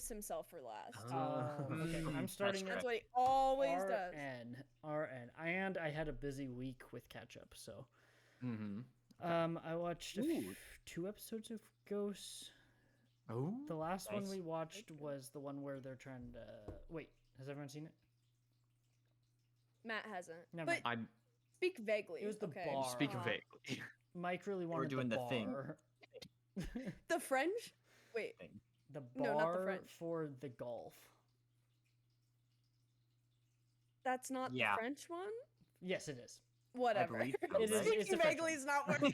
saves himself for last. Okay, I'm starting That's at what he always does. RN, and I had a busy week with catch up, so Mm-hmm. I watched 2 episodes of Ghosts. Oh, The last one nice. we watched was the one where they're trying to wait. Has everyone seen it? Matt hasn't. Never But mind. speak vaguely. It was the okay. bar. Speak vaguely. Mike really wanted doing the the thing. bar. The French? Wait. The bar No, not the French. for the golf. That's not Yeah. the French one? Yes, it is. Whatever. believe so, It is- right? it's the Speaking French vaguely one. is not working.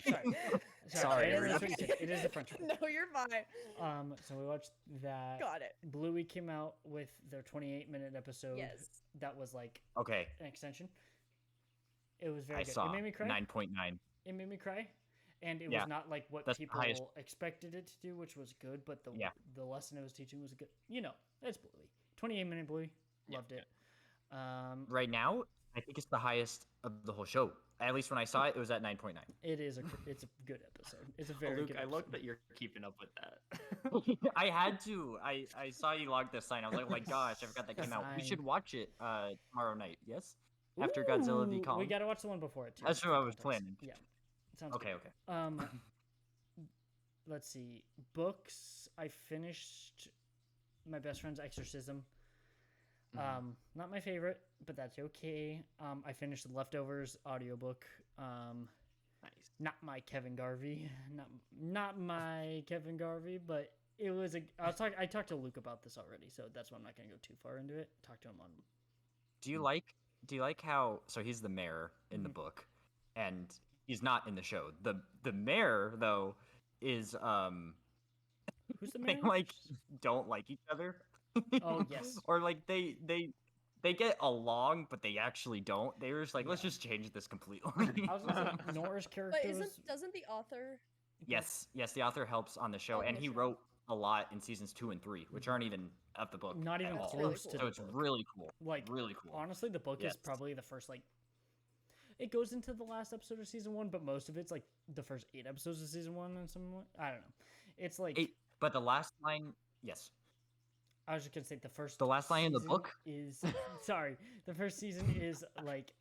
Sorry. It is the French one. No, you're fine. So we watched that. Got it. Bluey came out with their 28-minute episode. Yes. That was like Okay, an extension. It was very I good. saw It made me cry. 9.9. It made me cry. And it Yeah, was not like what that's the people highest. expected it to do, which was good, but Yeah. the lesson it was teaching was good. You know, it's Bluey. 28-minute Bluey. Loved it. Right now, I think it's the highest of the whole show. At least when I saw it, it was at 9.9. It's a good episode. It's a very Luke, good I episode. look that you're keeping up with that. I had to. I saw you log this sign. I was like, oh my gosh, I forgot that came out. We should watch it tomorrow night. Yes, after Godzilla v Ooh, Kong. We gotta watch the one before it too. That's what I was planning. Yeah. Sounds Okay, good. okay. Let's see. Books. I finished My Best Friend's Exorcism. Not my favorite, but that's okay. I finished The Leftovers audiobook. Nice. Not my Kevin Garvey. Not my Kevin Garvey, but it was I talked to Luke about this already, so that's why I'm not gonna go too far into it. Talk to him on. Do you like how? So he's the mayor in the book, and he's not in the show. The mayor though is Who's the they man? like don't like each other. Oh yes. Or like they get along, but they actually don't. They were just like, let's just change this completely. I was gonna say Nora's character But was doesn't the author? yes, the author helps on the show, and the he show. wrote a lot in seasons 2 and 3, which aren't even of the book. not even at all. close really to cool. So the it's book. really cool. Like really cool. Honestly, the book Yes. is probably the first it goes into the last episode of season 1, but most of it's like the first 8 episodes of season 1 and something. I don't know. It's like But the last line, yes. I was just gonna say the last line in the season book? is sorry. The first season is like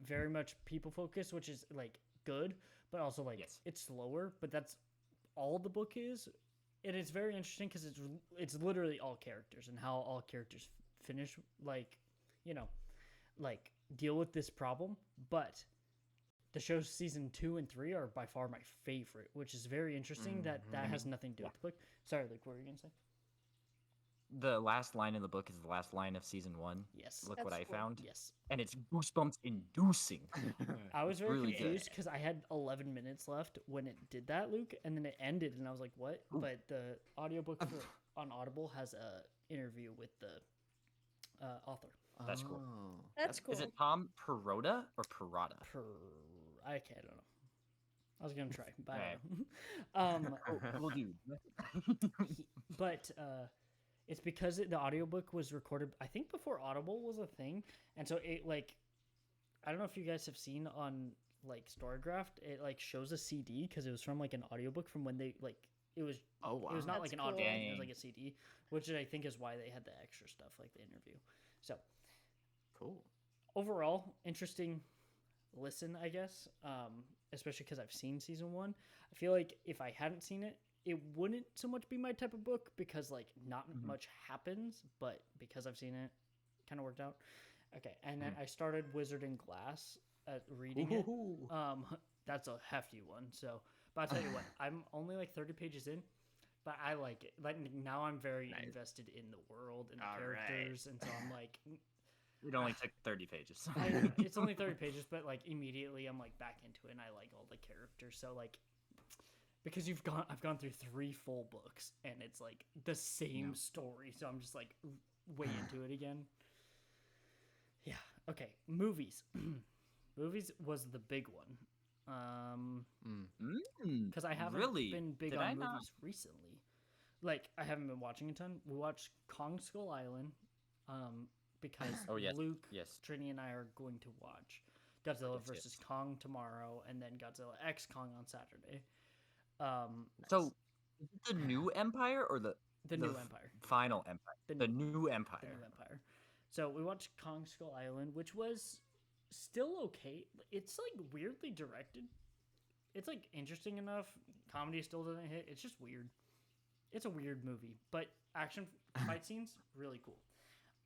very much people focused, which is like good, but also like Yes. it's slower. But that's all the book is, and it's very interesting because it's literally all characters and how all characters finish like deal with this problem. But the show's season 2 and 3 are by far my favorite, which is very interesting. That has nothing to do with the book. Sorry, Luke, what were you gonna say? The last line in the book is the last line of season 1. Yes. Look That's what I cool. found. Yes. And it's goosebumps inducing. I was very Really good. confused because I had 11 minutes left when it did that, Luke, and then it ended, and I was like, what? But the audiobook on Audible has a interview with the author. That's cool. That's cool. Is it Tom Perrotta or Perrotta? I don't know. I was going to try, but I don't know. Well, dude. But it's because the audiobook was recorded, I think, before Audible was a thing, and so it I don't know if you guys have seen on like Storygraph, it shows a CD because it was from like an audiobook from when they it was. Oh, wow. It was not That's like an cool. audio, it was Dang. like a CD, which I think is why they had the extra stuff like the interview. So Cool. overall, interesting listen, I guess, especially because I've seen season 1. I feel like if I hadn't seen it, it wouldn't so much be my type of book because not much happens, but because I've seen it, kind of worked out. Okay, and then I started Wizard and Glass reading it. That's a hefty one. So, but I'll tell you what, I'm only like 30 pages in, but I like it. Like now, I'm very invested in the world and the All characters, and so I'm like, It only took 30 pages. it's only 30 pages, but like immediately I'm like back into it, and I like all the characters. So like, because I've gone through 3 full books, and it's like the same story, so I'm just like way into it again. Yeah. Okay. Movies. Movies was the big one. Because I haven't Really? been big Did I on not? movies recently. Like I haven't been watching a ton. We watched Kong Skull Island, because yes. Luke, Yes. Trini, and I are going to watch Godzilla vs. Kong tomorrow, and then Godzilla X Kong on Saturday. So, is it the new Empire or the The New Empire. Final Empire. The New The New Empire. Empire. So we watched Kong Skull Island, which was still okay. It's like weirdly directed. It's like interesting enough. Comedy still doesn't hit. It's just weird. It's a weird movie, but action fight scenes really cool.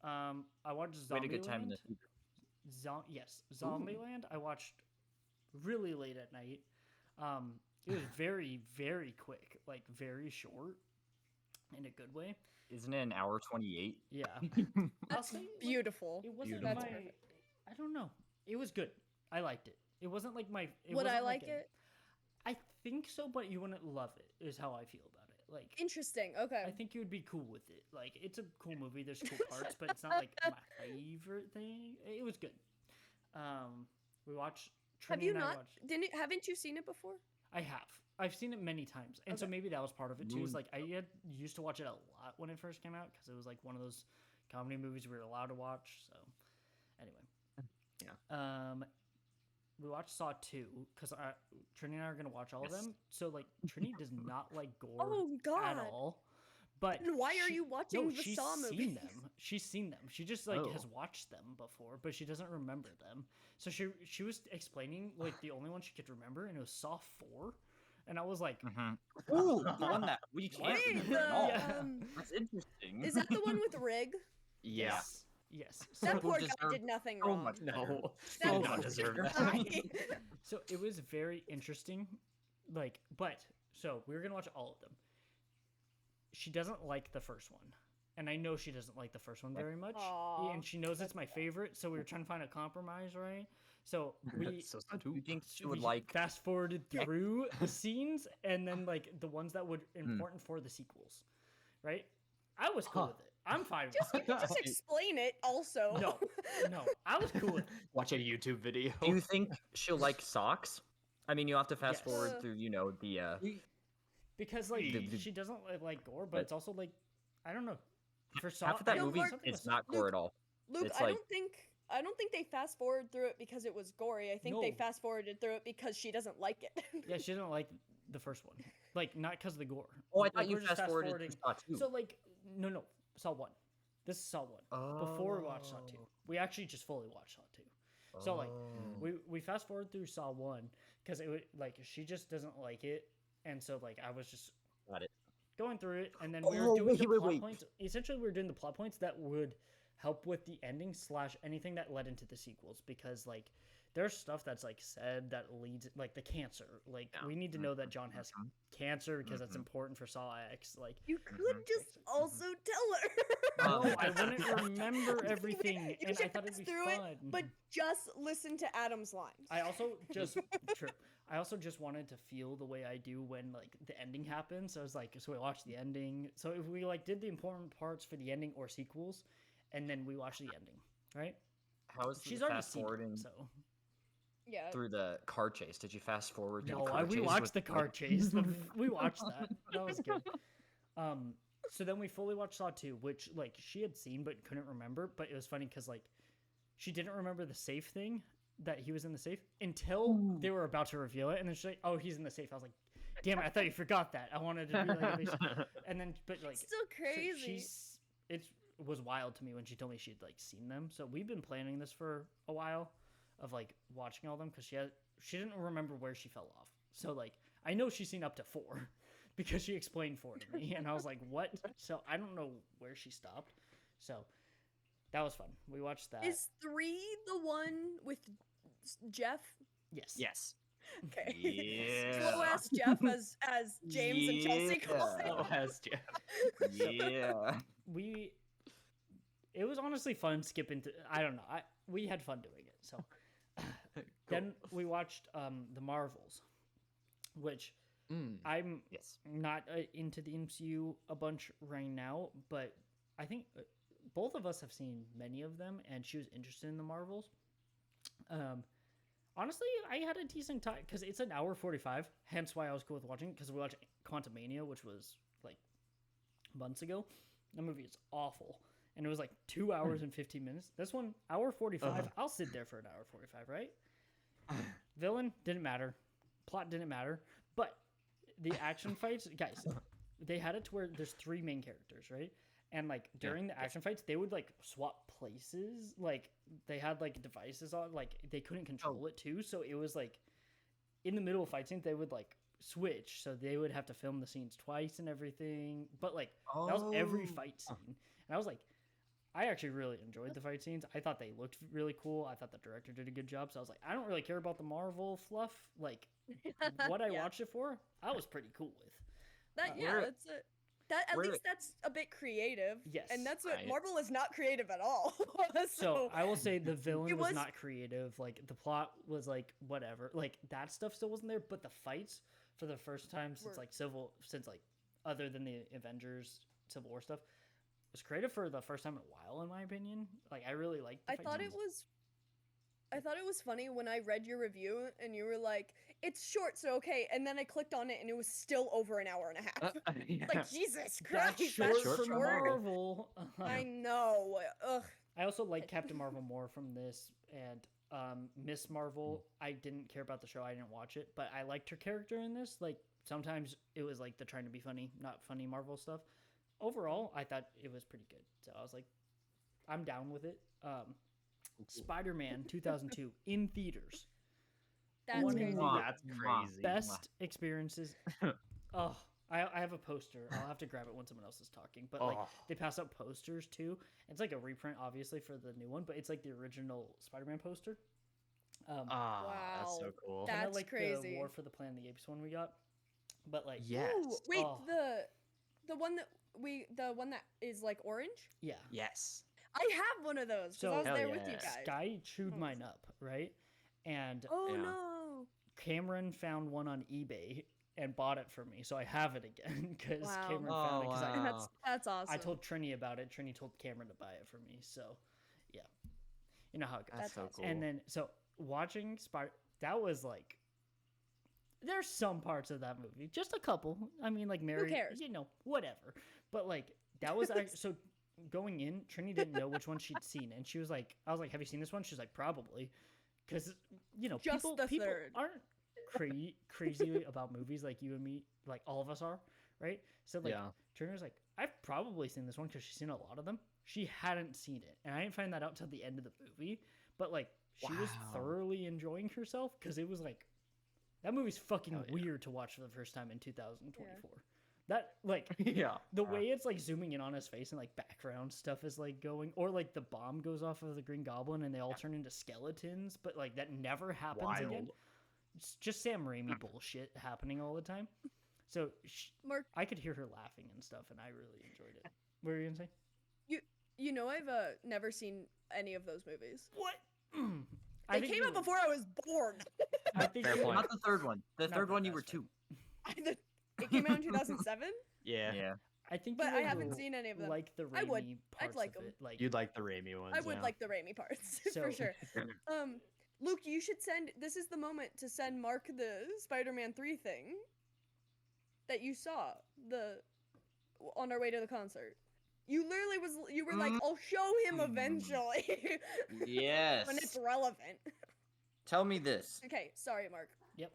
I watched We had a good time in Zombieland. the theater. Yes, Zombieland. I watched really late at night. It was very very quick, like very short, in a good way. Isn't it an hour 28? Yeah, That's say, like, beautiful. it wasn't Beautiful. my. I don't know. It was good. I liked it. It wasn't like my. Would I wasn't like a- it? I think so, but you wouldn't love it. Is how I feel about it. Like Interesting. Okay. I think you would be cool with it. Like it's a cool movie. There's cool parts, but it's not like my favorite thing. It was good. We watched. Have Trini you and I not? watched- Haven't you seen it before? I have. I've seen it many times, and so Okay. maybe that was part of it too. Is Moon- like I used to watch it a lot when it first came out because it was like one of those comedy movies we were allowed to watch. So anyway, we watched Saw 2 because Trini and I are gonna watch all of Yes. them. So like Trini does not like gore Oh God. at all. But Then why are she- you watching the she's Saw seen movies? them. She's seen them. She just like has Oh. watched them before, but she doesn't remember them. So she was explaining like the only one she could remember, and it was Saw 4, and I was like, Ooh, the one that we can't Wait, remember at all. Yeah. That's interesting. Is that the one with Rig? Yeah. yes. That Who poor guy deserved did nothing so wrong. much No. That Did was- not deserve that. So it was very interesting, like, but so we were gonna watch all of them. She doesn't like the first one, and I know she doesn't like the first one very much, Aw, and she knows it's my favorite. So we were trying to find a compromise, right? So we So sad. You think she would we like? fast forwarded through the scenes and then like the ones that would important for the sequels, right? I was cool with it. I'm fine with Just, it. just explain it. Also. No, I was cool with it. Watch a YouTube video. Do you think she'll like socks? I mean, you have to fast Yes. forward through, the Because like The- she doesn't like gore, but but- it's also like I don't know. For Saw, half of that No, movie, Mark- something it's with not gore at all. Luke, It's I like- don't think they fast forward through it because it was gory. I think they No. fast forwarded through it because she doesn't like it. Yeah, she didn't like the first one. Like not because of the gore. Oh, I Like, thought you we're just fast forwarded fast-forwarding. to Saw 2. So like no, Saw 1. This is Saw 1. Before we watched Saw 2. We actually just fully watched Saw 2. So like we fast forward through Saw 1 because it would like she just doesn't like it, and so like I was just Got it. going through it, and then we were Oh, doing the wait, plot wait. points. Essentially, we were doing the plot points that would help with the ending / anything that led into the sequels, because like there's stuff that's like said that leads like the cancer. Like Yeah. we need to know that John has Mhm. cancer because that's Mhm. important for Saw X. Like You could just also tell her. no, Um, I wouldn't remember everything, You and I should thought it'd pass be through fun. it, but just listen to Adam's lines. I also just true. I also just wanted to feel the way I do when like the ending happens. So I was like, so we watched the ending. So if we like did the important parts for the ending or sequels, and then we watched the ending, right? How's She's the already fast seen forwarding it, so Yeah. through the car chase? Did you fast forward through no, the car we chase? watched with, the car like- chase. We watched that. That was good. So then we fully watched Saw 2, which like she had seen but couldn't remember. But it was funny because like she didn't remember the safe thing, that he was in the safe, until they were about to reveal it, and then she's like, "Oh, he's in the safe." I was like, "Damn it! I thought you forgot that." I wanted to be like, at least... and then but like It's still so crazy. it was wild to me when she told me she'd like seen them. So we've been planning this for a while, of like watching all them, because she didn't remember where she fell off. So like I know she's seen up to 4 because she explained 4 to me, and I was like, "What?" So I don't know where she stopped. So that was fun. We watched that. Is 3 the one with Jeff? Yes. Yes. Okay. Yeah. Slow ass Jeff as James and Chelsea call Yeah. it. Oh, has Jeff. Yeah. It was honestly fun skipping to, I don't know. We had fun doing it. So then we watched the Marvels, which I'm Yes. not into the MCU a bunch right now, but I think both of us have seen many of them, and she was interested in the Marvels. Honestly, I had a decent time because it's an hour 45, hence why I was cool with watching, because we watched Quantumania, which was like months ago. That movie is awful, and it was like 2 hours and 15 minutes. This one, hour 45. I'll sit there for an hour 45, right? Villain didn't matter, plot didn't matter, but the action fights, guys. they had it to where there's 3 main characters, right? And like during the action fights, they would like swap places. Like they had like devices on, like they couldn't control it too. So it was like in the middle of fight scenes, they would like switch. So they would have to film the scenes twice and everything. But like that was every fight scene, and I was like, I actually really enjoyed the fight scenes. I thought they looked really cool. I thought the director did a good job. So I was like, I don't really care about the Marvel fluff. Like what I watched it for, I was pretty cool with. That that's a, that at least that's a bit creative. Yes, and that's what Marvel is not creative at all. So I will say the villain was not creative. Like the plot was like whatever. Like that stuff still wasn't there, but the fights for the first time since like other than the Avengers Civil War stuff was creative for the first time in a while, in my opinion. Like I really liked the I thought it was funny when I read your review and you were like, it's short, so okay. And then I clicked on it and it was still over an hour and a half. Like, Jesus Christ, that's short for Marvel. I know. Ugh. I also like Captain Marvel more from this, and Miss Marvel, I didn't care about the show. I didn't watch it, but I liked her character in this. Like, sometimes it was like the trying to be funny, not funny Marvel stuff. Overall, I thought it was pretty good. So I was like, I'm down with it. Spider-Man 2002 in theaters. That's crazy. That's crazy. Best experiences. Oh, I have a poster. I'll have to grab it when someone else is talking. But like they pass out posters too. It's like a reprint, obviously, for the new one, but it's like the original Spider-Man poster. Wow, that's so cool. That's like crazy. The War for the Planet of the Apes one we got, but like Ooh, wait, the one that is like orange. Yeah. Yes. I have one of those because I was there with you guys. Sky chewed mine up, right? And no, Cameron found one on eBay and bought it for me, so I have it again because Cameron found it. Because that's awesome. I told Trini about it. Trini told Cameron to buy it for me. So, yeah, you know how it goes. That's so cool. And then watching that was like, there's some parts of that movie, just a couple. I mean, like Mary, who cares? You know, whatever. But like that was so. Going in, Trini didn't know which one she'd seen, and she was like, I was like, have you seen this one? She's like, probably, because you know, just people aren't crazy about movies like you and me, like all of us are, right? So like Trini was like, I've probably seen this one because she's seen a lot of them. She hadn't seen it, and I didn't find that out till the end of the movie, but like she was thoroughly enjoying herself because it was like, that movie's fucking weird to watch for the first time in 2024. That like the way it's like zooming in on his face and like background stuff is like going, or like the bomb goes off of the Green Goblin and they all turn into skeletons, but like that never happens again. It's just Sam Raimi bullshit happening all the time. So Mark, I could hear her laughing and stuff, and I really enjoyed it. What were you gonna say? You know I've never seen any of those movies. What? They came out before I was born. I think not the third one. The third one you were 2. It came out in 2007. Yeah. I think, but I haven't seen any of them. Like the Raimi parts I'd like of them. It. Like you'd like the Raimi ones. I would like the Raimi parts for sure. Luke, you should send. This is the moment to send Mark the Spider-Man 3 thing that you saw on our way to the concert. You literally you were like, I'll show him eventually. Yes. When it's relevant. Tell me this. Okay, sorry, Mark. Yep.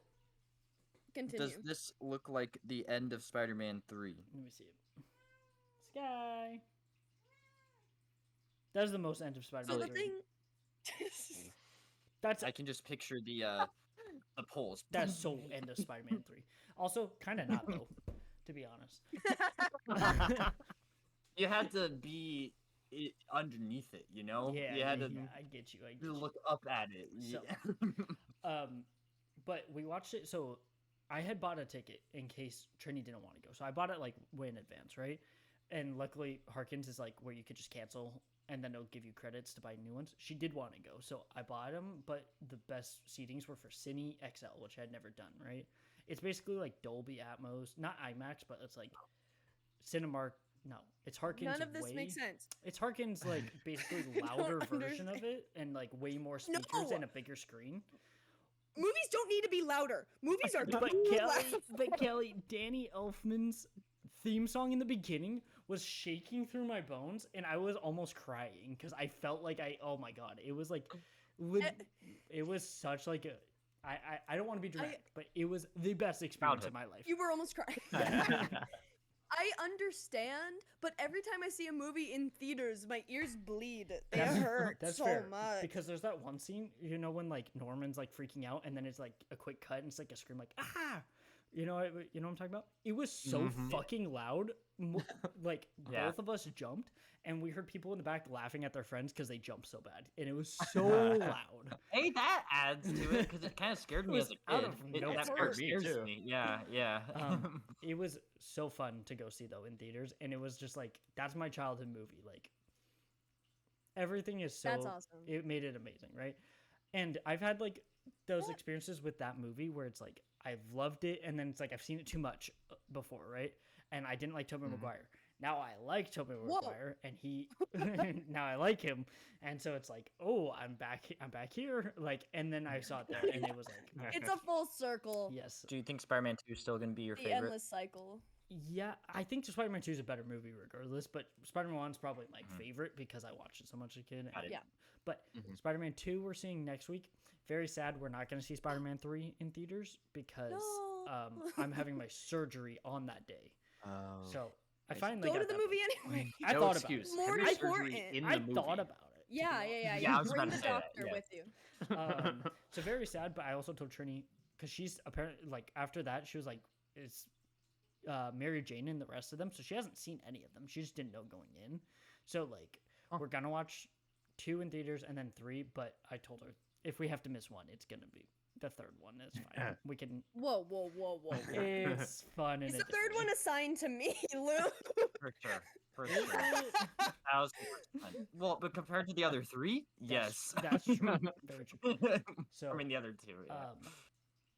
Continue. Does this look like the end of Spider-Man 3? Let me see it. Sky. That is the most end of Spider-Man 3. So the thing. That's. I can just picture the poles. That's so end of Spider-Man 3. Also, kind of not though, to be honest. You had to be underneath it, you know? Yeah, you had to I get you. look up at it. So, but we watched it. So I had bought a ticket in case Trini didn't want to go. So I bought it like way in advance, right? And luckily, Harkins is like where you could just cancel and then it'll give you credits to buy new ones. She did want to go, so I bought them. But the best seatings were for Cine XL, which I had never done. Right? It's basically like Dolby Atmos, not IMAX, but it's like Cinemark. No, it's Harkins. None of this makes sense. It's Harkins like basically louder version of it and like way more speakers and a bigger screen. Movies don't need to be louder. Movies are but Kelly, Danny Elfman's theme song in the beginning was shaking through my bones, and I was almost crying because I felt like oh my god, it was like, it was such like a. I don't want to be dramatic, but it was the best experience of my life. You were almost crying. I understand, but every time I see a movie in theaters, my ears bleed. They That's- hurt that's so fair, much. because there's that one scene, you know, when like Norman's like freaking out, and then it's like a quick cut, and it's like a scream, like ah, you know what I'm talking about? It was so fucking loud, like Yeah. both of us jumped, and we heard people in the back laughing at their friends because they jumped so bad, and it was so loud. Hey, that adds to it because it kind of scared me was as a out kid. of That nowhere. part Me scares too. me. Yeah, yeah. It was so fun to go see though in theaters, and it was just like that's my childhood movie. Like everything is so That's awesome. it made it amazing, right? And I've had like those experiences with that movie where it's like I've loved it, and then it's like I've seen it too much before, right? And I didn't like Tobey Maguire. Now I like Tobey Whoa. Maguire, and he now I like him, and so it's like, oh, I'm back here, like, and then I saw it there, and it was like, It's a full circle. yes, Do you think Spider-Man 2 is still going to be your The favorite? endless cycle. yeah, I think Spider-Man 2 is a better movie regardless, but Spider-Man 1 is probably my favorite because I watched it so much as a kid. Got it. Yeah. But Spider-Man 2 we're seeing next week. Very sad we're not going to see Spider-Man 3 in theaters because No. I'm having my surgery on that day. Oh. So I I finally Go to got the that movie booked. anyway. I no thought excuse. about it. More Have your surgery important. in the I movie. thought about it. to be Yeah, honest. yeah. Yeah, I You was bring about the to say that, doctor yeah. with you. So very sad, but I also told Trini because she's apparently like after that she was like it's Mary Jane and the rest of them, so she hasn't seen any of them. She just didn't know going in. So like we're gonna watch 2 in theaters and then 3, but I told her if we have to miss one, it's gonna be the third one. It's fine. We can. Whoa. It's fun. Is and the third one assigned to me, Lou? For sure. For sure. 1000%. Well, but compared to the other 3, yes. That's true. Very true. So I mean, the other 2. Yeah.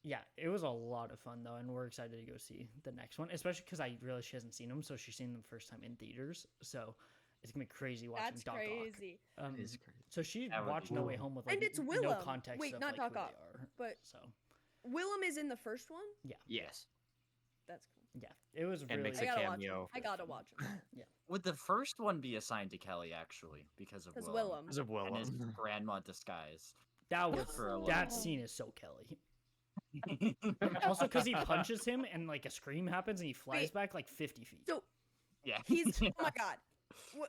yeah, it was a lot of fun though, and we're excited to go see the next one, especially because I realized she hasn't seen them, so she's seen them first time in theaters. So it's gonna be crazy watching That's Doc Ock. crazy. It is crazy. So she That would watched be No cool. Way Home with And like it's no Willem. context Wait, of not like Doc who Ock, they are. but So Willem is in the first one. Yes. That's cool. yeah, it was And really. makes I a gotta watch cameo him. I gotta watch him. Would the first one be assigned to Kelly, actually, because of 'Cause Willem? Willem. Because of And his Willem. grandma disguise. That was For a little that bit. scene is so Kelly. Also, because he punches him and like a scream happens and he flies Wait. back like 50 feet. So Yeah. he's oh my god.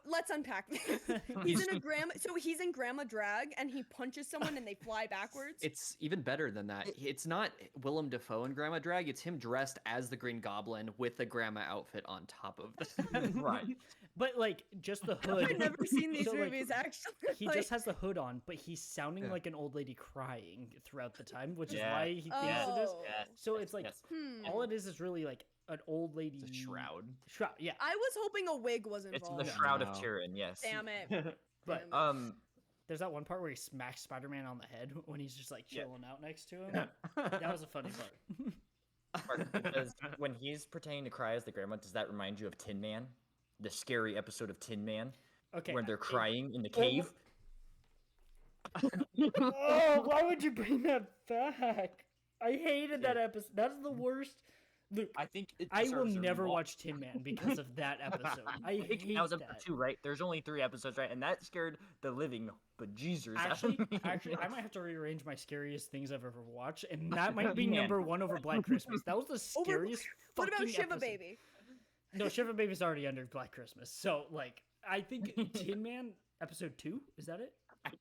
Let's unpack this. He's in a grandma. So he's in grandma drag, and he punches someone, and they fly backwards. It's even better than that. It's not Willem Dafoe in Grandma Drag. It's him dressed as the Green Goblin with the grandma outfit on top of this. Right. But like just the hood. I've never seen these So, like, movies actually. He Like, just has the hood on, but he's sounding Yeah. like an old lady crying throughout the time, which is Yeah. why he thinks it is. Oh. Yes, So yes, it's like yes. all it is really like an old lady It's a shroud. Shroud, yeah. I was hoping a wig was It's involved. the Shroud of No. Turin, yes. Damn it. But Damn it. there's that one part where he smacks Spider-Man on the head when he's just like Yeah. chilling out next to him. That was a funny part. Mark, does, when he's pretending to cry as the grandma, does that remind you of Tin Man? The scary episode of Tin Man? Okay. When they're crying in the cave? Oh, why would you bring that back? I hated that episode. That's the worst. Luke, I think it I will deserves a never rewatch. watch Tin Man because of that episode. I hate That was up that. to 2, right? There's only 3 episodes, right? And that scared the living bejesus out Actually, of me. I might have to rearrange my scariest things I've ever watched, and that might be Man. number 1 over Black Christmas. That was the scariest. What about fucking Shiva episode. Baby? No, Shiva Baby's already under Black Christmas. So, like, I think Tin Man episode 2 is that it?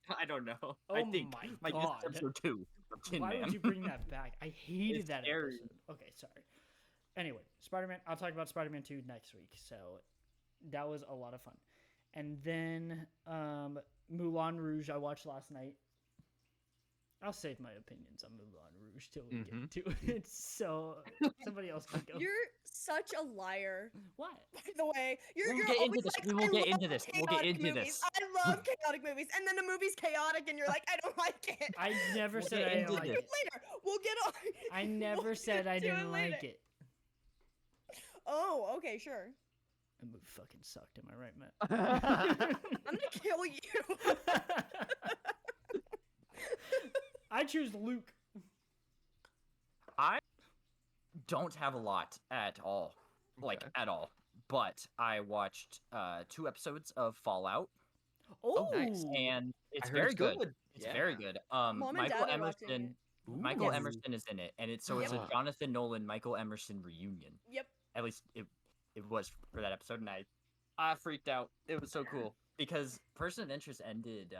I don't know. Oh I think my guess God. it's episode 2 of Tin Why Man. would you bring that back? I hated It's that scary. episode. Okay, sorry. Anyway, Spider-Man. I'll talk about Spider-Man 2 next week. So that was a lot of fun. And then Moulin Rouge I watched last night. I'll save my opinions on Moulin Rouge till we get to it. So somebody else can go. You're such a liar. What? By the way, We'll you're get always into this. like, We will "I get love into this. We'll get chaotic into movies. this. I love chaotic movies, and then the movie's chaotic, and you're like, I don't like it. I never We'll said get I didn't into like this. it. Later, we'll get on. I never We'll said I get to didn't later. like it. Oh, okay, sure. That movie fucking sucked. Am I right, Matt? I'm gonna kill you. I choose Luke. I don't have a lot at all. Like, Okay. at all. But I watched 2 episodes of Fallout, Oh, nice. and it's heard very it's good. good. It's Yeah. very good. Mom and Michael Dad are watching Emerson. it. Michael Yes. Emerson is in it, and it's a Yep. Jonathan Nolan, Michael Emerson reunion. Yep. At least it it was for that episode, and I freaked out. It was so cool because Person of Interest ended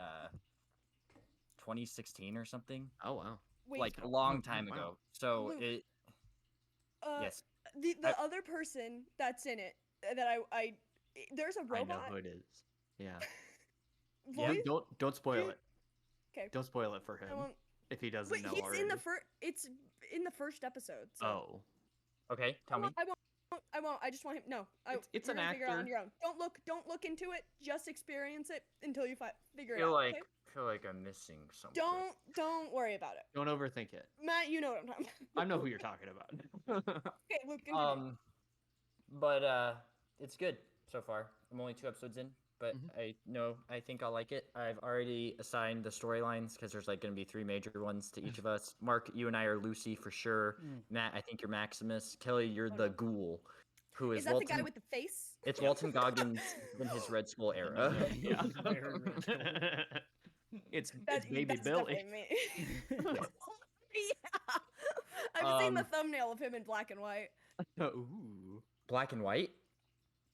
2016 or something, Oh wow. Wait, like a long time wow. ago. So Luke, it uh, yes, the I- other person that's in it that there's a I robot know who it is. Yeah. voice. Don't spoil it. Okay, Don't spoil it for him I won't. if he doesn't Wait, know he's already. in the first. It's in the first episode. So. Oh. okay. Tell me. I won't. I won't. I just want him. No, It's you're an gonna figure it out on actor. your own. Don't look into it. Just experience it until you figure it Feel out. like Okay? feel like I'm missing something. Don't worry about it, Don't overthink it. Matt. You know what I'm talking about. I know who you're talking about. Okay, Luke. Continue. But it's good so far. I'm only 2 episodes in, but Mhm. I think I'll like it. I've already assigned the storylines because there's like going to be 3 major ones to each of us. Mark, you and I are Lucy for sure. Matt, I think you're Maximus. Kelly, you're the no. ghoul, who Is is that Walton. the guy with the face? It's Walton Goggins in his Red Skull era. Yeah. Very Red Skull. It's That's baby Billy. definitely me. Yeah. I've seen the Um, thumbnail of him in black and white. Ooh. Black and white.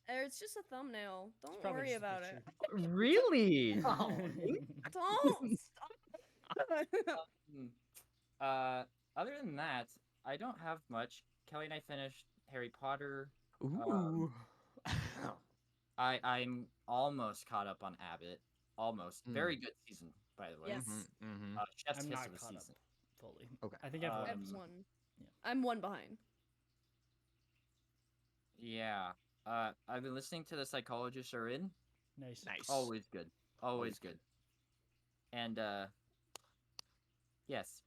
It's just a thumbnail. Don't Probably worry just a about it. picture. Really? Don't stop. Other than that, I don't have much. Kelly and I finished Harry Potter. Ooh. I'm almost caught up on Abbott. Almost. Very good season, by the way. Yes. Mm-hmm. Chef's I'm kiss not of a caught up season. fully. Okay. I think I've I have Um, one. yeah. I'm one behind. Yeah. I've been listening to The Psychologists Are In. Nice. Nice. Always good. Always good. And yes.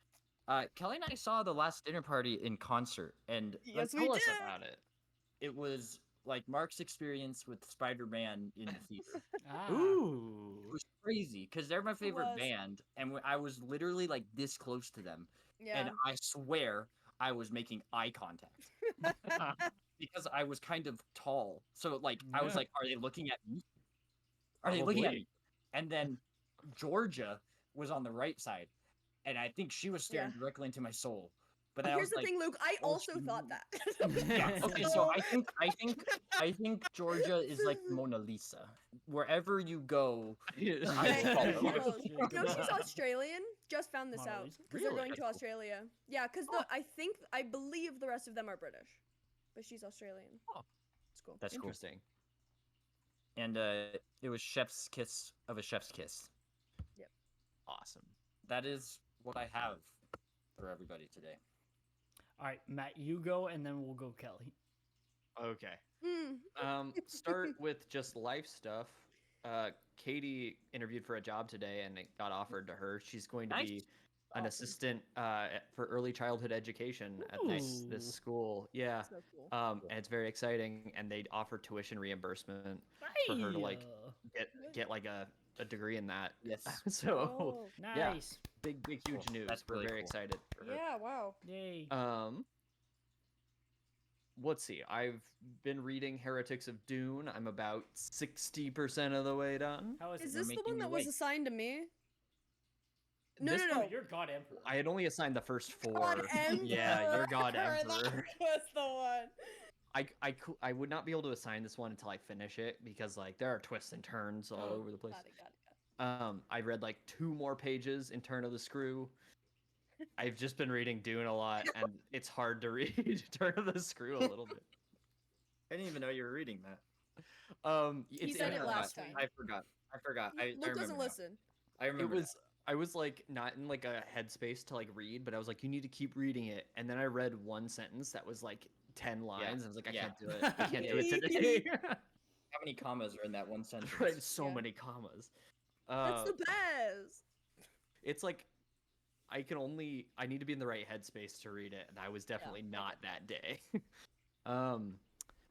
Kelly and I saw The Last Dinner Party in concert, and Yes, Tell we us did. about it. it was like Mark's experience with Spider-Man in the theater. Ah. Ooh. It was crazy because they're my favorite was. band, and I was literally like this close to them, Yeah. and I swear I was making eye contact because I was kind of tall. So like I was Yeah. like, are they looking at me? Are they looking at Probably. me? And then Georgia was on the right side, and I think she was staring Yeah. directly into my soul. But then I Here's was the like, thing, Luke. I oh, also she thought moved. that. yeah. Okay, so I think Georgia is like Mona Lisa. Wherever you go, Okay, I will follow. well, Yeah, you good know she's job. Australian. Just found this Mona out Lisa? because they're Really? going to That's cool. Australia. Yeah, because I believe the rest of them are British, but she's Australian. Oh. It's cool. That's cool. Interesting. And it was Chef's Kiss of a Chef's Kiss. Awesome. That is what I have for everybody today. All right, Matt, you go, and then we'll go Kelly. Okay. Mm. Start with just life stuff. Katie interviewed for a job today, and it got offered to her. She's going to Nice. be an Awesome. assistant for early childhood education at this Ooh. school. Yeah. So cool. And it's very exciting, and they offer tuition reimbursement for her to like get like a degree in that. Yes. So Oh. yeah. Nice. big huge Cool. news. That's We're really very cool. excited for her. Yeah. Wow. Yay. Let's see. I've been reading Heretics of Dune. I'm about 60% of the way done. How is Is it? this the making one your that was way. assigned to me? No, This no, Oh, no. you're God Emperor. I had only assigned the first 4. God Emperor. Yeah, you're God That Emperor. was the one. I would not be able to assign this one until I finish it because like there are twists and turns all over the place. Got it. I read like 2 more pages in Turn of the Screw. I've just been reading Dune a lot, and it's hard to read Turn of the Screw a little bit. I didn't even know you were reading that. It's said in it a- last time. I forgot. I Luke remember doesn't now. listen. I remember. I was like not in like a headspace to like read, but I was like, you need to keep reading it. And then I read one sentence that was like 10 lines. I was like, I Yeah. can't do it. I can't do it today. How many commas are in that one sentence? Right, so Yeah. many commas. That's the best. It's like I need to be in the right headspace to read it, and I was definitely not that day.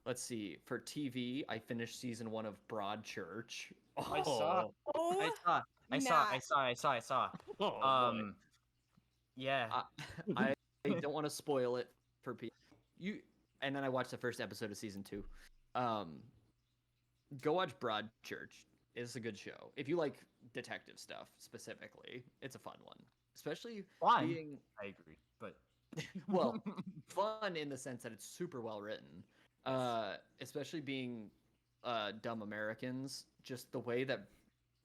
Let's see. For TV, I finished season 1 of Broadchurch. I saw. Oh, I saw. boy. Yeah. I don't want to spoil it for people. And then I watched the first episode of season 2. Go watch Broadchurch. It's a good show. If you like detective stuff specifically, it's a fun one. Especially Fun. being I agree, but well, fun in the sense that it's super well written. Especially being dumb Americans, just the way that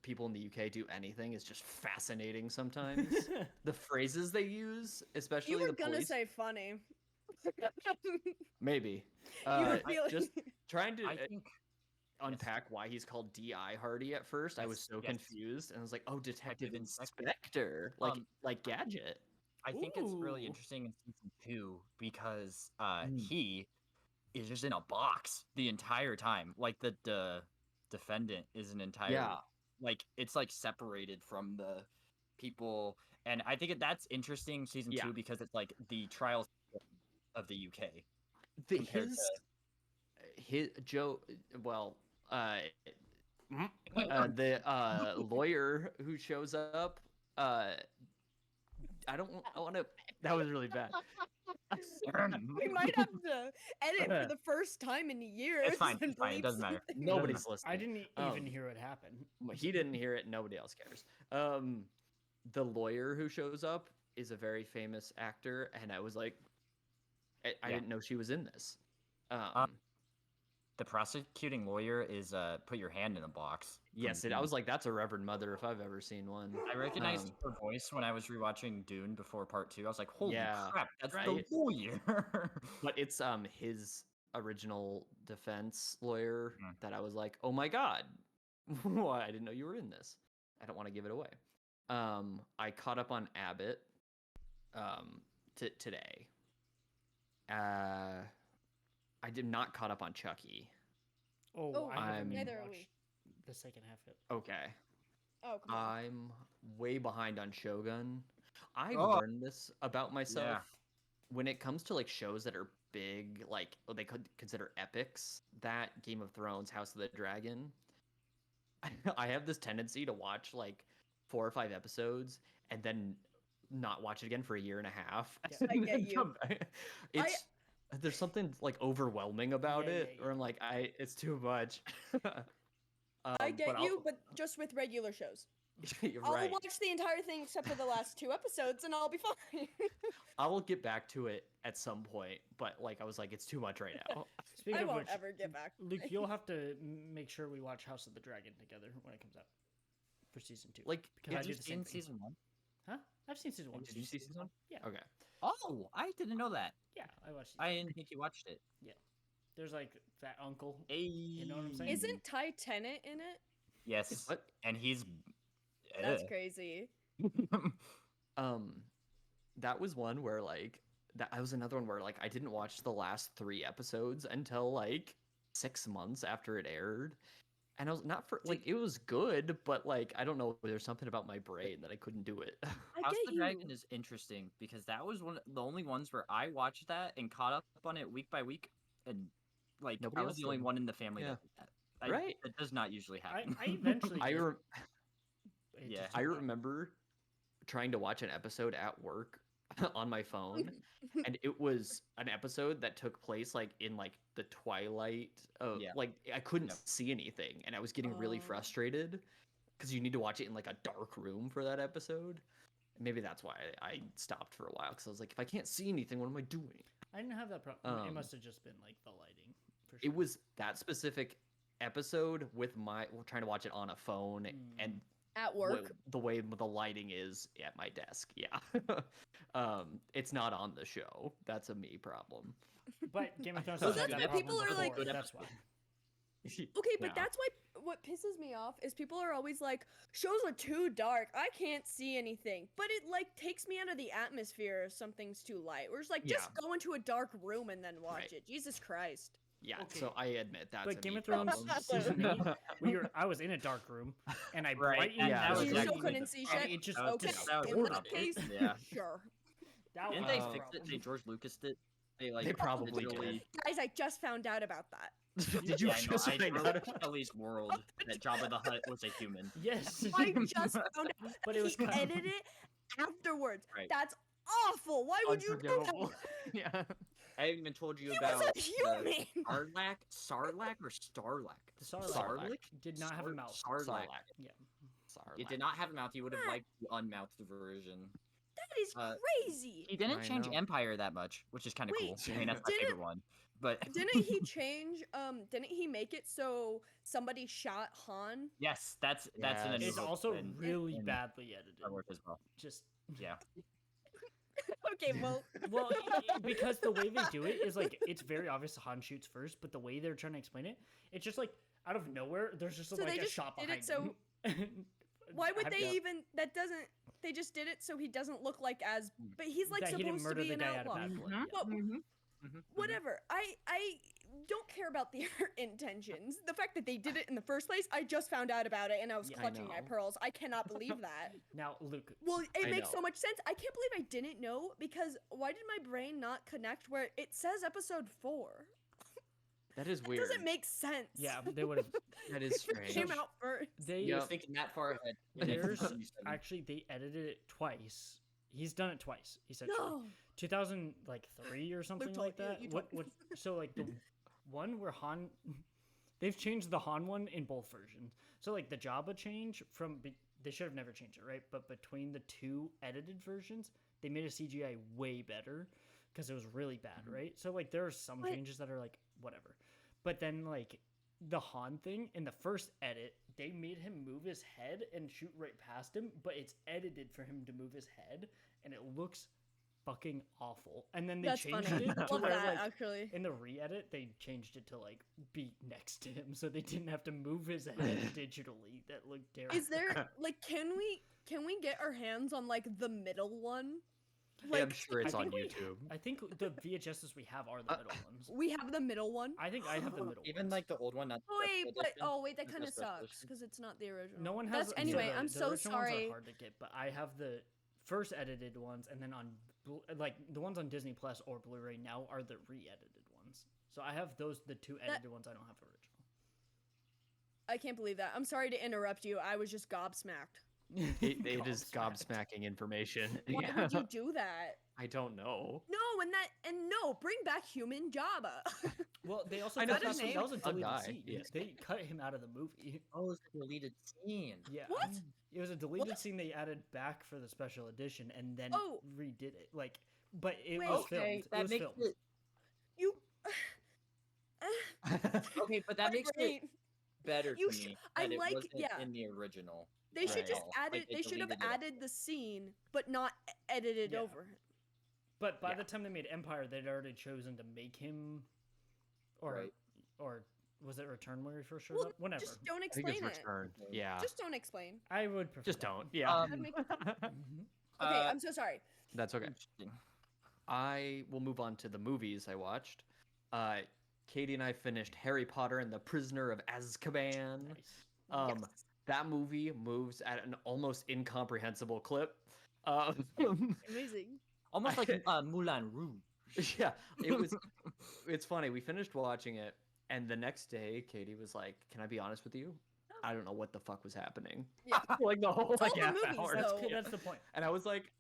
people in the UK do anything is just fascinating sometimes. The phrases they use, especially You were the gonna police. say funny. Maybe. You were feeling. Just trying to I think unpack why he's called D.I. Hardy at first. I was Yes, so yes. confused, and I was like, "Oh, Detective Detective Inspector. Inspector, like Gadget." I think it's really Ooh. interesting in season 2 because Mm. he is just in a box the entire time. Like the defendant is an entire Yeah. like it's like separated from the people, and I think that's interesting season Yeah. 2 because it's like the trial of the UK. The, Compared his Joe, well, the lawyer who shows up, I don't want to. That was really bad. We might have to edit for the first time in years. It's fine. and It's fine. It bleep doesn't matter. something. Nobody's listening. I didn't even hear it happen. He didn't hear it. Nobody else cares. The lawyer who shows up is a very famous actor, and I was like, I Yeah. didn't know she was in this. The prosecuting lawyer is put your hand in a box. Yes, I was like, that's a Reverend Mother if I've ever seen one. I recognized her voice when I was rewatching Dune before part 2. I was like, holy Yeah, crap, that's right. the lawyer. But it's his original defense lawyer Hmm. that I was like, oh my god, why I didn't know you were in this. I don't want to give it away. I caught up on Abbott today. I did not caught up on Chucky. Oh, I haven't even neither are we. watched the second half yet. Okay. Oh, come on. I'm way behind on Shogun. I Oh. learned this about myself. Yeah. When it comes to like shows that are big, like they could consider epics, that Game of Thrones, House of the Dragon, I have this tendency to watch like 4 or 5 episodes and then not watch it again for a year and a half. Yeah, I get you. It's there's something like overwhelming about Yeah, it, yeah, where I'm like, it's too much. I get you, I'll- but just with regular shows. You're I'll right. watch the entire thing except for the last 2 episodes, and I'll be fine. I will get back to it at some point, but like I was like, it's too much right now. Speaking I of won't which, ever get back. Luke, you'll have to make sure we watch House of the Dragon together when it comes out for season 2. Like, because I Have you did the same seen thing. season 1? Huh? I've seen season 1. Did you see season 1? Yeah. Okay. Oh, I didn't know that. Yeah, I watched. I didn't think you watched it. There's like that uncle. Hey. You know what I'm saying? Isn't Ty Tennant in it? Yes. What? And he's That's crazy. That was one where like that was another one where like I didn't watch the last 3 episodes until like 6 months after it aired. And I was not for like it was good, but like I don't know, there's something about my brain that I couldn't do it. I House get of the you. Dragon is interesting because that was one of the only ones where I watched that and caught up on it week by week, and like Nobody I was else the only did. one in the family Yeah. that did that. Right. It does not usually happen. I eventually. I did. rem- It Yeah. just I took a while. remember trying to watch an episode at work on my phone, and it was an episode that took place like in like the twilight of Yeah. like I couldn't Yep. see anything, and I was getting really Oh. frustrated because you need to watch it in like a dark room for that episode. Maybe that's why I stopped for a while, because I was like, if I can't see anything, what am I doing? I didn't have that problem. It Um, must have just been like the lighting. For sure. It was that specific episode with we're trying to watch it on a phone, and At work. the way the lighting is at my desk. Yeah. It's not on the show. That's a me problem. But Game of Thrones. Well, has had that's that why problem people are like- before, That's why. Okay, but Yeah. that's why what pisses me off is people are always like, shows are too dark. I can't see anything. But it like takes me out of the atmosphere if something's too light. We're just like, just go into a dark room and then watch Right. it. Jesus Christ. Yeah, Okay. so I admit that's But a Game me of Thrones problem. season 8, I was in a dark room, and I Right, brightened. and Yeah, that You was still exactly couldn't the see problem. shit? It just Okay, that was in the that problem. case, Yeah. sure. that Didn't was they the fix it? problem. They George Lucas did. They like They probably literally- did. Guys, I just found out about that. Did you Yeah, I know, just I find wrote out? at least world that Jabba the Hutt was a human. Yes. I just found out. But it was he cut. edited it afterwards. Right. That's awful. Why would you do Unforgivable. that? Yeah. I haven't even told you He about was a the human. Sarlacc or Starlac. The Sarlacc Sarlacc did not have a mouth. Sarlacc. Yeah. Sorry. It did not have a mouth. You would have liked the unmouthed version. That is Uh, crazy. He didn't I change know. Empire that much, which is kind of cool. Wait, I mean, that's my didn't- favorite one. but Didn't he change? Didn't he make it so somebody shot Han? yes, that's an Yes. A New It's Hope also and really and badly edited. Star Wars as well. Just Yeah. Okay, well, well, because the way they do it is like it's very obvious Han shoots first, but the way they're trying to explain it, it's just like out of nowhere. There's just So like they a just shot did behind it so- him. why would they Yeah. even? That doesn't. They just did it so he doesn't look like as. But he's like That he didn't supposed to murder be the an guy out of outlaw. bad blood. Mhm. Yeah. Well, Mhm. whatever. I don't care about their intentions. The fact that they did it in the first place, I just found out about it and I was Yeah, I clutching my know. pearls. I cannot believe that. Now, Luke, Well, it I makes know. so much sense. I can't believe I didn't know because why did my brain not connect where it says episode 4? That is It weird. doesn't make sense. yeah, they would have. That is It strange. came out first. They He was Yep. thinking that far ahead. there's 1977. actually they edited it twice. He's done it twice. Essentially, No. 2003 or something like told you, that. you What? told- So like the one where Han, they've changed the Han one in both versions. So like the Jabba change they should have never changed it, right? But between the two edited versions, they made a CGI way better because it was really bad, right? So like there are some What? changes that are like whatever, but then like the Han thing in the first edit, they made him move his head and shoot right past him, but it's edited for him to move his head, and it looks fucking awful. And then they That's changed funny. it to Love where that, like actually. in the re-edit they changed it to like be next to him, so they didn't have to move his head digitally. That looked terrible. Is there like can we get our hands on like the middle one? Yeah, I'm Like sure it's I on think we- YouTube. I think the VHSs we have are the middle ones. we have the middle one. I think I have the middle. Even ones. like the old one, not the Oh wait, special but edition. that Not kind the of special sucks edition. because it's not the original. No one That's has. anyway. the- I'm the so original ones sorry. are hard to get, but I have the first edited ones, and then on like the ones on Disney Plus or Blu-ray now are the re-edited ones. So I have the two edited ones. I don't have original. I can't believe that. I'm sorry to interrupt you. I was just gobsmacked. It is Gobsmacked. gobsmacking information. Why Yeah. would you do that? I don't know. No, bring back human Jabba. Well, they also I know, cut that's that was a a deleted guy, scene. yes. They cut him out of the movie. Oh, it's a deleted scene. Yeah. What? It was a deleted What? scene they added back for the special edition and then Oh. redid it. Like, but it Wait. was Okay, filmed. It that was makes filmed. it you. okay, but that makes it Right. better You to sh- me. I that it like- wasn't yeah. in the original. They should Right. just Like, added. they They should have deleted it. added the scene, but not edited Yeah. over. But by Yeah. the time they made Empire, they'd already chosen to make him, or Right. or was it Return where he first showed Well, up? Whenever. Just don't I think it's explain it. Return. Okay. Yeah. Just don't explain. I would prefer. Just that. don't. Yeah. That'd make- Mhm. Okay, Uh, I'm so sorry. That's okay. Interesting. I will move on to the movies I watched. Katie and I finished Harry Potter and the Prisoner of Azkaban. Nice. Yes. That movie moves at an almost incomprehensible clip. Amazing. Almost like Moulin Rouge. Yeah, it was. It's funny. We finished watching it, and the next day, Katie was like, "Can I be honest with you? I don't know what the fuck was happening." Yeah. like the whole It's all like the half movies, hour. though. Okay, that's the point. And I was like,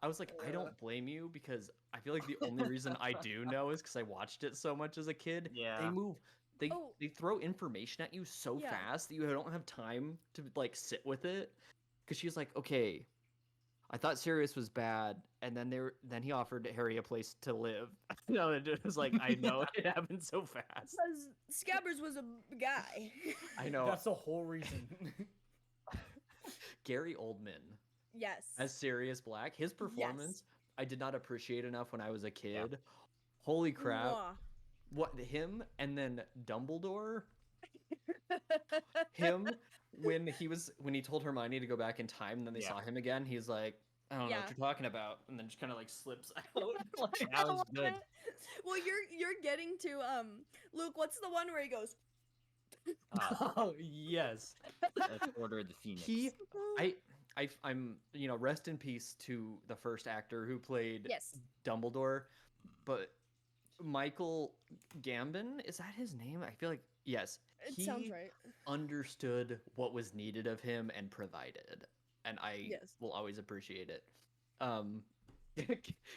I don't blame you because I feel like the only reason I do know is because I watched it so much as a kid. They Yeah. move. They Oh. they throw information at you so Yeah. fast that you don't have time to like sit with it. Because she's like, okay, I thought Sirius was bad, and then he offered Harry a place to live. No, it was like I know it happened so fast. Because Scabbers was a guy. I know. That's the whole reason. Gary Oldman Yes. as Sirius Black, his performance I did not appreciate enough when I was a kid. Holy crap! Mwah. What him and then Dumbledore? Him when he told Hermione to go back in time, and then they Yeah. saw him again. He's like, I don't know Yeah. what you're talking about, and then just kind of like slips out. Like, That was good. Well, you're getting to Luke. What's the one where he goes? oh yes, That's Order of the Phoenix. I'm rest in peace to the first actor who played Yes. Dumbledore, but Michael Gambon, is that his name? I feel like yes. It he sounds right. understood what was needed of him and provided, and I Yes. will always appreciate it.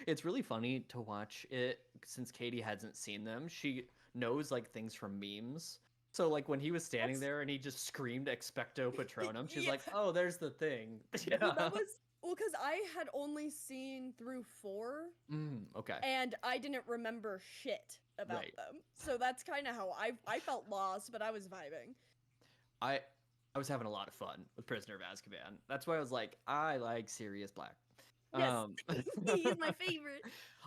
It's really funny to watch it since Katie hasn't seen them. She knows like things from memes. So like when he was standing That's- there and he just screamed "Expecto Patronum," she's Yeah. like, "Oh, there's the thing." Yeah. Well, that was because I had only seen through 4, Okay. and I didn't remember shit. about Right. them. So that's kind of how I felt lost, but I was vibing. I was having a lot of fun with Prisoner of Azkaban. That's why I was like, I like Sirius Black. Yes, he's my favorite.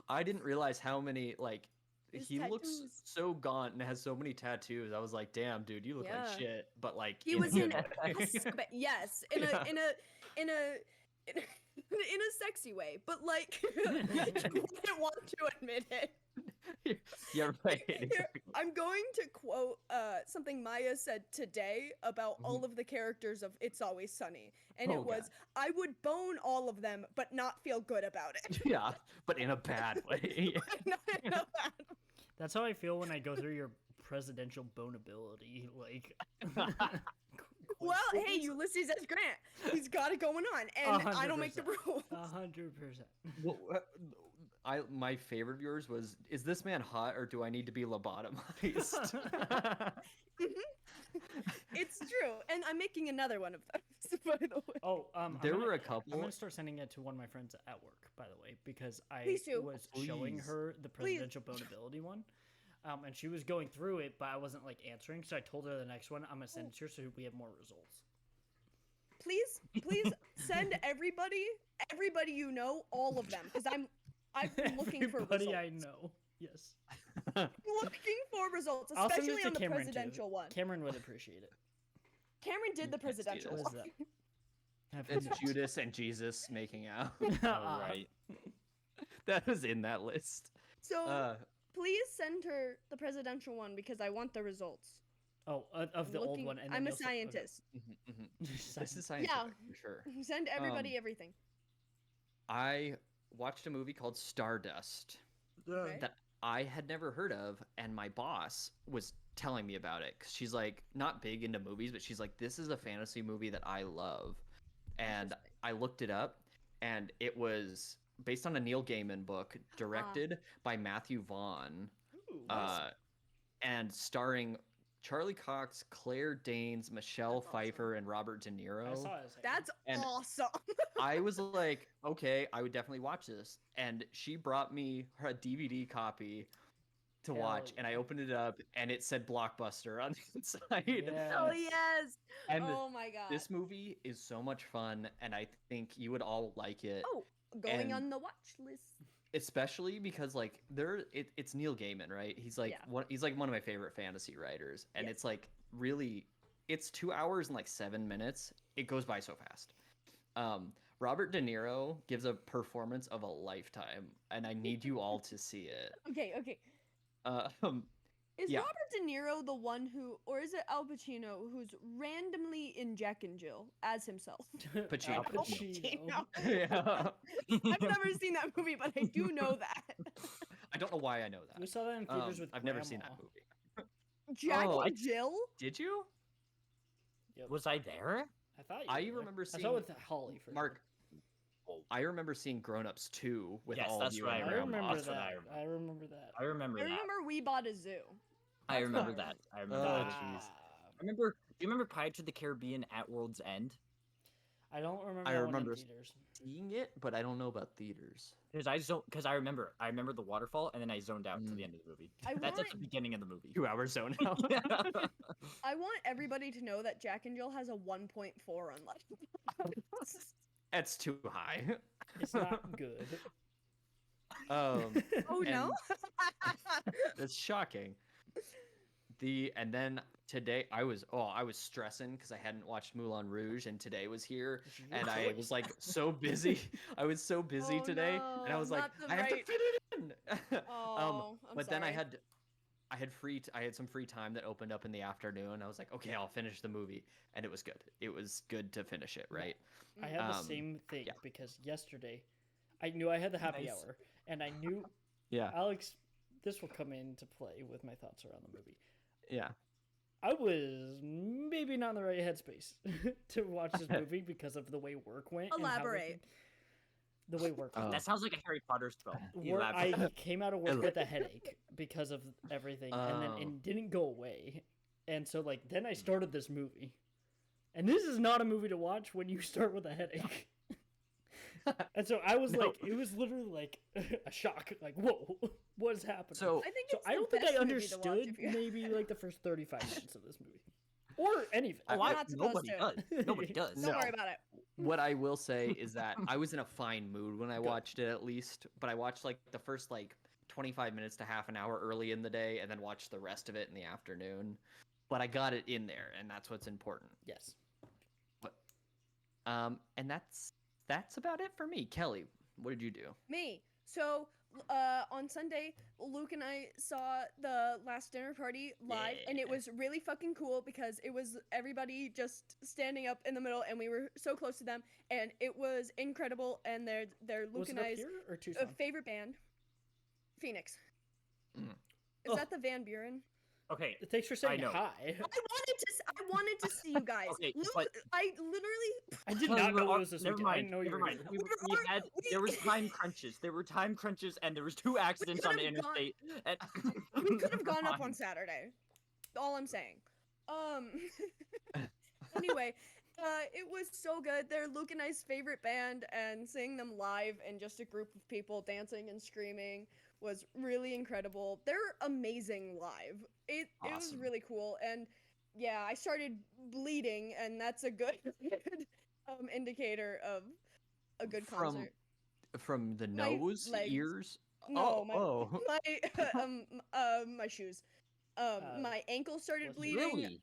I didn't realize how many like His he looks tattoos. so gaunt and has so many tattoes. I was like, damn, dude, you look like Yeah. shit. But like He in a was in good way. Azkaban. Yes, in Yeah. in a sexy way, but like I wouldn't want to admit it. Yeah, right. Here, Exactly. I'm going to quote something Maya said today about all of the characters of It's Always Sunny, and Oh, it was, God. I would bone all of them, but not feel good about it. Yeah, but in a bad way. Not in a bad That's how I feel when I go through your presidential bonability. Like, Well, hey, Ulysses S. Grant, he's got it going on, and I don't make the 100%. rules. 100%. Well, my favorite of yours was, is this man hot or do I need to be lobotomized? It's true, and I'm making another one of those, by the way. Oh, There I'm were a gonna, couple- I'm gonna start sending it to one of my friends at work, by the way, because I Please do. was showing Please. her the Please. presidential bonability one, and she was going through it, but I wasn't like answering, so I told her the next one I'm gonna send it to her so we have more results. Please send everybody you know, all of them, because I'm looking for Everybody results. I know. Yes. Looking for results, I'll send especially it to on the Cameron presidential too. one. Cameron would appreciate it. Cameron did the Let's do presidential this. What one. is that? It's Judas and Jesus making out. All right. That was in that list. So please send her the presidential one because I want the results. Oh, of I'm the old looking- one. And then I'm a you'll send- okay. scientist. This is scientific for sure. Send everybody everything. I watched a movie called Stardust Okay. that I had never heard of, and my boss was telling me about it because she's like not big into movies, but she's like, this is a fantasy movie that I love. And Interesting. I looked it up, and it was based on a Neil Gaiman book, directed by Matthew Vaughn, Ooh, and starring Charlie Cox, Claire Danes, Michelle That's awesome. Pfeiffer, and Robert De Niro. I saw it. That's And- awesome. I was like, okay, I would definitely watch this. And she brought me her DVD copy to Hell watch, and I yeah. opened it up, and it said Blockbuster on the inside. Oh Yes. yes. And Oh my god. this movie is so much fun, and I think you would all like it. Oh, going and- on the watch list. Especially because like it's Neil Gaiman, right? He's like Yeah. he's like one of my favorite fantasy writers, and Yes. it's like really, it's 2 hours and like 7 minutes. It goes by so fast. Robert De Niro gives a performance of a lifetime, and I need you all to see it. Okay. Is Yeah. Robert De Niro the one who, or is it Al Pacino who's randomly in Jack and Jill as himself? Pacino. Al Al Pacino. Yeah. I've never seen that movie, but I do know that. I don't know why I know that. We saw that in theaters with I've never seen that Grandma. movie. Jack Oh, and Jill? Did you? Yep. Was I there? I thought you I were there. remember I saw seeing- it with Holly for Mark, I remember seeing Grown Ups 2 with Yes, all that's of you what and I I remember. remember That's what that. I I remember that. I remember I that. remember we bought a zoo. I remember fine. that. I remember Oh, that. jeez. I remember. Do you remember Pirates of the Caribbean at World's End? I don't remember. I that one remember in theaters. seeing it, but I don't know about theaters. Because I remember the waterfall, and then I zoned out to the end of the movie. I That's at want- the beginning of the movie. 2 hours zone out. I want everybody to know that Jack and Jill has a 1.4 on Letterboxd. That's too high. It's not good. Oh no? That's shocking. And then today I was stressing because I hadn't watched Moulin Rouge, and today was here, and I was like so busy. I was so busy Oh, today, and I no, was like, not the I have to right- fit it in. Oh, I'm but then I sorry. had some free time that opened up in the afternoon. I was like, okay, I'll finish the movie, and it was good. It was good to finish it, right? I had the Um, same thing yeah. because yesterday I knew I had the happy Nice. hour, and I knew Yeah, Alex. This will come into play with my thoughts around the movie. yeah. I was maybe not in the right headspace to watch this movie because of the way work went. and how Elaborate. The way work went. That sounds like a Harry Potter spell. I Elaborate. came out of work with a headache because of everything, and then it didn't go away. And so, like, then I started this movie, and this is not a movie to watch when you start with a headache. And so I was No. like, it was literally like a shock. Like, whoa, what is happening? So I think So it's I the don't think best I movie to watch understood if you- maybe like the first 35 minutes of this movie, or any of it. You're not supposed Nobody to. does. Nobody does. Don't No. worry about it. What I will say is that I was in a fine mood when I watched it, at least. But I watched like the first like 25 minutes to half an hour early in the day, and then watched the rest of it in the afternoon. But I got it in there, and that's what's important. Yes. And that's about it for me. Kelly, what did you do? Me. So, on Sunday, Luke and I saw the last dinner party live, and it Yeah. was really fucking cool because it was everybody just standing up in the middle, and we were so close to them, and it was incredible. And they're Luke Was and it up I's here or Tucson? favorite band, Phoenix. Mm. Is Oh. that the Van Buren? Okay. Thanks for saying know. hi. I wanted to see you guys. Okay, Luke, but- I literally. I did Well, not know we're- it was this never weekend. I mind. didn't know you Never were mind. here. There was time crunches. There were time crunches, and there was 2 accidents on the could've gone- interstate. And We could have gone up on Fine. Saturday. All I'm saying. Anyway, it was so good. They're Luke and I's favorite band, and seeing them live and just a group of people dancing and screaming was really incredible. They're amazing live. It was Awesome. really cool, and yeah, I started bleeding, and that's a good indicator of a good From concert. From the My nose, legs. ears. No, oh, my shoes. My ankle started was it bleeding. Really?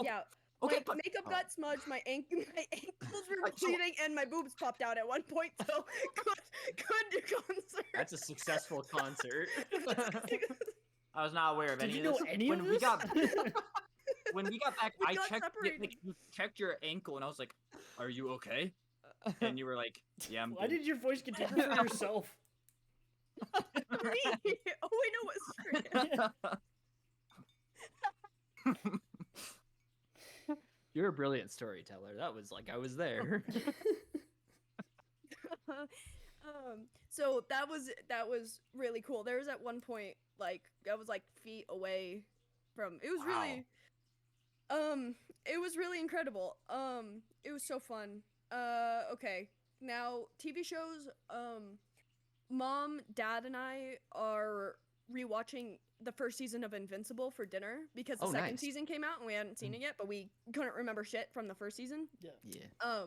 Yeah. Okay, My but makeup oh. got smudged. My ankles were So- bleeding, and my boobs popped out at one point. So good concert. that's a successful concert. I was not aware of Did any you of know this. any when of we this? got when we got back, We I got checked separated. you checked your ankle, and I was like, "Are you okay?" And you were like, "Yeah, I'm Why good." did your voice get different for yourself? Me. Oh, I know what's true. You're a brilliant storyteller. That was like I was there. So that was really cool. There was at one point like I was like feet away from. It was really it was really incredible. It was so fun. Okay. Now TV shows. Mom, Dad, and I are rewatching the first season of Invincible for dinner because the Oh, second nice. season came out and we hadn't seen it yet, but we couldn't remember shit from the first season. Yeah.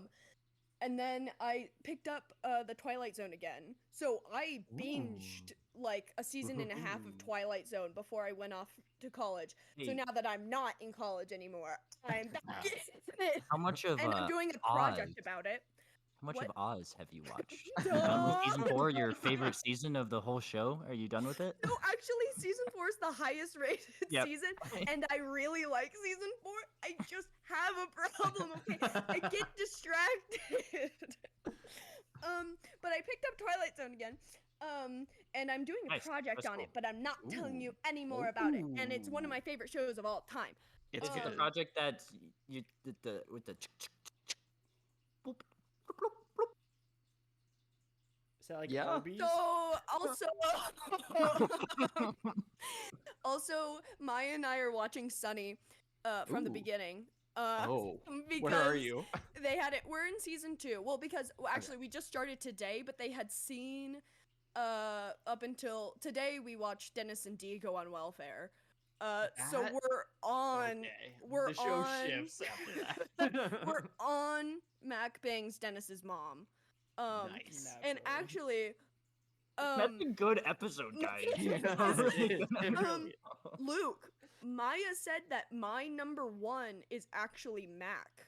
And then I picked up the Twilight Zone again. So I binged like a season and a half of Ooh. Twilight Zone before I went off to college. So Hey. now that I'm not in college anymore, I'm back in it. How much of And I'm doing a project Oz? about it. How much What? of Oz have you watched? Duh. Season 4, your favorite season of the whole show? Are you done with it? No, actually, season 4 is the highest rated Yep. season, and I really like season 4. I just have a problem, okay? I get distracted. But I picked up Twilight Zone again, and I'm doing a Nice, project that's on cool. it, but I'm not telling Ooh. you any more about it. And it's one of Ooh. my favorite shows of all time. It's Is it the good. project that you did the with the boop, bloop, bloop, bloop? Is that like Yeah. Arby's? So also, Maya and I are watching Sunny from the Ooh. beginning. Oh, because where are you? They had it. We're in season 2. Well, because actually we just started today, but they had seen up until today we watched Dennis and Dee go on welfare. So That- we're on Okay. we're the show on- shifts after that. we're on Mac Bangs Dennis's mom. Nice. And actually That's a good episode, guys. Yeah, it is. It really is. Luke, Maya said that my number 1 is actually Mac.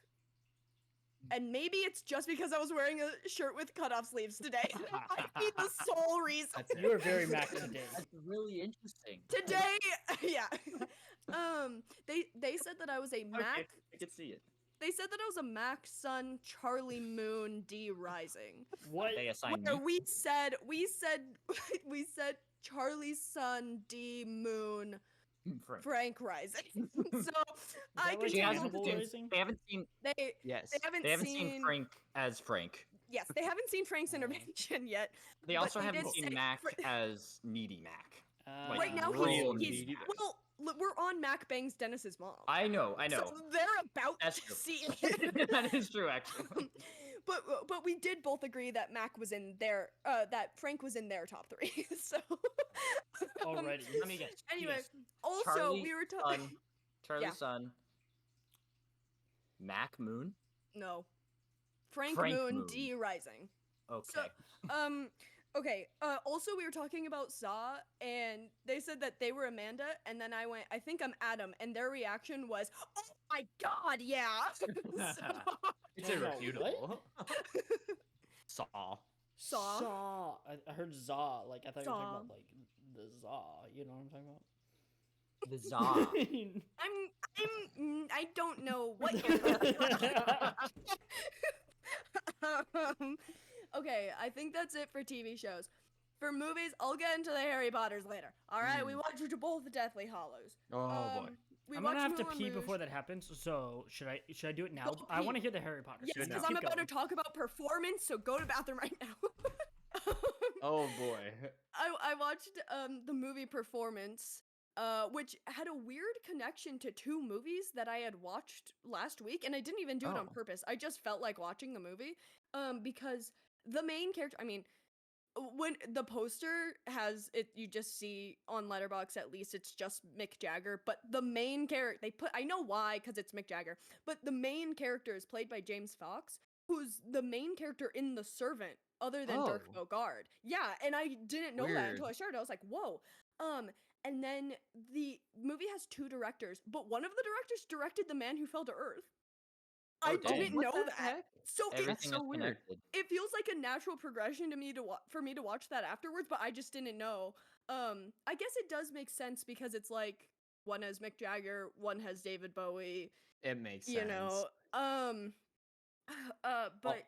And maybe it's just because I was wearing a shirt with cutoff sleeves today. That might be the sole reason. That's it. You are very Mac today. That's really interesting. Today, yeah. They said that I was a Mac. Okay, I can see it. They said that I was a Mac Sun Charlie Moon D Rising. What? They assigned Where me. we said Charlie Sun D Moon Frank. Frank Rising. So I like can She tell hasn't Cannibal seen, Rising? they haven't seen they Yes. they haven't seen Frank as Frank. Yes, they haven't seen Frank's intervention yet. They But also they haven't did seen say- Mac for- as Needy Mac. Like, Right now real he's needy Mac. well. We're on Mac Bangs Dennis's mom. I know. So they're about That's to true. see it. That is true, actually. but we did both agree that Mac was in their that Frank was in their top 3. So Already. Let me guess. anyway, Yes. also Charlie we were talking. Charlie's Yeah. son. Mac Moon. No, Frank Frank Moon, Moon. D Rising. Okay. Okay. Also, we were talking about Saw, and they said that they were Amanda, and then I went, I think I'm Adam, and their reaction was, "Oh my God, yeah." It's Oh, no, irrefutable. Saw. Saw. I heard Zaw. Like, I thought you were talking Saw. about, like, the Zaw. You know what I'm talking about? The Zaw. I don't know what you're talking about. Okay, I think that's it for TV shows. For movies, I'll get into the Harry Potters later. All right, we watched both Deathly Hollows. Oh boy. We I'm gonna have watched to Moulin pee Rouge. before that happens. So should I do it now? Go I pee. want to hear the Harry Potter. Yes, stuff. because Keep I'm about going. to talk about performance, so go to the bathroom right now. Oh boy. I watched the movie Performance, which had a weird connection to 2 movies that I had watched last week, and I didn't even do it on Oh. purpose. I just felt like watching the movie, because the main character, I mean, when the poster has it, you just see on Letterboxd, at least it's just Mick Jagger, but the main character they put, I know why, because it's Mick Jagger, but the main character is played by James Fox, who's the main character in The Servant, other than Dirk Oh. Bogarde. Yeah, and I didn't know that Weird. until I started. I was like, whoa. And then the movie has 2 directors, but one of the directors directed The Man Who Fell to Earth. I dang. didn't What know the that. heck? So Everything so is weird. connected. it feels like a natural progression to me for me to watch that afterwards, but I just didn't know. I guess it does make sense because it's like one has Mick Jagger, one has David Bowie, It makes you sense. know. But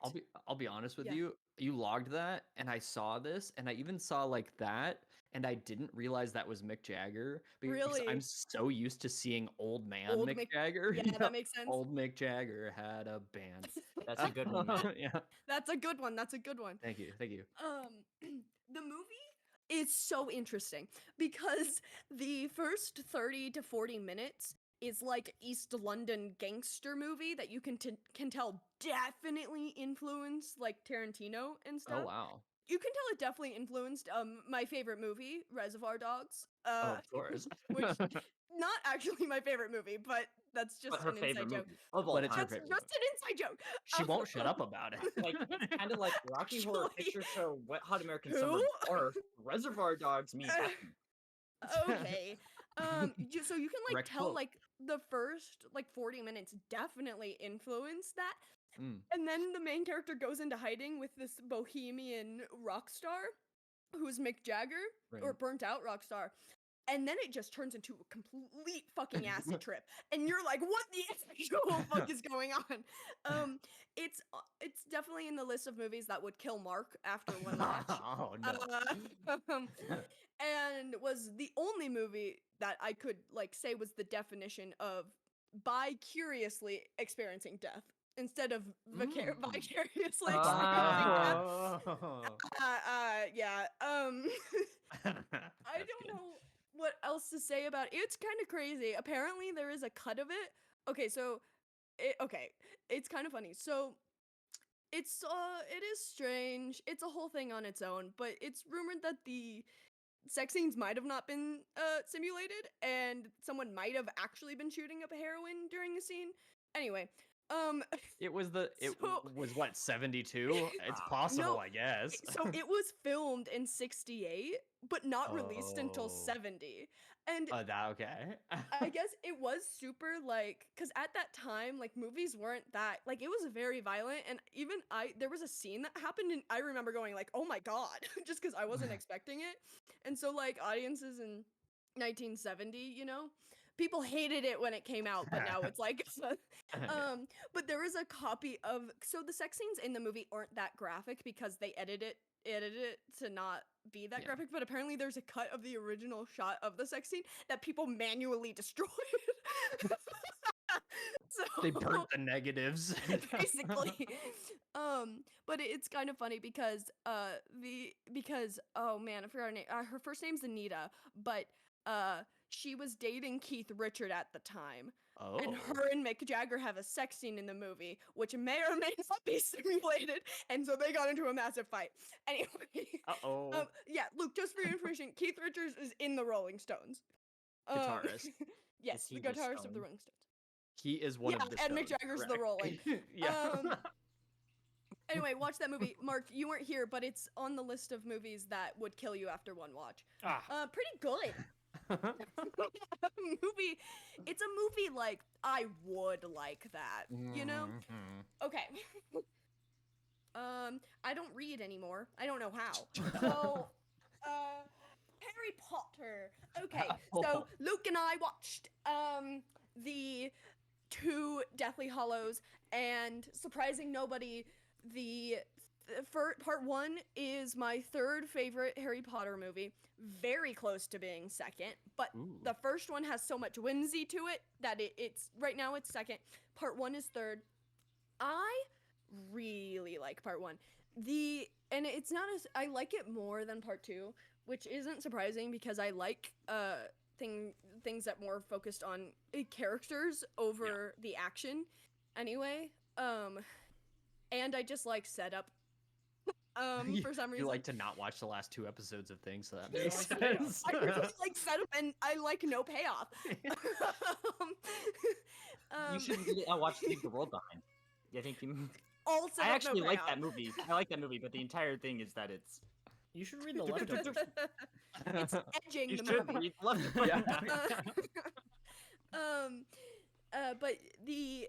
I'll be honest with Yeah. you. You logged that, and I saw this, and I even saw like that, and I didn't realize that was Mick Jagger because Really? I'm so used to seeing old man Old Mick Mick- Jagger. yeah, that makes sense. Old Mick Jagger had a band. That's a good one, Matt. Yeah. That's a good one. That's a good one. Thank you. Thank you. The movie is so interesting because the first 30 to 40 minutes is like East London gangster movie that you can tell definitely influenced like Tarantino and stuff. Oh wow. You can tell it definitely influenced my favorite movie, Reservoir Dogs. Oh, of course. Which not actually my favorite movie, but that's just But her an inside favorite joke. movie of all But it's her time. That's favorite just an inside joke. She won't shut up about it. Like, it's kind of like Rocky Horror Actually- Picture Show, Wet Hot American Who? Summer, or Reservoir Dogs meets Happy. Okay. So you can like Direct tell quote. like the first like 40 minutes definitely influenced that. Mm. And then the main character goes into hiding with this bohemian rock star who's Mick Jagger, or Right. burnt out rock star. And then it just turns into a complete fucking acid trip. And you're like, what the actual fuck is going on? It's definitely in the list of movies that would kill Mark after one watch. Oh no. And was the only movie that I could like say was the definition of bi-curiously experiencing death instead of vicariously experiencing death. Oh. Yeah. I don't know what else to say about it. It's kind of crazy. Apparently there is a cut of it. Okay, so it's kind of funny. So it is strange. It's a whole thing on its own, but it's rumored that the sex scenes might have not been simulated and someone might have actually been shooting up heroin during the scene. Anyway, It was So- was what 72? It's possible, No, I guess. so it was filmed in 68 but not released until Oh. 70. And That okay. I guess it was super like, because at that time, like movies weren't that like, it was very violent, and even there was a scene that happened, and I remember going like, oh my god, just because I wasn't expecting it. And so like audiences in 1970, you know, people hated it when it came out, but now it's like, but there was a copy of, so the sex scenes in the movie aren't that graphic because they edited it to not be that Yeah. graphic, but apparently there's a cut of the original shot of the sex scene that people manually destroyed. So They burnt the negatives. basically. But it's kind of funny because oh man, I forgot her name. Her first name's Anita, but she was dating Keith Richard at the time. Oh. And her and Mick Jagger have a sex scene in the movie, which may or may not be simulated, and so they got into a massive fight. Anyway, Uh-oh. yeah, Luke, just for your information, Keith Richards is in the Rolling Stones. Guitarist. Yes, Is he the the guitarist of Stone? the Rolling Stones. He is one Yeah, of the and Mick Stones, Jagger's the correct. Rolling. Yeah. Anyway, watch that movie. Mark, you weren't here, but it's on the list of movies that would kill you after one watch. Pretty good. Movie. It's a movie like I would like that, you know? Mhm. Okay. I don't read anymore. I don't know how. So, Harry Potter. Okay, so Luke and I watched the 2 Deathly Hollows, and surprising nobody, the part 1 is my 3rd favorite Harry Potter movie, very close to being 2nd, but Ooh. the first one has so much whimsy to it that it's right now it's 2nd. Part 1 is 3rd. I really like part 1. And it's not as I like it more than part 2, which isn't surprising because I like things that more focused on characters over the action anyway. And I just like setup for some reason. You like to not watch the last 2 episodes of things, so that You makes like payoff. sense. I really like setup and I like no payoff. You should really watch Leave the World Behind. I think you... all setup, I actually no like payoff. that movie. I like that movie, but the entire thing is that it's... You should read The Leftovers. It's edging You the should movie. read Leftovers. Yeah. But the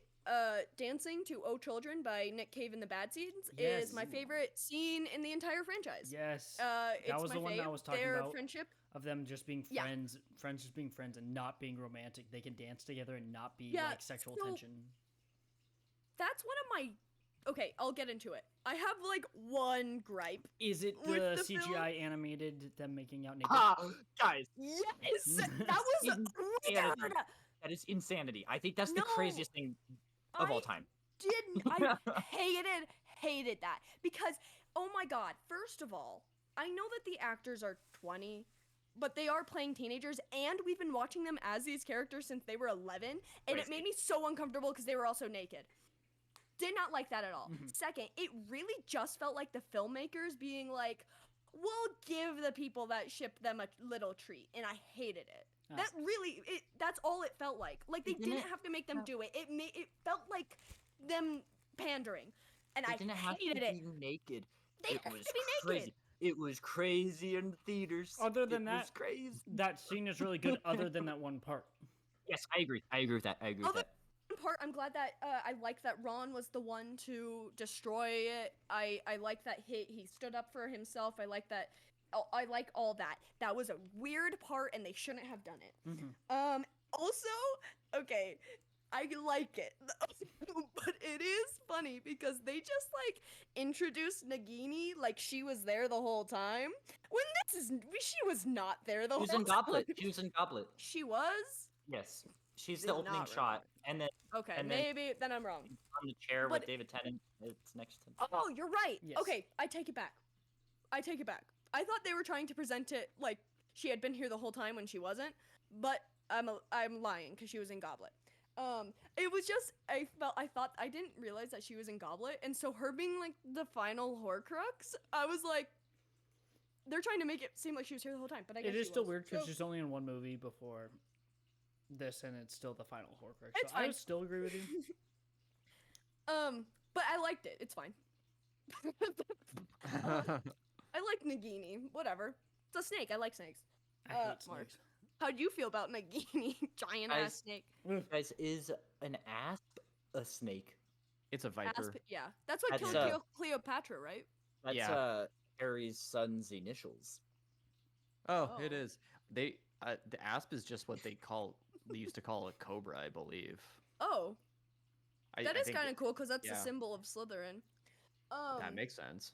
Dancing to Oh Children by Nick Cave and the Bad Seeds Yes. is my favorite scene in the entire franchise. Yes. It's was my the one that I fave. was talking Their about. friendship. Of them just being Yeah. friends just being friends and not being romantic. They can dance together and not be Yeah, like sexual so- tension. That's one of my. Okay, I'll get into it. I have like one gripe. Is it with the the CGI animated them making out naked? Ah, guys, Yes, that was weird. that is insanity. I think that's the No. craziest thing of all I time. I hated that because oh my god. First of all, I know that the actors are 20. But they are playing teenagers, and we've been watching them as these characters since they were 11, and it Crazy. made me so uncomfortable because they were also naked. Did not like that at all. Mhm. Second, it really just felt like the filmmakers being like, we'll give the people that ship them a little treat, and I hated it. Ah. That really, that's all it felt like. Like, they Didn't didn't it- have to make them do it. It felt like them pandering, and They I didn't have to hated it. be naked. They It have was to be crazy. naked. It was crazy in the theaters. Other than it was that- crazy. That scene is really good other than that one part. Yes, I agree. I agree with that. I agree with Other- that. Part, I'm glad that I like that Ron was the one to destroy it. I like that he stood up for himself. I like that. I like all that. That was a weird part, and they shouldn't have done it. Mhm. Also, okay, I like it, but it is funny because they just like introduced Nagini like she was there the whole time. When she was not there the She whole was in time. Goblet. She was in Goblet. She was? Yes. She's Did the opening not shot. And then Okay, And then- maybe then I'm wrong. on the chair But- with David Tennant. It's next to Oh, you're right. Yes. Okay, I take it back. I take it back. I thought they were trying to present it like she had been here the whole time when she wasn't, but I'm lying because she was in Goblet. It was just I thought I didn't realize that she was in Goblet, and so her being like the final Horcrux, I was like, they're trying to make it seem like she was here the whole time, but I guess It is she still was. weird because So- she's only in one movie before this, and it's still the final Horcrux. It's So I fine. would still agree with you. But I liked it. It's fine. I like Nagini. Whatever. It's a snake. I like snakes. I hate Mark. snakes. How'd you feel about Nagini? Giant Guys, ass snake. Guys, is an asp a snake? It's a viper. Asp- yeah, that's what That's, killed uh, Cleopatra, right? That's Yeah. Harry's son's initials. Oh, it Oh. is. They the asp is just what they used to call a cobra, I believe. Oh, I that is think kind of cool because that's the yeah. symbol of Slytherin. that makes sense.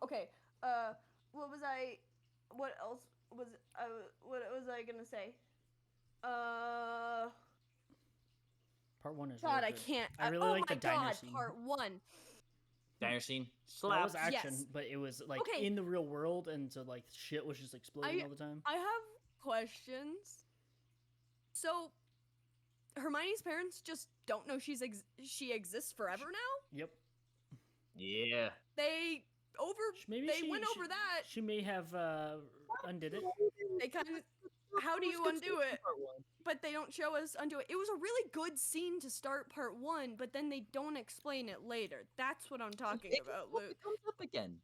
Okay. What was I? What else was? What was I gonna say? Part one is God, really I good. can't. I really oh like my the diner God, scene. part one. Diner scene. That was Slaps. action, Yes. but it was like Okay. in the real world, and so like shit was just exploding all the time. I have questions. So, Hermione's parents just don't know she exists forever now. Yep. Yeah. They went over that. She may have undid it. They kind of. How do you undo it? But they don't show us undo it. It was a really good scene to start part 1, but then they don't explain it later. That's what I'm talking about, Luke. It comes up again.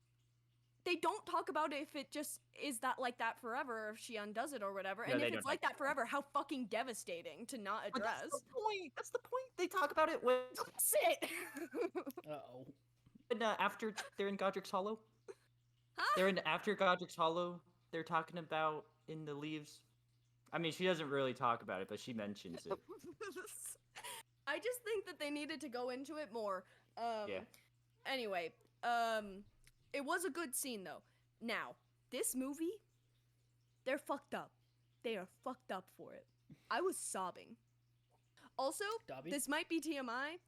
They don't talk about it if it just is that like that forever, or if she undoes it or whatever. No, and they if don't it's like talk that forever, how fucking devastating to not But address. that's the point. That's the point. They talk about it when That's it. after they're in Godric's Hollow. Huh? They're in after Godric's Hollow. They're talking about in the leaves. I mean, she doesn't really talk about it, but she mentions it. I just think that they needed to go into it more. Yeah. Anyway, it was a good scene though. Now, this movie, they're fucked up. They are fucked up for it. I was sobbing. Also, Dobby? this might be TMI,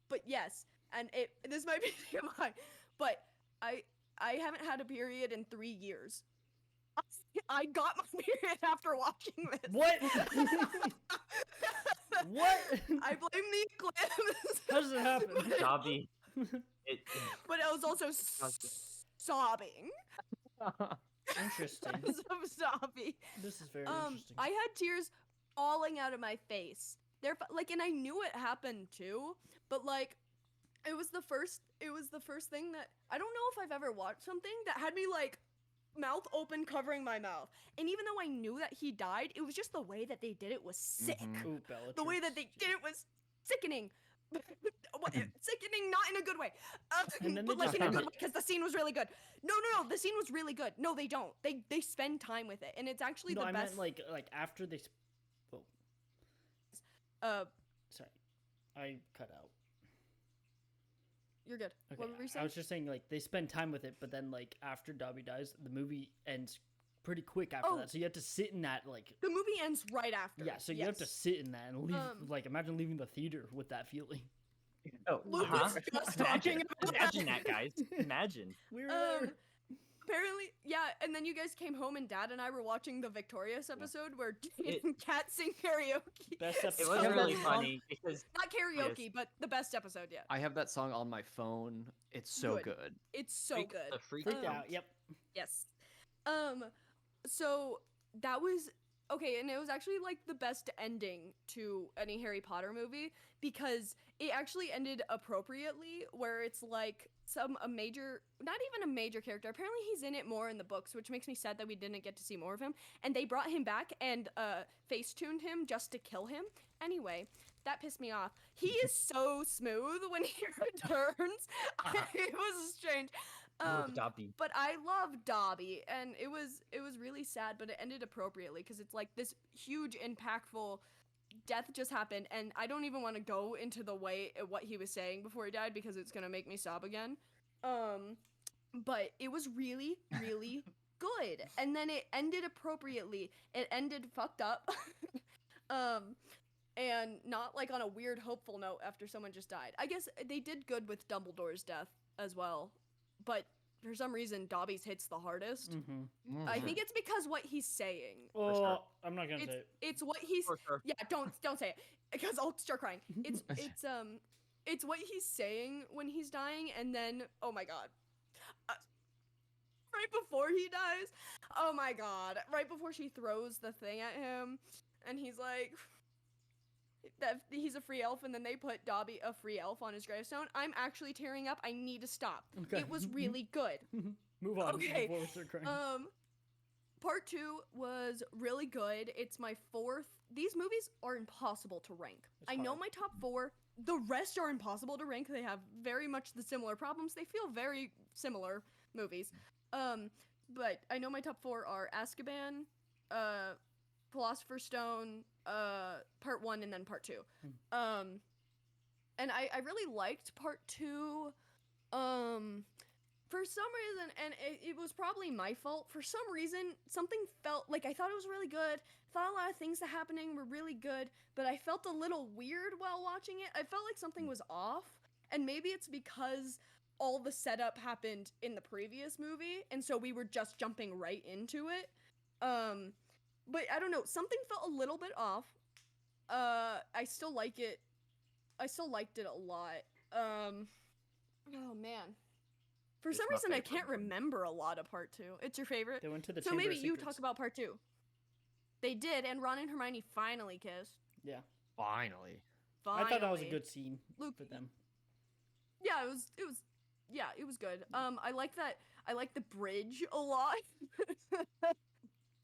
but yes, and this might be TMI, but I haven't had a period in 3 years. I got my period after watching this. What? What? I blame the eclipse. How does it happen? Dobby. But I was also sobbing. Interesting. Because of Dobby. This is very interesting. I had tears falling out of my face. And I knew it happened too, but like, it was the first thing that I don't know if I've ever watched something that had me like mouth open covering my mouth. And even though I knew that he died, it was just the way that they did it was sick. Ooh, The way that they did it was sickening. Sickening, not in a good way. And then but they like just in a have good it. way, because the scene was really good. No, the scene was really good. No, they don't. They spend time with it, and it's actually No, the I best. meant like after they. Sorry, I cut out. You're good. Okay, What were you I saying? was just saying like they spend time with it, but then like after Dobby dies, the movie ends pretty quick after that. So you have to sit in that like. The movie ends right after. Yeah, so you have to sit in that and leave. Like imagine leaving the theater with that feeling. Oh, Luke is just talking about Imagine that, guys. Imagine. We were there. Apparently, yeah, and then you guys came home and Dad and I were watching the Victorious episode where Jade and Kat sing karaoke. Best episode. It was So really good. funny because Not karaoke, but the best episode, yeah. I have that song on my phone. It's so Good. good. It's so freaked good. Freaked out. Yep. Yes. So that was okay, and it was actually like the best ending to any Harry Potter movie because it actually ended appropriately where it's like not even a major character. Apparently he's in it more in the books, which makes me sad that we didn't get to see more of him. And they brought him back and face-tuned him just to kill him. Anyway, that pissed me off. He is so smooth when he returns. It was strange. Dobby. But I love Dobby, and it was really sad, but it ended appropriately because it's like this huge, impactful death just happened, and I don't even want to go into what he was saying before he died because it's gonna make me sob again. But it was really, really good, and then it ended appropriately. It ended fucked up, and not like on a weird, hopeful note after someone just died. I guess they did good with Dumbledore's death as well. But for some reason, Dobby's hits the hardest. Mm-hmm. I think it's because what he's saying. Oh, sure. I'm not gonna say it. It's what he's. For sure. Yeah, don't say it because I'll start crying. It's what he's saying when he's dying, and then oh my god, right before he dies, oh my god, right before she throws the thing at him, and he's like. That he's a free elf, and then they put Dobby a free elf on his gravestone. I'm actually tearing up. I need to stop. Okay. It was really good. Move on. Okay. Before we start crying. Part 2 was really good. It's my 4th. These movies are impossible to rank. It's I know hard. my top 4. The rest are impossible to rank. They have very much the similar problems. They feel very similar movies. But I know my top 4 are Azkaban, Philosopher's Stone, part 1, and then part 2. And I really liked part 2. For some reason, and it was probably my fault, for some reason, something felt like I thought it was really good. Thought a lot of things that happening were really good, but I felt a little weird while watching it. I felt like something was off, and maybe it's because all the setup happened in the previous movie, and so we were just jumping right into it. But I don't know, something felt a little bit off. I still like it. I still liked it a lot. Oh man. For It's some my reason, I favorite can't one. remember a lot of part 2. It's your favorite? They went to the So Chamber maybe of you Secrets. talk about part 2. They did, and Ron and Hermione finally kissed. Yeah. Finally. Finally. I thought that was a good scene Luke, for them. Yeah, it was good. I like that. I like the bridge a lot.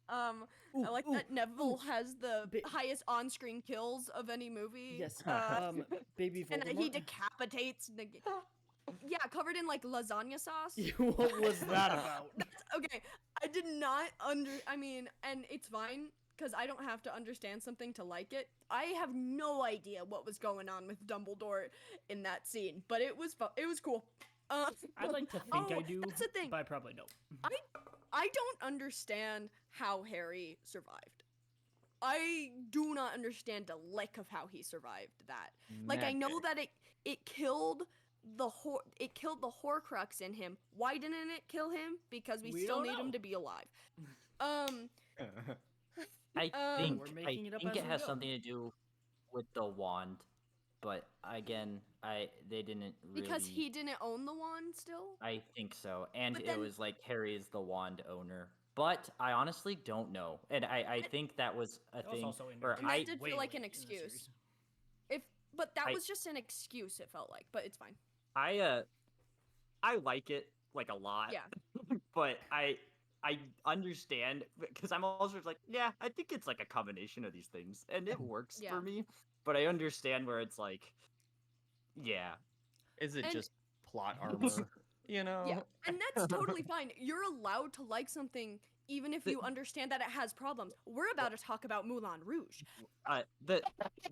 I like that Neville has the highest on-screen kills of any movie. Yes. Baby and Voldemort. he decapitates. Yeah, covered in like lasagna sauce. What was that about? Okay, I did not I mean, and it's fine because I don't have to understand something to like it. I have no idea what was going on with Dumbledore in that scene, but it was cool. I'd like to think I do, that's the thing. but I probably don't. I don't understand how Harry survived. I do not understand a lick of how he survived that. Like I know that it killed the Horcrux in him. Why didn't it kill him? Because we still need him to be alive. I think We're making it up as it we has go. something to do with the wand, but again, they didn't really. Because he didn't own the wand still? I think so, and But it then- was like Harry is the wand owner. But I honestly don't know, and I think that was a That was thing also in where there. And that I did way feel like late an in the excuse. series. But that I- was just an excuse, it felt like, but it's fine. I like it like a lot. Yeah. But I understand because I'm also like, yeah, I think it's like a combination of these things, and it works Yeah. for me. But I understand where it's like, yeah, Is it And- just plot armor? You know? Yeah, and that's totally fine. You're allowed to like something even if you understand that it has problems. We're about to talk about Moulin Rouge.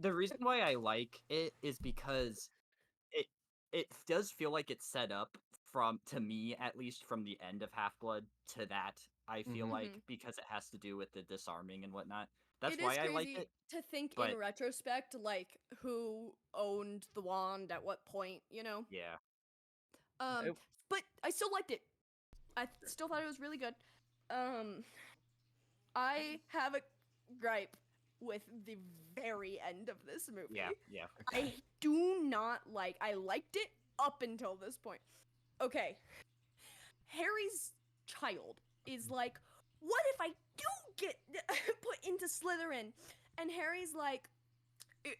the reason why I like it is because it does feel like it's set up to me at least from the end of Half-Blood to that. I feel like Mhm. because it has to do with the disarming and whatnot. That's It why is I crazy like it. to think but- in retrospect, like, who owned the wand at what point, you know? Yeah. It- But I still liked it. I still thought it was really good. I have a gripe with the very end of this movie. Yeah. I do not like. I liked it up until this point. Okay. Harry's child is like, what if I do get put into Slytherin? And Harry's like,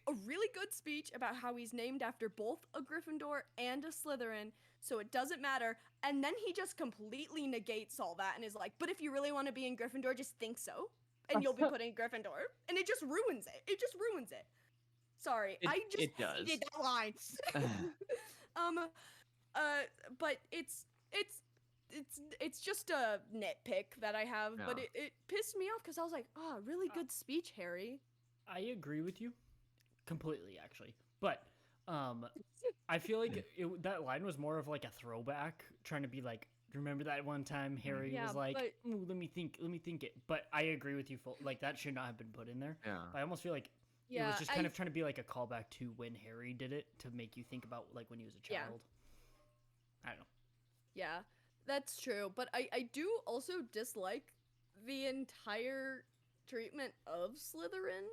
a really good speech about how he's named after both a Gryffindor and a Slytherin, so it doesn't matter. And then he just completely negates all that and is like, but if you really want to be in Gryffindor, just think so, and you'll be put in Gryffindor. And it just ruins it. It just ruins it. Sorry, I just it does. hated that line. But it's just a nitpick that I have, but Yeah. it pissed me off because I was like, oh, really good speech, Harry. I agree with you completely, actually. But I feel like that line was more of like a throwback, trying to be like, remember that one time Harry Yeah, was like, but- "Ooh, let me think it." But I agree with you, like that should not have been put in there. Yeah. But I almost feel like Yeah, it was just kind of trying to be like a callback to when Harry did it to make you think about like when he was a Yeah. child. I don't know. Yeah, that's true. But I do also dislike the entire treatment of Slytherin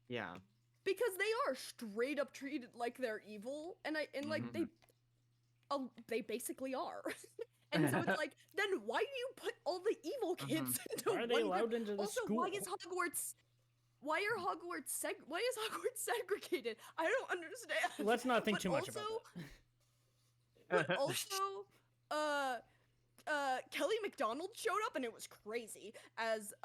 Yeah. because they are straight up treated like they're evil, and like they basically are. And so it's like, then why do you put all the evil kids into Why are they one allowed group? into the Also, school? why is Hogwarts segregated? I don't understand. Let's not think But too much also, about that. But also, Kelly MacDonald showed up and it was crazy as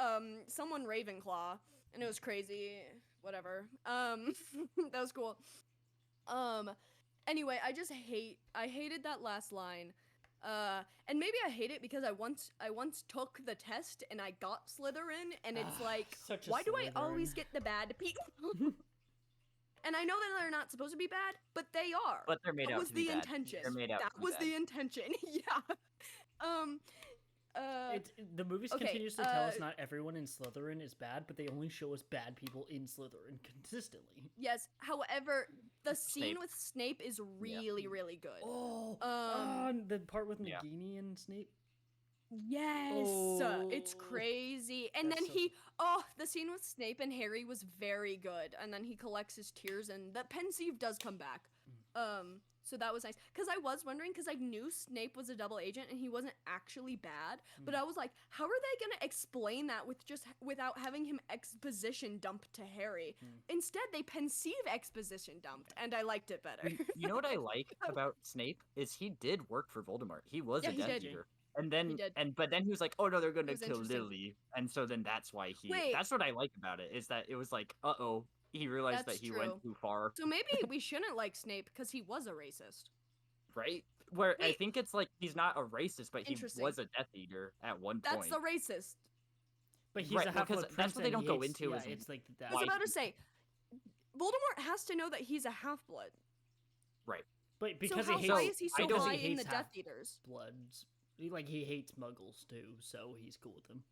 someone Ravenclaw, and it was crazy. Whatever. That was cool. Anyway, I hated that last line. And maybe I hate it because I once took the test and I got Slytherin, and it's like, Such a why do I always Slytherin. get the bad people? And I know that they're not supposed to be bad, but they are. But they're made That out was to be the bad. intention. They're made out That to be was bad. the intention. Yeah. The movies okay, continuously tell us not everyone in Slytherin is bad, but they only show us bad people in Slytherin consistently. Yes. However, the scene Snape. with Snape is really, really good. Oh, the part with Yeah. Nagini and Snape. Yes, it's Oh, crazy. And that's then so the scene with Snape and Harry was very good. And then he collects his tears, and that pensieve does come back. So that was nice. Because I was wondering, because I knew Snape was a double agent and he wasn't actually bad. But I was like, how are they gonna explain that without having him exposition dump to Harry? Instead, they pensieve exposition dumped, and I liked it better. You know what I like about Snape is he did work for Voldemort. He was Yeah, a he Death did. Eater. And then did. but then he was like, "Oh no, they're going to was kill interesting. Lily." And so then that's why Wait. that's what I like about it is that it was like, "Uh-oh, he realized That's that he true. went too far." So maybe we shouldn't like Snape because he was a racist. Right? Where I Wait. think it's like he's not a racist, but he Interesting. was a Death Eater at one That's point. the racist. But he's Right, a well, 'cause Half-Blood that's Prince what they and don't he go hates- into Yeah, is it's like that. I was why about to he- say, Voldemort has to know that he's a half-blood. Right. But because so he why hates, is he so because high he in the hates Death Eaters? Bloods, like he hates Muggles too, so he's cool with them.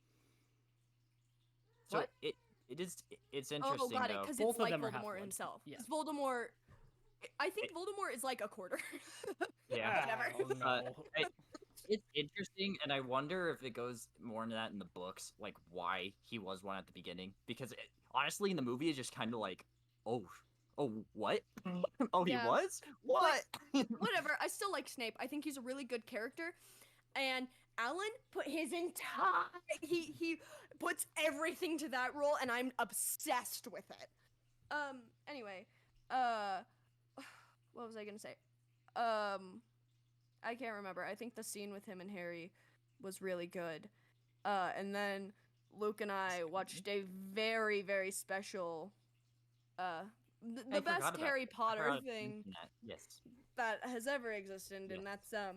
So What? it's interesting Oh, got it, though. because Both it's of like them are Voldemort half-blood. himself. Yeah. 'Cause Voldemort, I think Voldemort is like a quarter. Yeah. Whatever. I don't know. It's interesting, and I wonder if it goes more into that in the books, like why he was one at the beginning. Because honestly, in the movie, it's just kind of like, oh, what? Oh, Yeah. he was? What? Whatever. I still like Snape. I think he's a really good character, and Alan put his entire he puts everything to that role, and I'm obsessed with it. Anyway, what was I gonna say? I can't remember. I think the scene with him and Harry was really good. And then Luke and I watched a very, very special, the best Harry Potter thing Yes. that has ever existed, and that's a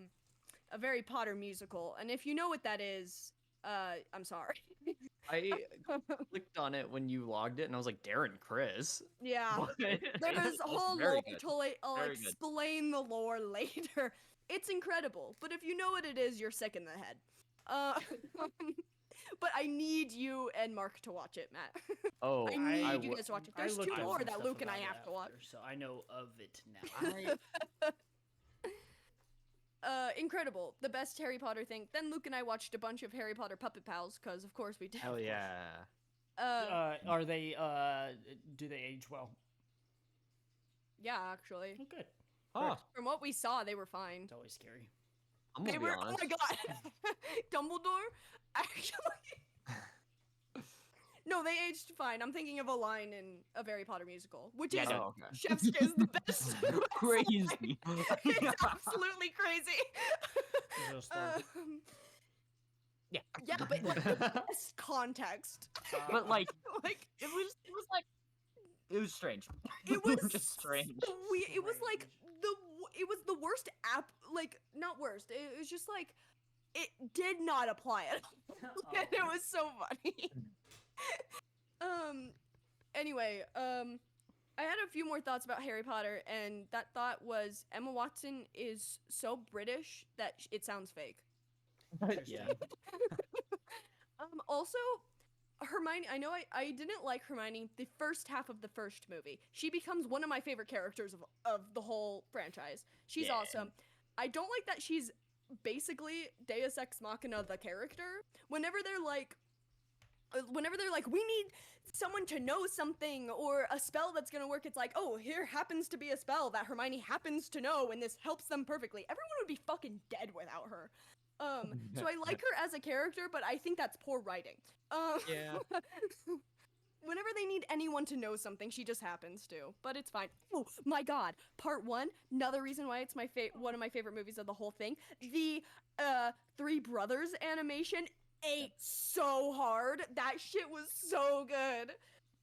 very Potter musical. And if you know what that is, I'm sorry. I clicked on it when you logged it, and I was like, Darren Chris. Yeah. What? There's It's a whole very lore good. to I'll Very good. explain the lore later. It's incredible, but if you know what it is, you're sick in the head. But I need you and Mark to watch it, Matt. Oh, I need you would- guys to watch it. I There's looked two up more some that stuff Luke and I about it have to watch. after, so I know of it now. Incredible. The best Harry Potter thing. Then Luke and I watched a bunch of Harry Potter Puppet Pals, because of course we did. Hell yeah. Are they? Do they age well? Yeah, actually. Oh, good. Oh, From what we saw, they were fine. It's always scary. I'm They gonna were. be honest. Oh my god. Dumbledore. Actually. No, they aged fine. I'm thinking of a line in a Harry Potter musical, which is Oh, okay. Chef's Kiss the best. Crazy. It's absolutely crazy. Just like- Yeah. Yeah, but like the best context. But like Like it was strange. it was just strange. It was like it was the worst app. Like not worst. It was just like it did not apply at all. And it was so funny. Anyway, I had a few more thoughts about Harry Potter, and that thought was Emma Watson is so British that it sounds fake. Yeah. Also, Hermione, I know I didn't like Hermione the first half of the first movie. She becomes one of my favorite characters of the whole franchise. She's awesome. I don't like that she's basically Deus Ex Machina the character. Whenever they're like, we need someone to know something or a spell that's gonna work, it's like, oh, here happens to be a spell that Hermione happens to know, and this helps them perfectly. Everyone would be fucking dead without her. So I like her as a character, but I think that's poor writing. Yeah. Whenever they need anyone to know something, she just happens to. But it's fine. Oh my god, Part 1, another reason why it's one of my favorite movies of the whole thing. The Three Brothers animation ate so hard. That shit was so good.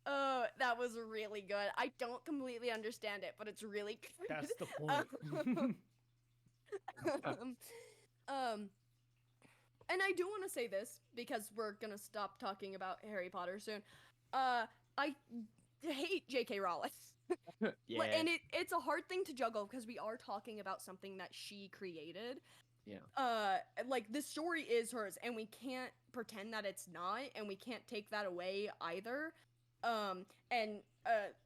That was really good. I don't completely understand it, but it's really good. That's the point. And I do want to say this because we're gonna stop talking about Harry Potter soon. I hate J.K. Rowling. Yeah. And it's a hard thing to juggle because we are talking about something that she created. Yeah. Like this story is hers, and we can't pretend that it's not, and we can't take that away either. And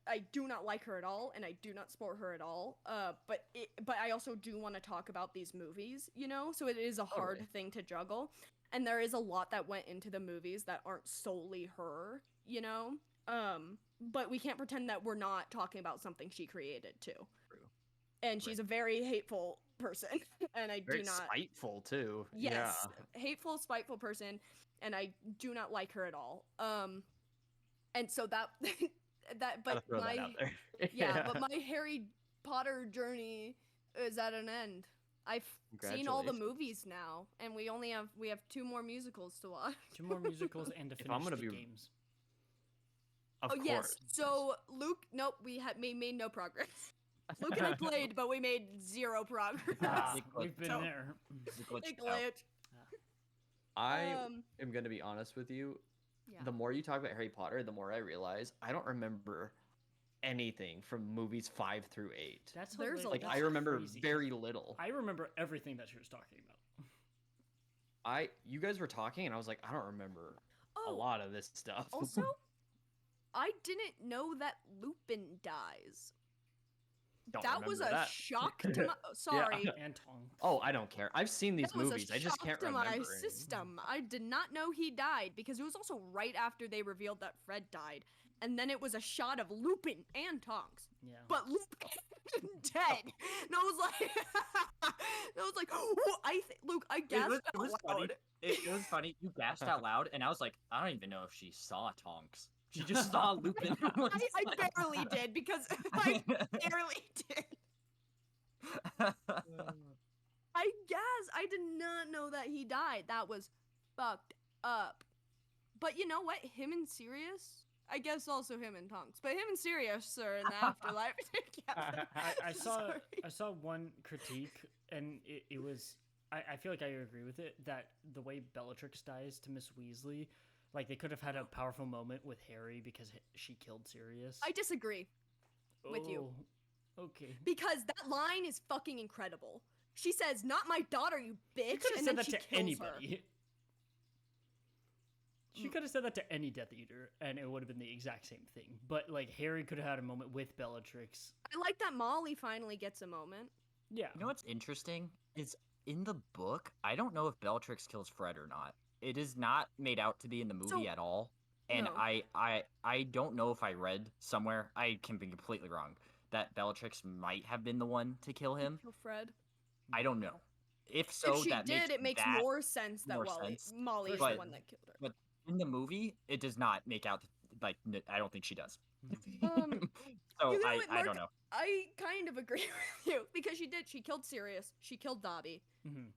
I do not like her at all, and I do not support her at all. But I also do want to talk about these movies, you know. So it is a hard thing to juggle, and there is a lot that went into the movies that aren't solely her, you know. But we can't pretend that we're not talking about something she created too. True. And she's a very hateful person, and I Very do not. spiteful too. Yes, Yeah. hateful, spiteful person, and I do not like her at all. And so that that, but Gotta throw my that out there. yeah, but my Harry Potter journey is at an end. I've seen all the Congratulations. movies now, and we have 2 more musicals to watch. 2 more musicals and to If I'm finish gonna the be- games. Of Oh course. yes. So Luke, nope, we made no progress. Luke and I played, but we made 0 progress. Ah, It we've been So- there. It glitched It out. glitched. I Um, am gonna be honest with you. yeah. The more you talk about Harry Potter, the more I realize I don't remember anything from movies 5 through 8. That's There's a Like lot. I remember crazy. very little. I remember everything that she was talking about. You guys were talking and I was like, I don't remember a lot of this stuff. Also, I didn't know that Lupin dies. Don't That was a remember that. shock to my. Sorry. And Tong. Oh, I don't care. I've seen these That was movies. a I just shock can't to remember. my any. system. I did not know he died because it was also right after they revealed that Fred died, and then it was a shot of Lupin and Tonks, Yeah. but Lupin dead. And I was like, Luke, I gasped It was out funny. loud. It was funny. You gasped out loud, and I was like, I don't even know if she saw Tonks. She just saw Lupin. I barely did because I barely did. I guess I did not know that he died. That was fucked up. But you know what? Him and Sirius, I guess also him and Tonks, but him and Sirius are in the afterlife together. I saw one critique, and it was I feel like I agree with it, that the way Bellatrix dies to Miss Weasley, like they could have had a powerful moment with Harry because she killed Sirius. I disagree with you. Oh, okay. because that line is fucking incredible. She says, "Not my daughter, you bitch," She could have and said then that she to kills anybody. her. She could have said that to any Death Eater, and it would have been the exact same thing. But like Harry could have had a moment with Bellatrix. I like that Molly finally gets a moment. Yeah. You know what's interesting is in the book, I don't know if Bellatrix kills Fred or not. It is not made out to be in the movie So- at all. And No. I don't know if I read somewhere, I can be completely wrong, that Bellatrix might have been the one to kill him. Kill Fred. I don't know. If so, if she that did, it makes that more sense that more sense. Molly is But- the one that killed her. But in the movie, it does not make out like I don't think she does. Um, So you know I what, don't Mark? know. I kind of agree with you because she did. She killed Sirius. She killed Dobby. Mhm.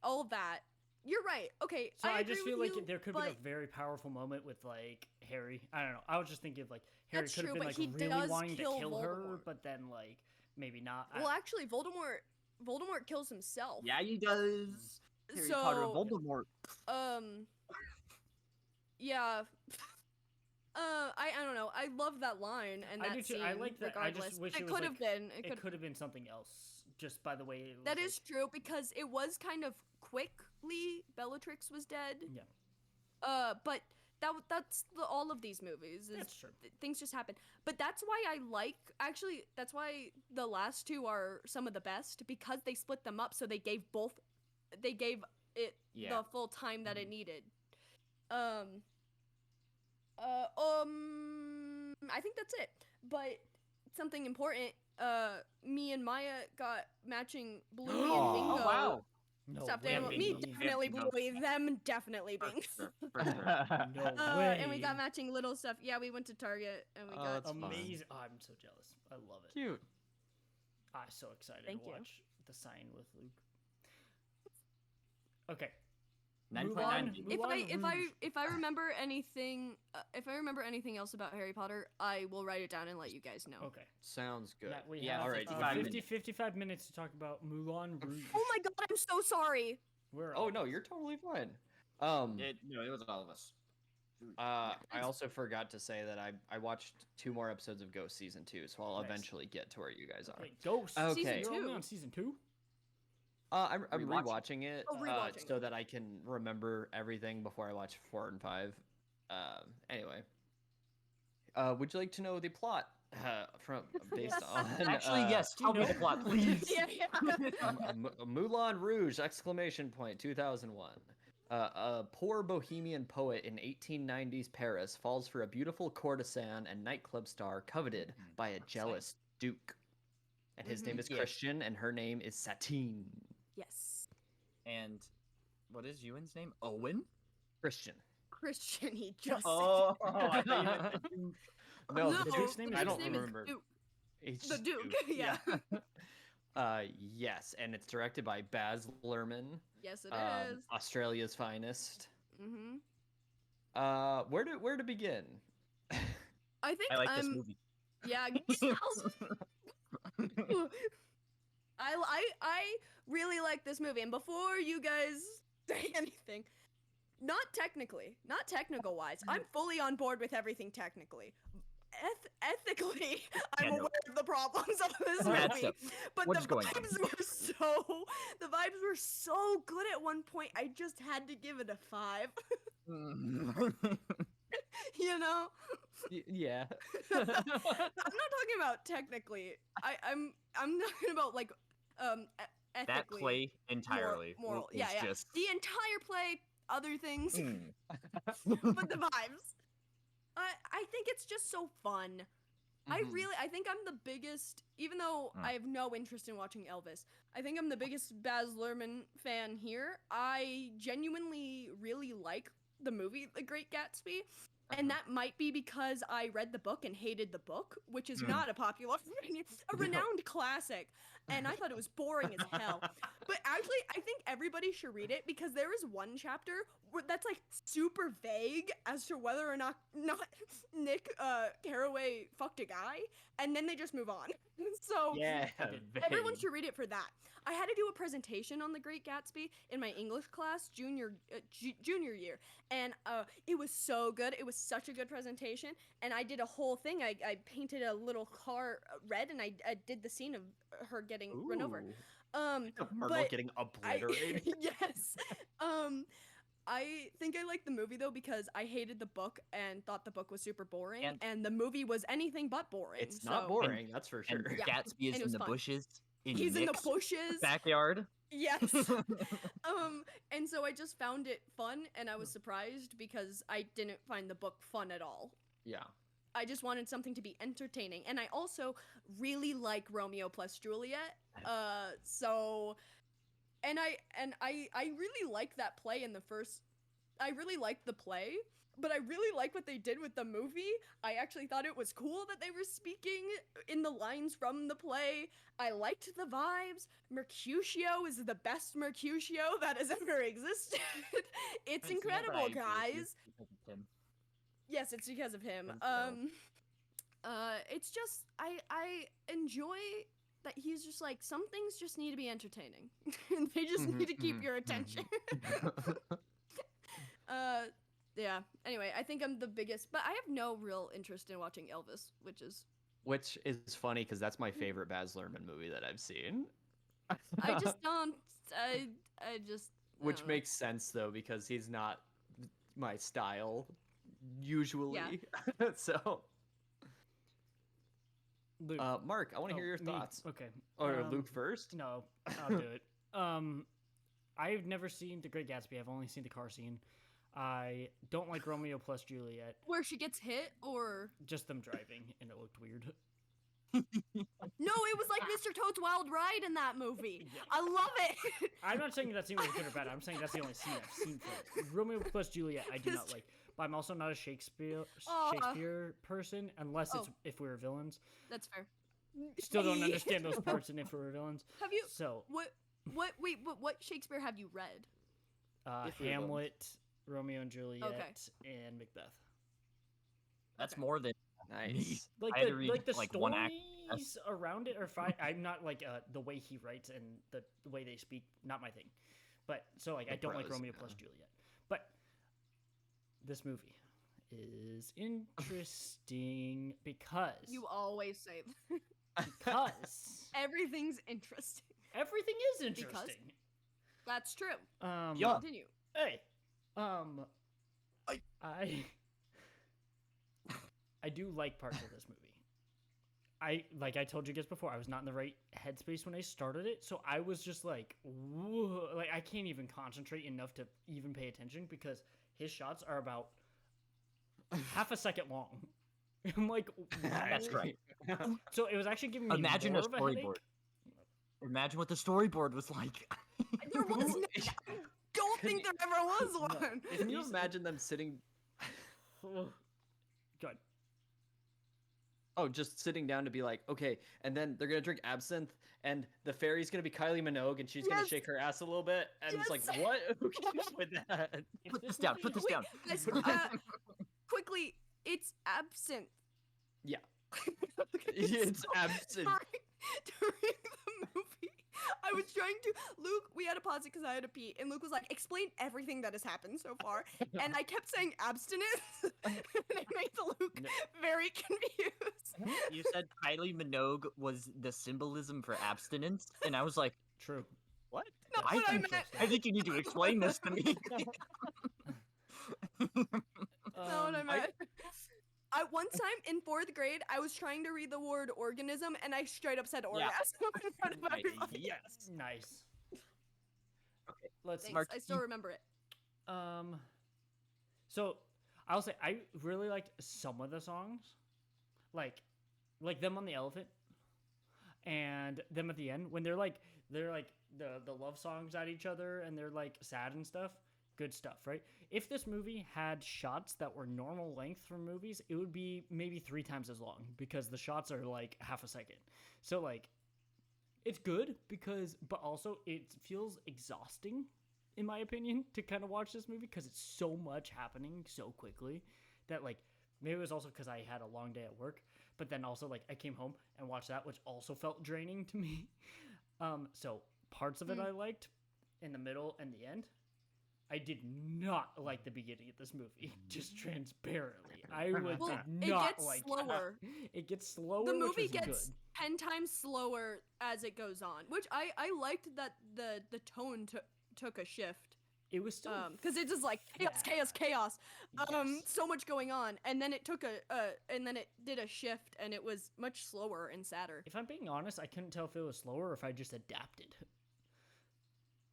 All of that. You're right. Okay, So I agree just feel with like you, there could but be a very powerful moment with like Harry. I don't know. I was just thinking of like Harry That's could have true, been but like he really does wanting to kill kill her, Voldemort. but then like maybe not. well, actually, Voldemort kills himself. Yeah, he does. Harry So, Potter Voldemort. Yeah. I don't know. I love that line and I that do too. scene. I like that. I Regardless, just wish it it was could have like, been. it could have been something else, just by the way it was. That like, is true because it was kind of quickly. Bellatrix was dead. Yeah. But that's all of these movies. Is That's true. Things just happen. But that's why I like. Actually, that's why the last 2 are some of the best because they split them up. So they gave both. They gave it Yeah. the full time that it needed. I think that's it. But something important. Me and Maya got matching Bluey and Oh, Bingo. wow. No Stuffed way. animal. Me Bingo. definitely Bingo. Bluey. Them definitely For Bingo. sure, for sure. No way. And we got matching little stuff. Yeah, we went to Target and we Oh, got. that's fun. amazing. Oh, I'm so jealous. I love it. Cute. I'm so excited Thank to you. watch the sign with Luke. Okay. 9.9. If I remember anything else about Harry Potter, I will write it down and let you guys know. Okay. Sounds good. Yeah, we Yeah, have all right. 55 minutes to talk about Moulin Rouge. Oh my god, I'm so sorry. We're Oh all- no, you're totally fine. It was all of us. I also forgot to say that I watched 2 more episodes of Ghost season 2, so I'll Nice. eventually get to where you guys are. Okay, Ghost. Okay. Season You're only 2. on season 2? I'm Rewatching. rewatching it Oh, rewatching. so that I can remember everything before I watch 4 and 5. Anyway, would you like to know the plot from based Yes. on Actually, yes. do you Tell me the know- plot, please. Yeah. Moulin Rouge! Exclamation point! 2001. A poor bohemian poet in 1890s Paris falls for a beautiful courtesan and nightclub star coveted by a jealous duke. And his name is Yeah. Christian, and her name is Satine. Yes. And what is Ewan's name? Owen? Christian. Christian, he just Oh, I thought you meant the Duke. No, no, the duke's name the is I Duke's don't name remember. Is Duke. It's The just Duke. Yeah. Yes, and it's directed by Baz Luhrmann, Yes, it is. Australia's finest. Mm-hmm. Where to begin? I think I like this I'm. movie. Yeah. I really like this movie, and before you guys say anything, not technical wise, I'm fully on board with everything technically. Ethically, I'm Yeah, no. aware of the problems of this Bad movie, stuff. but What the is going on? vibes were so good at one point. I just had to give it a 5. You know. Yeah. I'm not talking about technically. I'm talking about like That ethically. play entirely moral. is Yeah. just. The entire play, other things, Mm. but the vibes. I think it's just so fun. Mhm. I think I'm the biggest, even though Mm. I have no interest in watching Elvis, I think I'm the biggest Baz Luhrmann fan here. I genuinely really like the movie The Great Gatsby, and that might be because I read the book and hated the book, which is Mm. not a popular opinion, a renowned classic, and I thought it was boring as hell. But actually, I think everybody should read it because there is one chapter that's like super vague as to whether or not Nick Carraway fucked a guy, and then they just move on. So Yeah. everyone vague. should read it for that. I had to do a presentation on The Great Gatsby in my English class junior year, and it was so good. It was such a good presentation, and I did a whole thing. I painted a little car red, and I did the scene of her getting run over. Myrtle but getting I, obliterated. yes. I think I liked the movie though because I hated the book and thought the book was super boring, and the movie was anything but boring. It's not so- boring, that's for And sure. Yeah, Gatsby and is it in was the fun. bushes. He's in the Nick's bushes. backyard. Yes. And so I just found it fun, and I was surprised because I didn't find the book fun at all. Yeah. I just wanted something to be entertaining, and I also really like Romeo plus Juliet. So, and I really like that play in the first. I really liked the play, but I really like what they did with the movie. I actually thought it was cool that they were speaking in the lines from the play. I liked the vibes. Mercutio is the best Mercutio that has ever existed. It's incredible, guys. Yes, it's because of him. It's just I enjoy that he's just like some things just need to be entertaining. They just need to keep your attention. Yeah. Anyway, I think I'm the biggest, but I have no real interest in watching Elvis, which is funny because that's my favorite Baz Luhrmann movie that I've seen. I just don't. I just. Which don't know. makes sense though because he's not my style usually. So, Luke. Mark, I want to hear your me? thoughts. Okay. Or Luke first? No, I'll do it. I've never seen The Great Gatsby. I've only seen the car scene. I don't like Romeo plus Juliet. Where she gets hit, or Just them driving, and it looked weird. no, it was like Mr. Toad's Wild Ride in that movie. Yeah. I love it. I'm not saying that scene was good or bad. I'm saying that's the only scene I've seen for it. Romeo plus Juliet, I do not like. But I'm also not a Shakespeare person, unless it's if we were villains. That's fair. Still don't understand those parts in If We Were Villains. Have you? So Wait, but what Shakespeare have you read? If We Were Villains. Hamlet, Romeo and Juliet, Okay. and Macbeth. That's Okay. more than Nice. Like I had the to read, like the like, one act. stories around it are fine. I'm not like the way he writes and the way they speak, not my thing. But so like I The don't like prose, Romeo yeah. plus Juliet. But this movie is interesting because You always say that. because Everything's interesting. everything is Because? interesting. That's true. Yeah. Continue. Hey, I- I do like parts of this movie. Like I told you guys before, I was not in the right headspace when I started it, so I was just like, whoa, like I can't even concentrate enough to even pay attention because his shots are about half a second long. I'm like, That's what? right. So it was actually giving me Imagine more a of a headache. storyboard. Imagine what the storyboard was like. There was no, I don't think there ever was one. Can you imagine them sitting? Good. Oh, just sitting down to be like, okay, and then they're gonna drink absinthe, and the fairy's gonna be Kylie Minogue, and she's gonna Yes. shake her ass a little bit, and it's like, Yes. what? Who came up with that? Put this down. Put this down. Guys, quickly, it's absinthe. Yeah, it's absinthe. During the movie, I was trying to Luke. We had to pause it because I had to pee, and Luke was like, "Explain everything that has happened so far." And I kept saying abstinence, and it made the Luke No. very confused. You said Kylie Minogue was the symbolism for abstinence, and I was like, True. what? Not I what I think, meant. I think you need to explain this to me. Not what I Um, meant. One time in 4th grade, I was trying to read the word organism, and I straight up said orgasm in front of Right, everybody. yes. Nice. Okay. Let's Thanks, Mark, I still remember it. So I'll say I really liked some of the songs, like them on the elephant, and them at the end when they're like the love songs at each other and they're like sad and stuff. Good stuff, right? If this movie had shots that were normal length for movies, it would be maybe 3 times as long because the shots are like half a second. So like, it's good because, but also it feels exhausting, in my opinion, to kind of watch this movie because it's so much happening so quickly that like maybe it was also because I had a long day at work, but then also like I came home and watched that, which also felt draining to me. So parts of it I liked in the middle and the end. I did not like the beginning of this movie, just transparently. I did It not gets like slower. It gets slower. The which movie was gets good. 10 times slower as it goes on, which I liked that the tone took a shift. It was still Because it's just like chaos, Yes. so much going on, and then it took and then it did a shift, and it was much slower and sadder. If I'm being honest, I couldn't tell if it was slower or if I just adapted.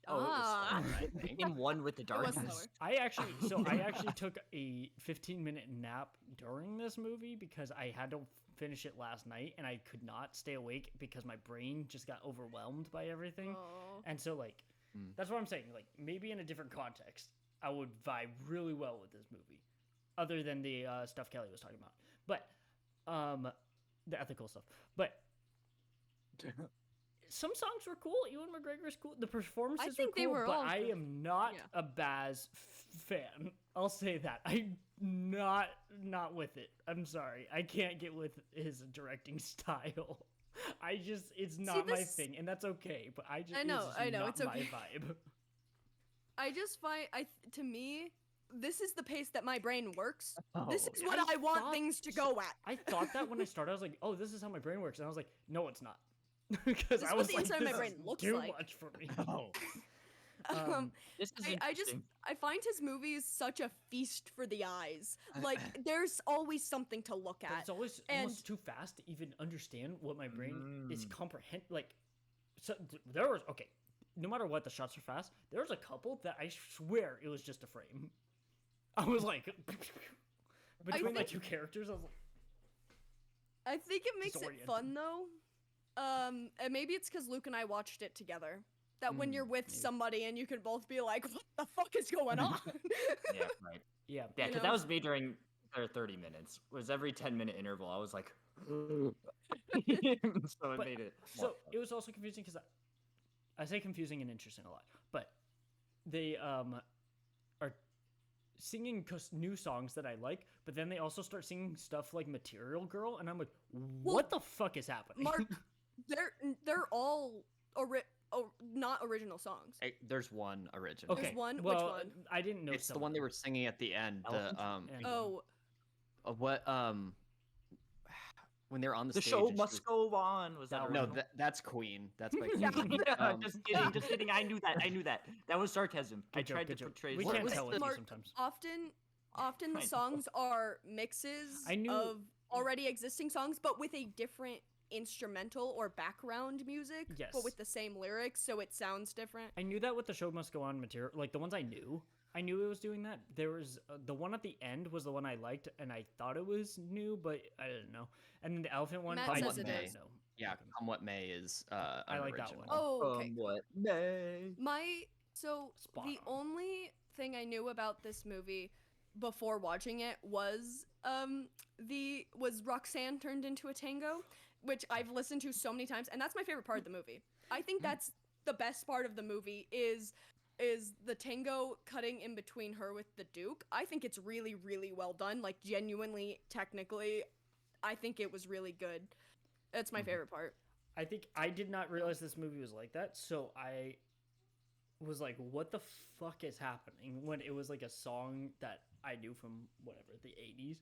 Oh, it was Ah. slower, I think. in one with the It was darkness. slower. I actually took a 15-minute nap during this movie because I had to finish it last night and I could not stay awake because my brain just got overwhelmed by everything. Oh. And so like that's what I'm saying. Like maybe in a different context, I would vibe really well with this movie, other than the stuff Kelly was talking about. But the ethical stuff. But some songs were cool. Ewan McGregor's cool. The performances think were they cool, were but all I good. am not Yeah. a Baz fan. I'll say that. I'm not with it. I'm sorry. I can't get with his directing style. It's not my this- thing, and that's okay. But I know, it's not it's okay. my vibe. I just find to me, this is the pace that my brain works. This Oh, is what I want things to go at. I thought that when I started, I was like, "Oh, this is how my brain works," and I was like, "No, it's not," because This I is what was the like, inside of my "This brain is looks too like." much for me." Oh. This is I just interesting. I find his movies such a feast for the eyes. Like there's always something to look But at. it's always And- almost too fast to even understand what my brain is Mm. comprehend. Like, so there was okay. No matter what, the shots are fast. There was a couple that I swear it was just a frame. I was like, between my think- two characters, I was like, I think it makes it Disoriented. fun though. And maybe it's because Luke and I watched it together. That when you're with maybe. somebody and you can both be like, "What the fuck is going on?" Yeah, right. yeah, Yeah, You because know? that was me during their 30 minutes. It was every 10-minute interval. I was like, so it But- made it. So more it was also confusing because I say confusing and interesting a lot, but they are singing new songs that I like, but then they also start singing stuff like Material Girl, and I'm like, what the fuck is happening? Mark, they're all not original songs. Hey, there's one original. okay, There's one- which well, one? I didn't know. It's the some one of they them. were singing at the end. Elephant? The Yeah. Oh, what when they were on the The stage. show and she must was- go on. Was that No, No, original? that's Queen. That's by Yeah. Queen. Just kidding. Just kidding. I knew that. That was sarcasm. I Good joke, tried good to joke. portray. We What can't was tell with the- you Mark- sometimes. often the I know. songs are mixes I knew- of already existing songs, but with a different instrumental or background music, Yes. but with the same lyrics, so it sounds different. I knew that with the Show Must Go On material, like the ones I knew it was doing that. There was the one at the end was the one I liked, and I thought it was new, but I didn't know. And then the elephant one, Matt I says didn't it is. know. Yeah, Okay. Come What May is I like that unoriginal. one. Oh, okay. What may. So Spot the on. only thing I knew about this movie before watching it was Roxanne turned into a tango, which I've listened to so many times, and that's my favorite part of the movie. I think that's the best part of the movie is the tango cutting in between her with the Duke. I think it's really, really well done. Like, genuinely, technically, I think it was really good. That's my favorite part. I think I did not realize this movie was like that, so I was like, what the fuck is happening, when it was like a song that I knew from whatever, the 80s,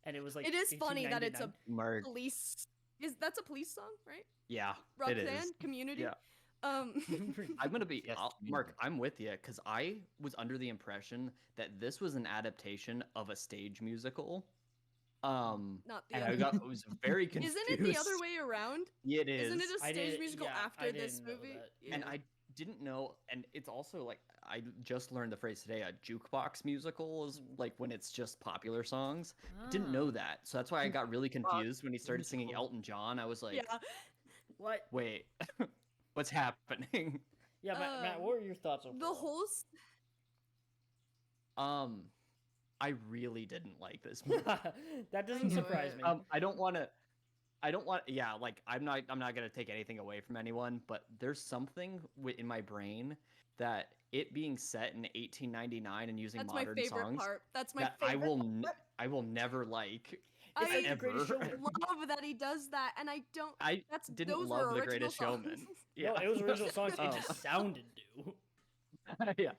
and it was like It is funny that it's a 1899. Mark, police. That's a police song, right? yeah, Roxanne, it is. Community. Yeah. Um, I'm gonna be Yes, Mark. I'm with you because I was under the impression that this was an adaptation of a stage musical. not the And other. I was very confused. Isn't it the other way around? It is. Isn't it a I stage didn't- musical yeah, I after this didn't know movie? that. Yeah. And I didn't know, and it's also like I just learned the phrase today. A jukebox musical is like when it's just popular songs. I didn't know that, so that's why I got really confused when he started singing musical. Elton John. I was like, yeah. What? wait, what's happening? Yeah, Matt, Um, what were your thoughts on The whole I really didn't like this movie. That doesn't know surprise it. me. I don't want yeah, like I'm not going to take anything away from anyone, but there's something in my brain that it being set in 1899 and using That's my modern favorite songs part. That's my that favorite. I will never like. It's like The ever. Greatest Showman. love that he does that, and I don't. I That's didn't those love were The original Greatest songs. Showman. No, it was original songs. It Um, just sounded new. yeah.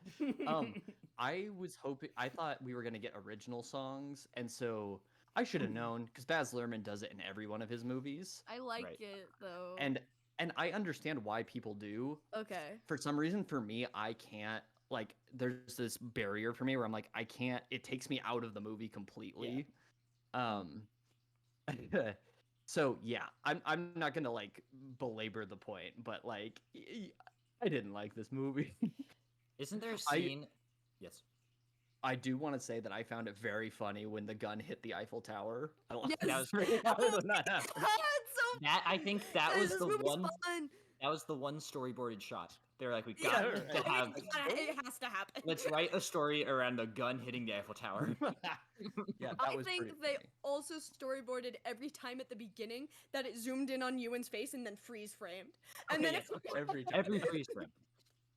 I was hoping. I thought we were gonna get original songs, and so I should have known because Baz Luhrmann does it in every one of his movies, I like Right. it though. and I understand why people do. okay. For some reason, for me, I can't. Like, there's this barrier for me where I'm like, I can't. It takes me out of the movie completely. So yeah, I'm not gonna like belabor the point, but like, I didn't like this movie. Isn't there a scene? Yes. I do want to say that I found it very funny when the gun hit the Eiffel Tower. I Yes. that was pretty funny when that happened. It's so. That I think that Guys, was this the movie's one. fun. That was the one storyboarded shot. They're like, we Yeah, got right. to have. It has to happen. Let's write a story around a gun hitting the Eiffel Tower. Yeah, that I was think pretty they funny. also storyboarded every time at the beginning that it zoomed in on Ewan's face and then freeze framed. And Okay, then yes, it, Every time. Every freeze frame.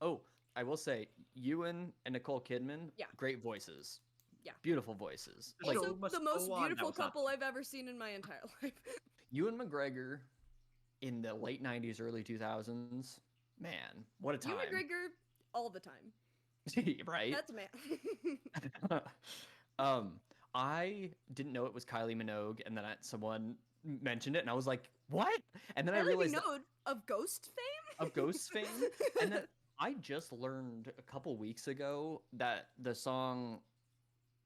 Oh, I will say, Ewan and Nicole Kidman, Yeah. great voices. Yeah. Beautiful voices. Like, also must the most go on, that beautiful was not- couple I've ever seen in my entire life. Ewan McGregor in the late 90s, early 2000s. Man, what a time. Ewan McGregor all the time. Right? That's man. I didn't know it was Kylie Minogue, and then someone mentioned it, and I was like, "What?" And then I Kylie realized that, Minogue of Ghost fame. of Ghost fame, and then I just learned a couple weeks ago that the song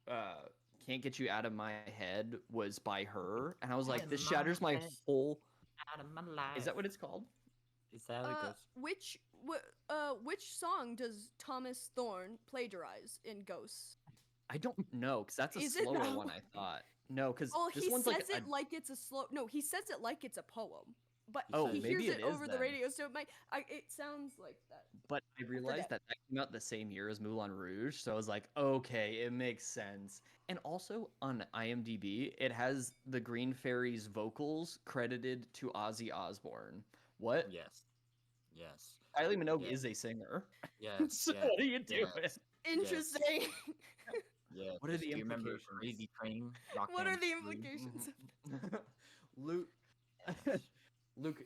"Can't Get You Out of My Head" was by her, and I was like, Out "This of my shatters my head. whole." Out of my life. Is that what it's called? Is that how it goes? Which song does Thomas Thorne plagiarize in Ghosts? I don't know, because that's a Is it slower now? one. I thought no, because Oh, this he one's says like it like it's a slow. No, he says it like it's a poem. But Oh, he maybe hears it it is over the then. radio, so it might. It sounds like that. But I realized that came out the same year as Moulin Rouge, so I was like, okay, it makes sense. And also on IMDb, it has the Green Fairies vocals credited to Ozzy Osbourne. What? Yes. Yes. Kylie Minogue Yeah. is a singer. Yes. So yes, what are you doing? yes. Interesting. Yes. What are the Do you remember implications? Crazy Train? Rock What are Band the 3? implications? Luke, Luke,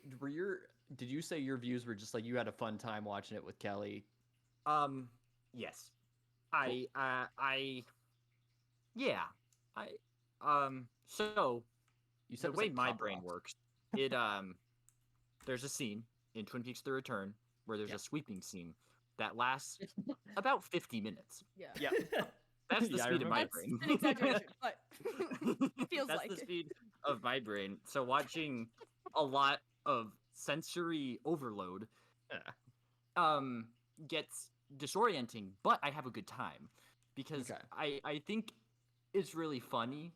did you say your views were just like you had a fun time watching it with Kelly? Yes. Yeah. So You said the it was way like my pop brain rock. works, it there's a scene in Twin Peaks: The Return where there's Yeah. a sweeping scene that lasts about 50 minutes. Yeah. Yeah. That's the Yeah, I speed of my That's brain. an exaggeration, but feels That's like the it. speed of my brain. So watching a lot of sensory overload gets disorienting, but I have a good time because I think it's really funny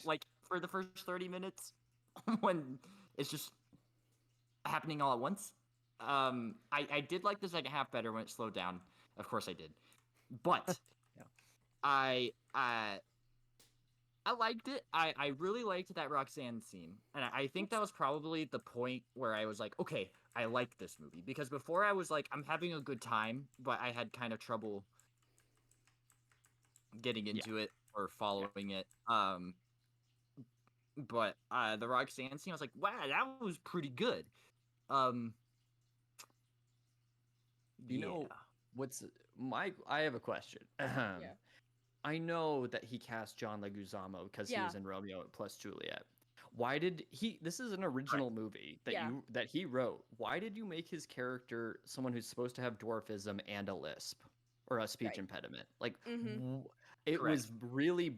like for the first 30 minutes when it's just happening all at once. I did like the second half better when it slowed down. Of course I did. But I liked it. I really liked that Roxanne scene. And I think that was probably the point where I was like, okay, I like this movie. Because before I was like, I'm having a good time, but I had kind of trouble getting into it or following it. But the Roxanne scene, I was like, wow, that was pretty good. You know what's I have a question. I know that he cast John Leguizamo because he was in Romeo plus Juliet. Why did he? This is an original movie that he wrote. Why did you make his character someone who's supposed to have dwarfism and a lisp or a speech impediment? Like, it was really.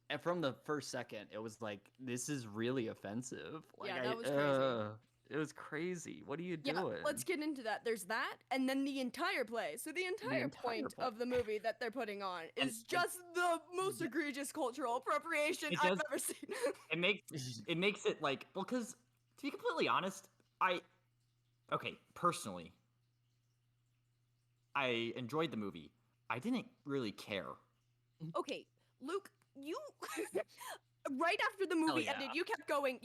And from the first second, it was like, this is really offensive. Like, that was crazy. It was crazy. What are you doing? Yeah, let's get into that. There's that, and then the entire play. So the entire point of the movie that they're putting on is just the most egregious cultural appropriation I've ever seen. It makes it like, well, because to be completely honest, personally, I enjoyed the movie. I didn't really care. Okay, Luke, you right after the movie ended, you kept going.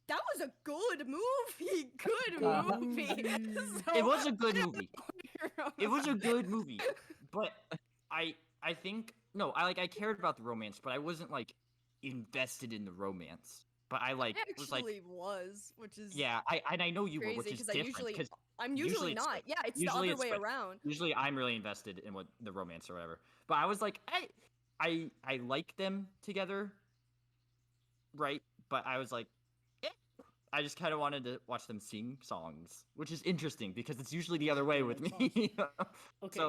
That was a good movie. Good movie. So, it was a good movie. It was a good movie. But I think I cared about the romance, but I wasn't like invested in the romance. But I like was, which is I know you were, which is different because I'm usually not. Yeah, it's the other way around. Usually I'm really invested in what the romance or whatever. But I was like, I like them together, right? But I was like, I just kind of wanted to watch them sing songs, which is interesting because it's usually the other way with me. Okay.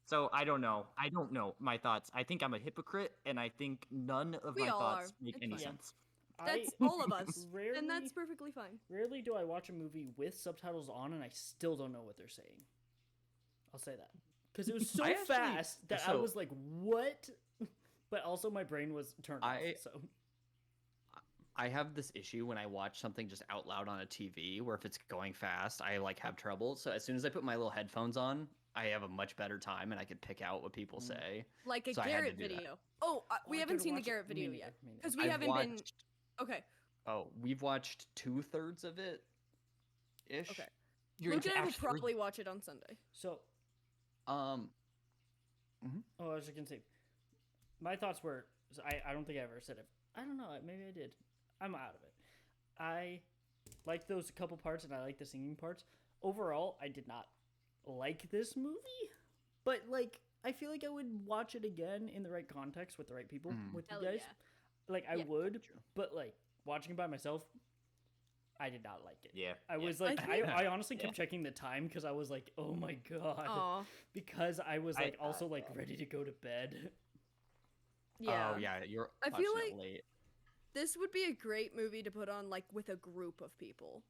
So I don't know. I don't know my thoughts. I think I'm a hypocrite, and I think none of my thoughts make any sense. That's all of us, and that's perfectly fine. Rarely do I watch a movie with subtitles on, and I still don't know what they're saying. I'll say that because it was so fast that I was like, "What?" But also, my brain was turned off. So. I have this issue when I watch something just out loud on a TV where if it's going fast, I like have trouble. So as soon as I put my little headphones on, I have a much better time and I can pick out what people say. Like a Garrett video. Oh, we haven't seen the Garrett video yet because we haven't been. Okay. Oh, we've watched 2/3 of it. Ish. Okay. Luke and I will probably watch it on Sunday. So. Oh, I was just gonna say, my thoughts were. I don't think I ever said it. I don't know. Maybe I did. I'm out of it. I like those couple parts and I like the singing parts. Overall, I did not like this movie, but like I feel like I would watch it again in the right context with the right people with you guys. Yeah. Like I would, but like watching it by myself, I did not like it. Yeah. I was like I honestly kept checking the time because I was like, "Oh my god." Because I was like also like ready to go to bed. Yeah. Oh yeah, you're I feel like late. This would be a great movie to put on, like, with a group of people.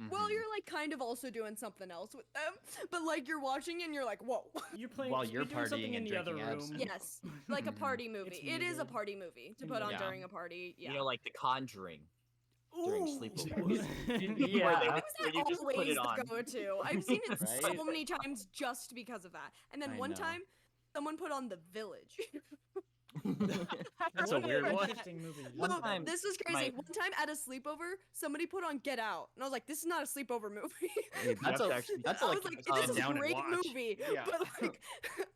Well, you're, like, kind of also doing something else with them, but, like, you're watching and you're like, whoa. You're playing while you're partying in the other room. Absinthe. Yes, like a party movie. It is a party movie to put on during a party. Yeah. You know, like The Conjuring. During sleepovers. Where you just put it on. Go-to. I've seen it so many times just because of that. And then one time, someone put on The Village. That's a weird one. This was crazy. One time at a sleepover, somebody put on Get Out, and I was like, "This is not a sleepover movie." That's like this is a great movie, but like,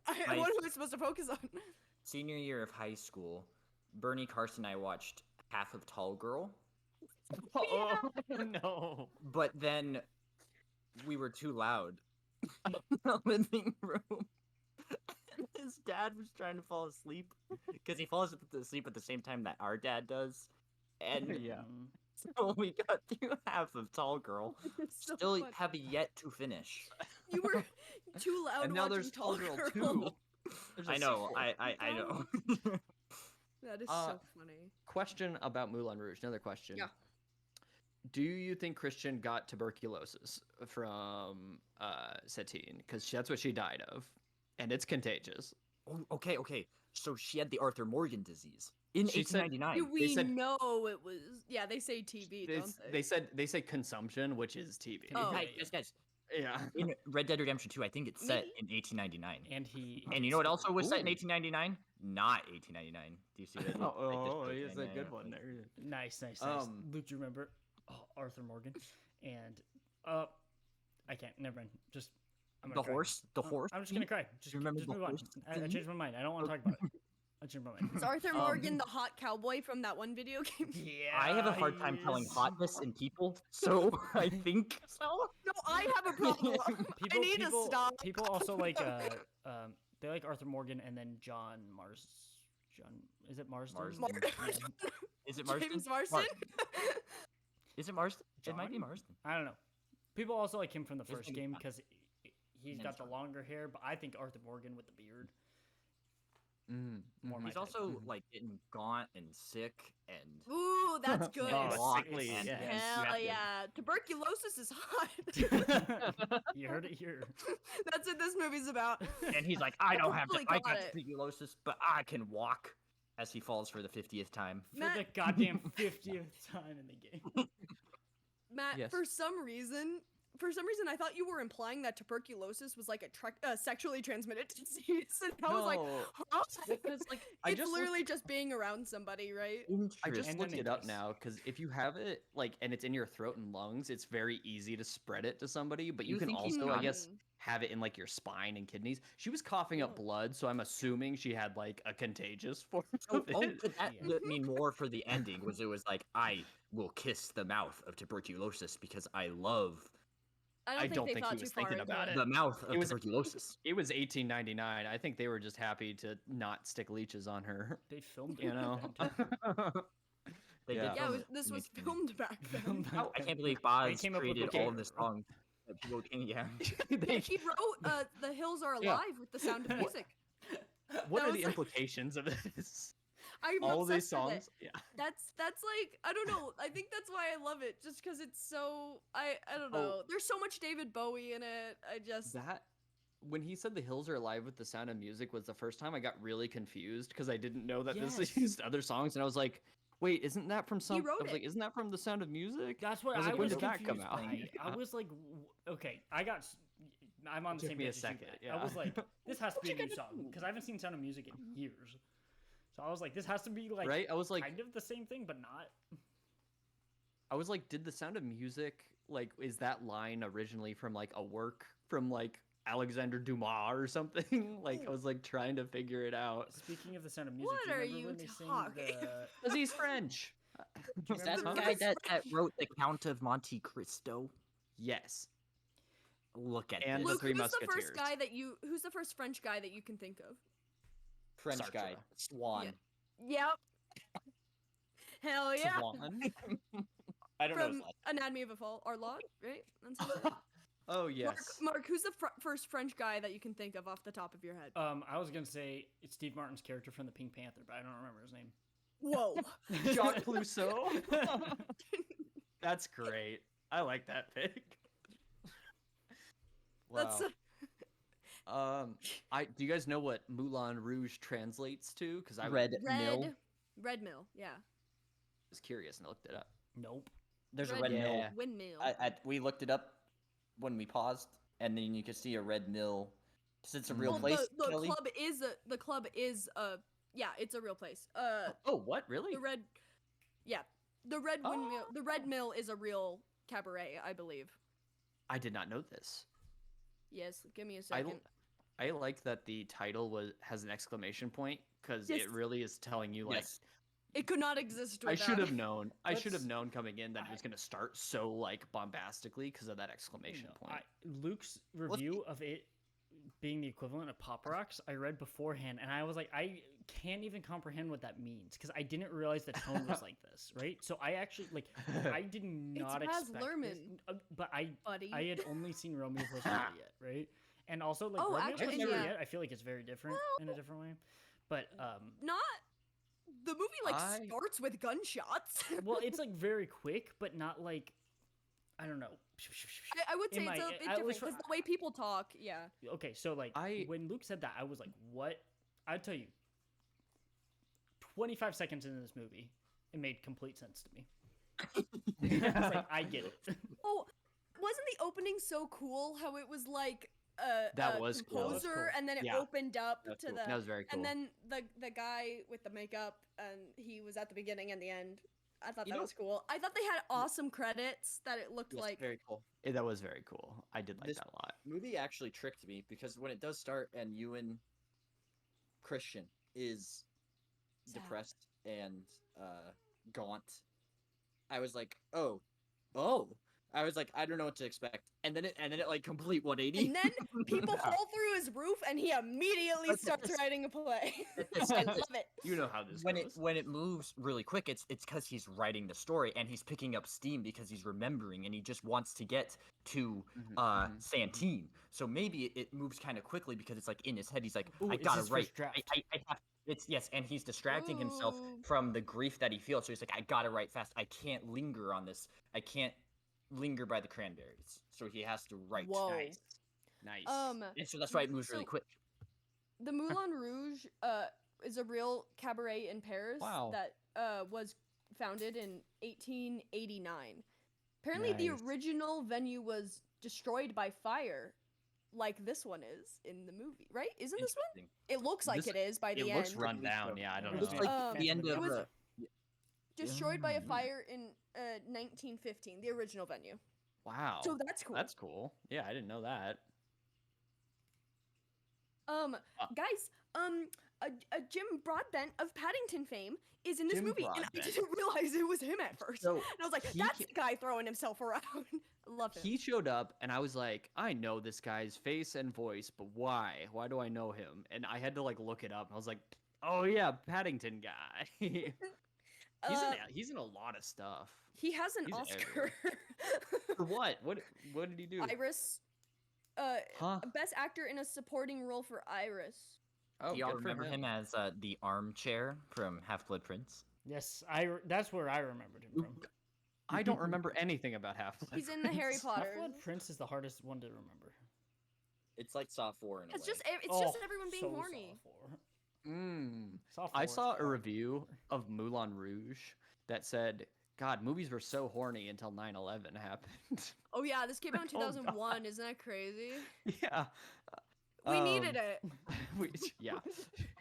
what am I supposed to focus on? Senior year of high school, Bernie Carson and I watched half of Tall Girl. Oh no! But then we were too loud in the living room. His dad was trying to fall asleep because he falls asleep at the same time that our dad does, and so we got through half of Tall Girl. Still have yet to finish. You were too loud. And now there's Tall Girl 2. I know. I know. That is Uh, so funny. Question about Moulin Rouge. Another question. Yeah. Do you think Christian got tuberculosis from Satine? Because that's what she died of, and it's contagious. Oh, okay. So she had the Arthur Morgan disease in She said- 1899. We said- know it was. Yeah, they say TB, They, don't they? they say consumption, which is TB. Oh. Guys. Yeah. In Red Dead Redemption 2, I think it's set in 1899. And And you know what also was set in Ooh. 1899? Not 1899. Do you see what I did? I just put he's a 1899 good up, one like- there. Nice. Luke, do you remember Arthur Morgan? And I can't. Never mind. Just I'm gonna The cry. horse? The horse? I'm just gonna cry. Just remember just the move on. horse I thing? changed my mind. I don't want to talk about it. I changed my mind. Is Arthur Morgan the hot cowboy from that one video game? Yeah. I have a hard time telling he is. hotness in people, so I think so. No, I have a problem. I need to stop. People also like they like Arthur Morgan and then John is it Marsden? Marsden. Yeah. Is it Marsden? James Marsden? Is it Marsden? It might be John? Marsden. I don't know. People also like him from the His first name is game John. because he's His got the name's longer hair, but I think Arthur Morgan with the beard. Mm. More my He's type. also like getting gaunt and sick and Ooh, that's good. Oh, walk sickly, and- yeah. and you Hell have to- yeah. Tuberculosis is hot. You heard it here. That's what this movie's about. And he's like, I don't have Hopefully I got got it. tuberculosis, but I can walk. As he falls for the 50th time. For Matt- the goddamn 50th time in the game. Matt, Yes. for some reason, I thought you were implying that tuberculosis was like a sexually transmitted disease, and I was like, No, huh? because like I It's just literally just being around somebody, right? I just And looked then it it up does. now because if you have it like and it's in your throat and lungs, it's very easy to spread it to somebody. But you You can think he's also, I got it? guess, have it in like your spine and kidneys. She was coughing up blood, so I'm assuming she had like a contagious form Oh, of oh, it. but that Yeah. mean more for the ending was it was like I will kiss the mouth of tuberculosis because I love I don't they think thought he too was far thinking into about it. the mouth of It was- tuberculosis. It was 1899. I think they were just happy to not stick leeches on her. They filmed it. You know. They Yeah. did Yeah, film it was, it this in was 1899. filmed back then. Filmed back I then. can't believe Boz came up with created the all of game. this songs that people yeah. They- He wrote "The Hills Are Yeah. Alive" with the Sound of Music. what that are was the like- implications of this? I'm All of these obsessed with it. songs. Yeah. That's like I don't know. I think that's why I love it, just because it's so I don't Oh. know. There's so much David Bowie in it. I just That when he said the hills are alive with the sound of music was the first time I got really confused because I didn't know that this Yes. used other songs and I was like, wait, isn't that from some? wrote I was like, it. isn't that from the Sound of Music? That's what I was I like, when was did that come confused out? by. I was like, okay, I'm on the Took same me a page as you, second, Matt. yeah. I was like, this has to be a What you new gonna song do? because I haven't seen Sound of Music in years. So I was like, this has to be like Right? I was like, kind of the same thing, but not. did the Sound of Music like is that line originally from like a work from like Alexander Dumas or something? Like I was like trying to figure it out. Speaking of the Sound of Music, What do you are remember you when they sing talking? the? Because he's French. Do you Is remember that the the guy first that wrote The Count of Monte Cristo? Yes. Look at And this. the Luke, Three who's the Musketeers. first guy that you? Who's the first French guy that you can think of? French Sartre. guy. Swan. Yep. Hell yeah. Swan? I don't know his From last Anatomy of a Fall, Arlaud, right? That's his name. Oh yes. Mark, who's the first French guy that you can think of off the top of your head? I was gonna say it's Steve Martin's character from the Pink Panther, but I don't remember his name. Whoa. Jacques Clouseau. That's great. I like that pick. That's Wow. Do you guys know what Moulin Rouge translates to? Because I Red Mill. Red Mill, yeah. was curious and I looked it up. Nope. There's a Red red mill. Yeah. Windmill. We looked it up when we paused, and then you could see a red mill. 'Cause it's a real Well, place. The Kelly. club is yeah, it's a real place. Oh, what? Really? The red Oh. windmill. The Red Mill is a real cabaret, I believe. I did not know this. Yes, give me a I, second. I like that the title has an exclamation point because Yes. it really is telling you like Yes. It could not exist I without should have it. known. I should have Let's- known coming in that it was going to start so like bombastically because of that exclamation No, point. Luke's review of it being the equivalent of Pop Rocks, I read beforehand, and I was like, I can't even comprehend what that means because I didn't realize the tone was like this, right? So I actually like, I did not Baz expect this, Luhrmann. but Buddy. I had only seen Romeo plus Juliet, right? And also like Oh, Romeo actually, plus yeah. Juliet, I feel like it's very different Well- in a different way, but Not The movie like I- starts with gunshots. Well, it's like very quick, but not like, I don't know. I would say In it's my- a bit at different least for- because the way people talk, yeah. Okay, so like I- when Luke said that, I was like, "What?" I'd tell you, 25 seconds into this movie, it made complete sense to me. I was like, I get it. Oh, wasn't the opening so cool? How it was like That a was cool. That was composer, cool. and then it Yeah. opened up That's to cool. the. That was very cool. And then the guy with the makeup, and he was at the beginning and the end. I thought You that know- was cool. I thought they had awesome credits that it looked Yes, like. very cool. That was very cool. I did like This- that a lot. Movie actually tricked me because when it does start and Ewan Christian is Sad. depressed and gaunt, I was like, oh. I was like, I don't know what to expect. And then it like complete 180. And then people fall through his roof, and he immediately But starts this- writing a play. this- I this- love it. You know how this when goes. it moves really quick, it's because he's writing the story and he's picking up steam because he's remembering and he just wants to get to Santine. So maybe it moves kind of quickly because it's like in his head. He's like, Ooh, I it's gotta his write. first draft. I have. It's yes, and he's distracting himself Ooh. from the grief that he feels. So he's like, I gotta write fast. I can't linger on this. I can't linger by the cranberries. So he has to write. Whoa. Nice. Nice. And so that's why it moves really So- quick. The Moulin Rouge is a real cabaret in Paris Wow. that was founded in 1889. Apparently, the Nice. original venue was destroyed by fire, like this one is in the movie, right? Isn't this one? Interesting. It looks like This- it is by the it end. looks run down. Yeah, I don't It looks know. like the end it of was- the. Destroyed by a Yeah. fire in 1915, the original venue. Wow. So that's cool. That's cool. Yeah, I didn't know that. Guys, Jim Broadbent of Paddington fame is in this Jim movie, and I Broadbent. didn't realize it was him at first. So And I was like, he that's ca- the guy throwing himself around. Love him. he showed up, and I was like, I know this guy's face and voice, but why? Why do I know him? And I had to like look it up. And I was like, oh yeah, Paddington guy. He's in a lot of stuff. He has an he's Oscar. For what? What did he do? Iris. Huh? Best actor in a supporting role for Iris. Oh, Do y'all good for remember him as the armchair from Half Blood Prince? Yes, that's where I remembered him from. I don't remember anything about Half-Life. He's in the Harry Potter. Half-Blood Prince is the hardest one to remember. It's like Saw 4 in a It's way. just everyone being so horny. I saw a review of Moulin Rouge that said, God, movies were so horny until 9/11 happened. Oh yeah, this came out in Oh, 2001. God. Isn't that crazy? Yeah. We needed it. Yeah.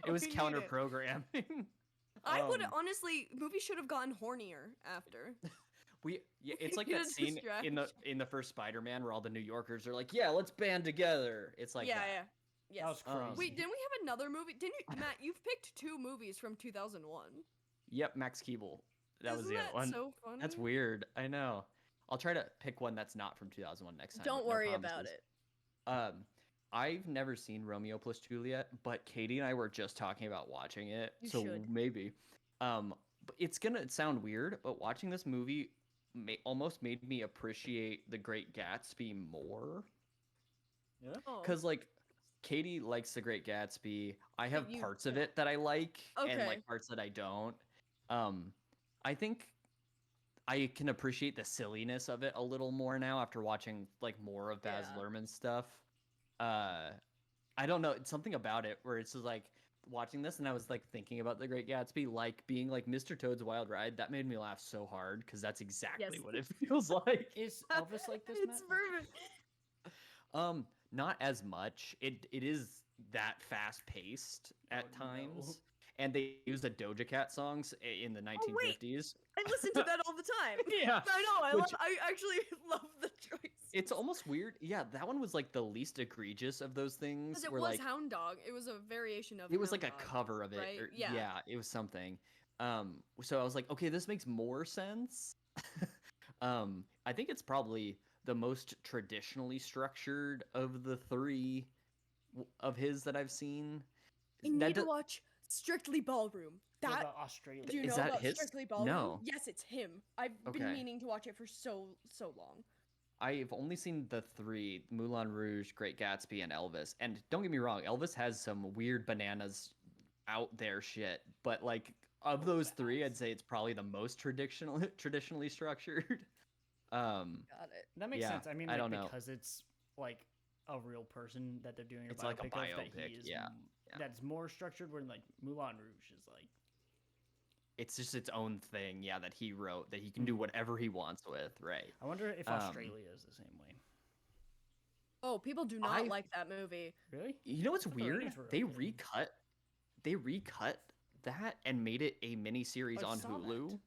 It was We need it. counter programming. I would honestly, movies should have gotten hornier after. It's like Get that a scene in the first Spider-Man where all the New Yorkers are like, "Yeah, let's band together." It's like yeah, that. yeah. Yes. That was crazy. Wait, didn't we have another movie? Didn't you, Matt? You've picked 2 movies from 2001. Yep, Max Keeble. That was Isn't the other that one. so funny? That's weird. I know. I'll try to pick one that's not from 2001 next time. Don't but no worry about promises. it. I've never seen Romeo plus Juliet, but Katie and I were just talking about watching it, You so should. maybe. But it's gonna sound weird, but watching this movie almost made me appreciate The Great Gatsby more. Oh. Because like Katie likes The Great Gatsby. I have you parts of don't. it that I like and Okay. like parts that I don't. I think I can appreciate the silliness of it a little more now after watching like more of Baz Yeah. Luhrmann's stuff. I don't know, it's something about it where it's just like watching this and I was like thinking about The Great Gatsby like being like Mr. Toad's Wild Ride. That made me laugh so hard because that's exactly Yes. what it feels like. Is Elvis like this, It's Matt? perfect. Not as much. It is that fast paced at Oh, no. times. And they use the Doja Cat songs in the 1950s. I listen to that all the time. Yeah. I know. Which- I actually love the choice. It's almost weird. Yeah, that one was like the least egregious of those things. Because it where, was like, Hound Dog. It was a variation of. it was Hound like a Dog. cover of it. right? Or, Yeah. it was something. So I was like, okay, this makes more sense. I think it's probably the most traditionally structured of the 3 of his that I've seen. You That need to do- watch Strictly Ballroom. What That about Australia? do you Is know that about his? Strictly Ballroom? No. Yes, it's him. I've been Okay. meaning to watch it for so long. I've only seen the 3, Moulin Rouge, Great Gatsby, and Elvis. And don't get me wrong, Elvis has some weird bananas out there shit, but like of those three, I'd say it's probably the most traditionally structured. Got it. That makes Yeah, sense. I mean, I like, don't know. because it's like a real person that they're doing a It's biopic like a of, that biopic, he is yeah. that's more structured. Where like Moulin Rouge is like It's just its own thing, yeah, that he wrote that he can do whatever he wants with, right? I wonder if Australia is the same way. Oh, people do not like that movie. Really? You know what's I thought the weird? ratings were They okay. recut that and made it a mini series I on saw Hulu that.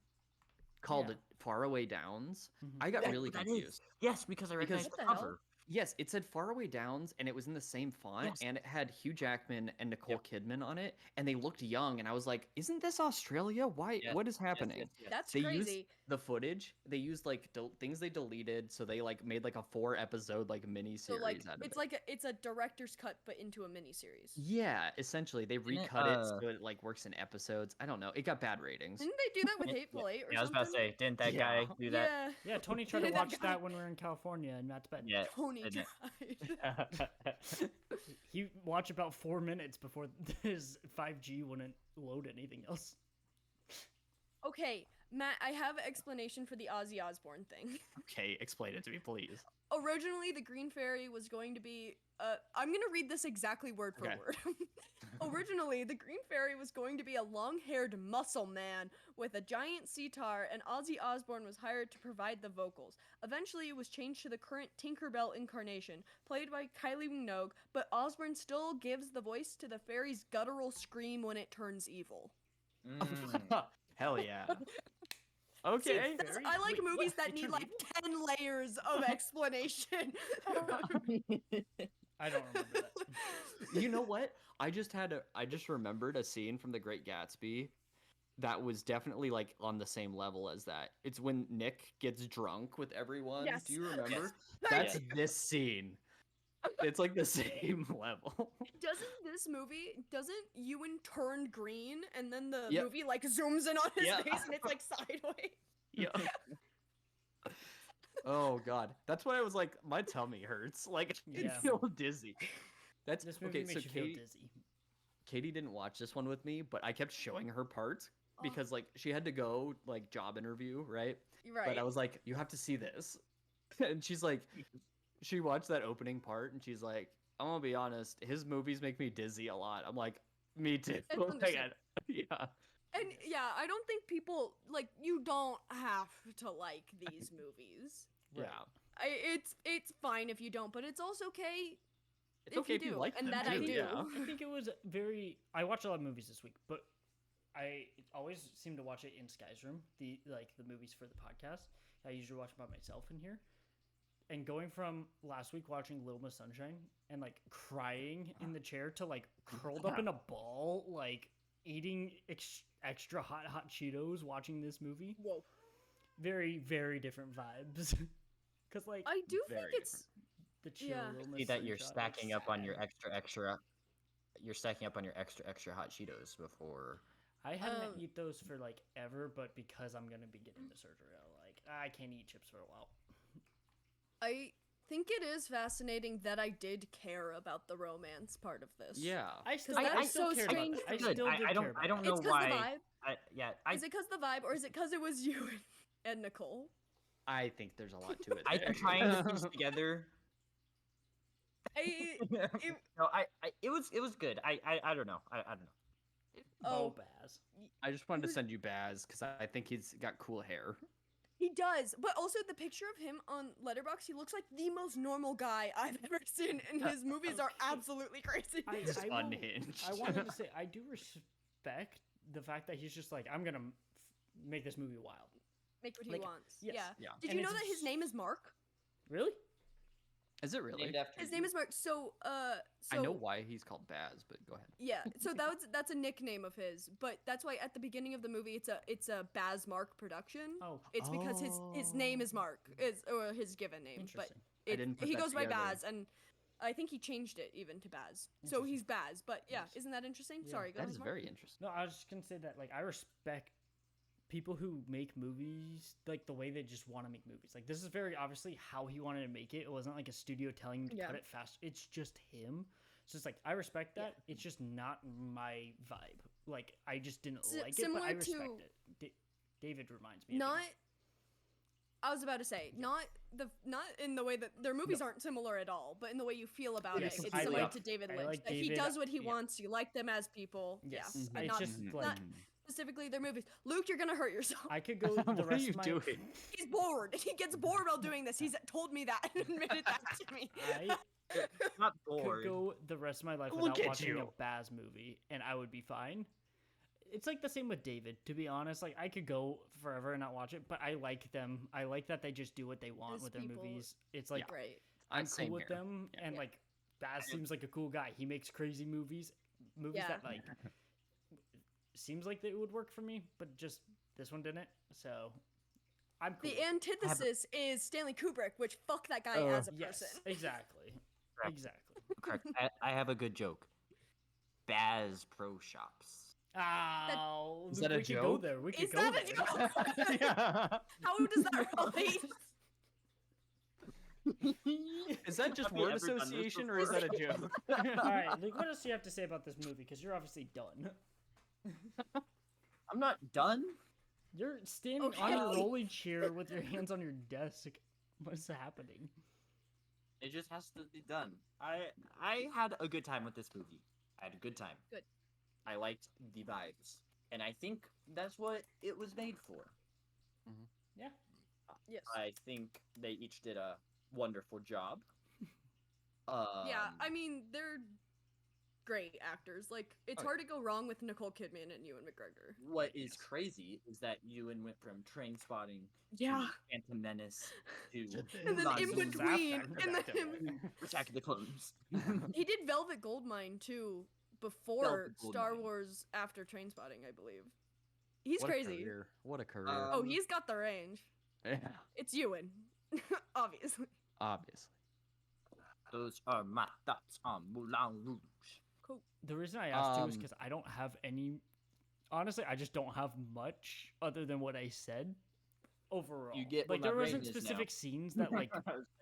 called Yeah. Faraway Downs. Mhm. I got That- really that is- confused. Yes, because I Because- recognized What the the hell? cover. Yes, it said Faraway Downs, and it was in the same font, Yes. and it had Hugh Jackman and Nicole Kidman on it, and they looked young, and I was like, "Isn't this Australia? Why? Yes, What is happening?" Yes. That's They crazy. used the footage. They used like things they deleted, so they like made like a 4-episode like mini So series like out of it's it. like it's a director's cut but into a mini series. Yeah, essentially they Didn't it, recut it so it like works in episodes. I don't know. It got bad ratings. Didn't they do that with Yeah, Hateful Eight or Yeah, I was something? about to say, didn't that Yeah. guy do that? Yeah. Yeah, Tony tried to That watch guy- that when we were in California in Matt's bed. Yeah. Tony didn't tried. He watched about 4 minutes before his 5G wouldn't load anything else. Okay, Matt, I have an explanation for the Ozzy Osbourne thing. Okay, explain it to me, please. Originally, the Green Fairy was going to be. I'm gonna read this exactly word for Okay. word. Originally, the Green Fairy was going to be a long-haired muscle man with a giant sitar, and Ozzy Osbourne was hired to provide the vocals. Eventually, it was changed to the current Tinkerbell incarnation, played by Kylie Minogue, but Osbourne still gives the voice to the fairy's guttural scream when it turns evil. Mm. Hell yeah. See, Okay. I like Wait, movies what? that It need turned like 10 layers of explanation. I don't remember that. You know what? I just remembered a scene from The Great Gatsby that was definitely like on the same level as that. It's when Nick gets drunk with everyone. Yes. Do you remember? Yes. That's this scene. It's like the same level. Doesn't Ewan turn green and then the Yep. movie like zooms in on his Yep. face and it's like sideways? Yeah. Oh god, that's why I was like, my tummy hurts. Like, I Yeah. feel dizzy. That's This movie okay. makes So you feel Katie, dizzy. Katie didn't watch this one with me, but I kept showing her parts Oh. because like she had to go like job interview, right? Right. But I was like, you have to see this, and she's like, she watched that opening part, and she's like, I'm gonna be honest, his movies make me dizzy a lot. I'm like, me too. It's Like, understandable. yeah. And yeah, I don't think people like you don't have to like these movies. Yeah. It's fine if you don't, but it's also okay It's if okay you if you do, like and them that too, I do. yeah. I think it was very. I watched a lot of movies this week, but I always seem to watch it in Sky's room. The movies for the podcast. I usually watch them by myself in here. And going from last week watching Little Miss Sunshine and like crying in the chair to like curled up in a ball, like eating extra hot Cheetos watching this movie. Whoa. Very, very different vibes. Because like I do Very think it's the chill yeah. Little See Miss that you're Sunshine, stacking up on your sad. extra. You're stacking up on your extra hot Cheetos before. I hadn't Um, eat those for like ever, but because I'm gonna be getting the surgery, I'm like I can't eat chips for a while. I think it is fascinating that I did care about the romance part of this. Yeah. I still, that I is still so cared strange. about that. I Good. still did I don't. care about I don't that. know It's because why. the vibe. I Is it because the vibe, or is it because it was you and Nicole? I think there's a lot to it. I'm there. trying to piece together. I No, it was good. I don't know. I don't know. oh, Baz. I just wanted to send you Baz because I think he's got cool hair. he does. But also the picture of him on Letterboxd, he looks like the most normal guy I've ever seen, and his movies are absolutely crazy. Just I will- unhinged. I wanted to say I do respect the fact that he's just like I'm gonna make this movie wild. Make what he like, wants. yes. Yeah. Yeah. Did And you know it's that his name is Mark? Really? Is it really? Named after His you. name is Mark. So I know why he's called Baz, but go ahead. Yeah, so that's a nickname of his, but that's why at the beginning of the movie it's a Baz Mark production. Oh, It's because his name is Mark, or his given name, but interesting. I didn't put he that goes by together. Baz, and I think he changed it even to Baz. So he's Baz, but yeah, isn't that interesting? Yeah, Sorry, go That ahead, is Mark. very interesting. No, I was just gonna say that like I respect people who make movies like the way they just want to make movies. Like this is very obviously how he wanted to make it. It wasn't like a studio telling him to cut Yeah. it fast. It's just him. So it's like I respect that. It's just not my vibe Like I just didn't like it, but similar I respect to- it. David reminds me. of Not. it. I was about to say not in the way that their movies aren't similar at all, but in the way you feel about Yes, it, it's I similar like- to David I Lynch. like that he David, does what he yeah. wants. You like them as people. Yes, Yeah, but I not just like. not specifically their movies. Luke, you're gonna hurt yourself. I could go the What are rest you of my. doing? He's bored. He gets bored while doing this. He's told me that and admitted that to me. I Not could bored. go the rest of my life Look without at watching you. a Baz movie, and I would be fine. It's like the same with David, to be honest. Like I could go forever and not watch it, but I like them. I like that they just do what they want As with their people- movies. It's like Right. I'm cool Same with here. them, and Yeah. like Baz seems like a cool guy. He makes crazy movies Yeah. that like seems like they would work for me, but just this one didn't. So I'm cool. The antithesis is Stanley Kubrick, which fuck that guy as a Yes, person. exactly, Correct. exactly. Correct. I have a good joke. Baz Pro Shops. Oh, Is Luke, that a we could go joke? there. We could Is go that there. a joke? Yeah. How does that relate? Is that just Have we word ever done this association or is that a joke? All right, Luke, what else do you have to say about this movie? Because you're obviously done. I'm not done. You're standing on a Okay. rolling chair with your hands on your desk. What's happening? It just has to be done. I had a good time with this movie. I had a good time. Good. I liked the vibes, and I think that's what it was made for. Yeah. Yes. I think they each did a wonderful job. Yeah, I mean, they're great actors. Like, it's Oh, hard to go wrong with Nicole Kidman and Ewan McGregor. What is crazy is that Ewan went from Train Spotting Yeah. to Phantom Menace to And then Mulan in to between, after and then Attack of the Clones. he did Velvet Goldmine too before Velvet Star Goldmine. Wars after Trainspotting, I believe. He's What a crazy. career. What a career. Oh, Um, he's got the range. Yeah, It's Ewan, obviously. obviously. Those are my thoughts on Moulin Rouge. Cool. The reason I asked too is Um, because I don't have any. Honestly, I just don't have much other than what I said overall. You get like where there my wasn't brain is now. specific scenes that like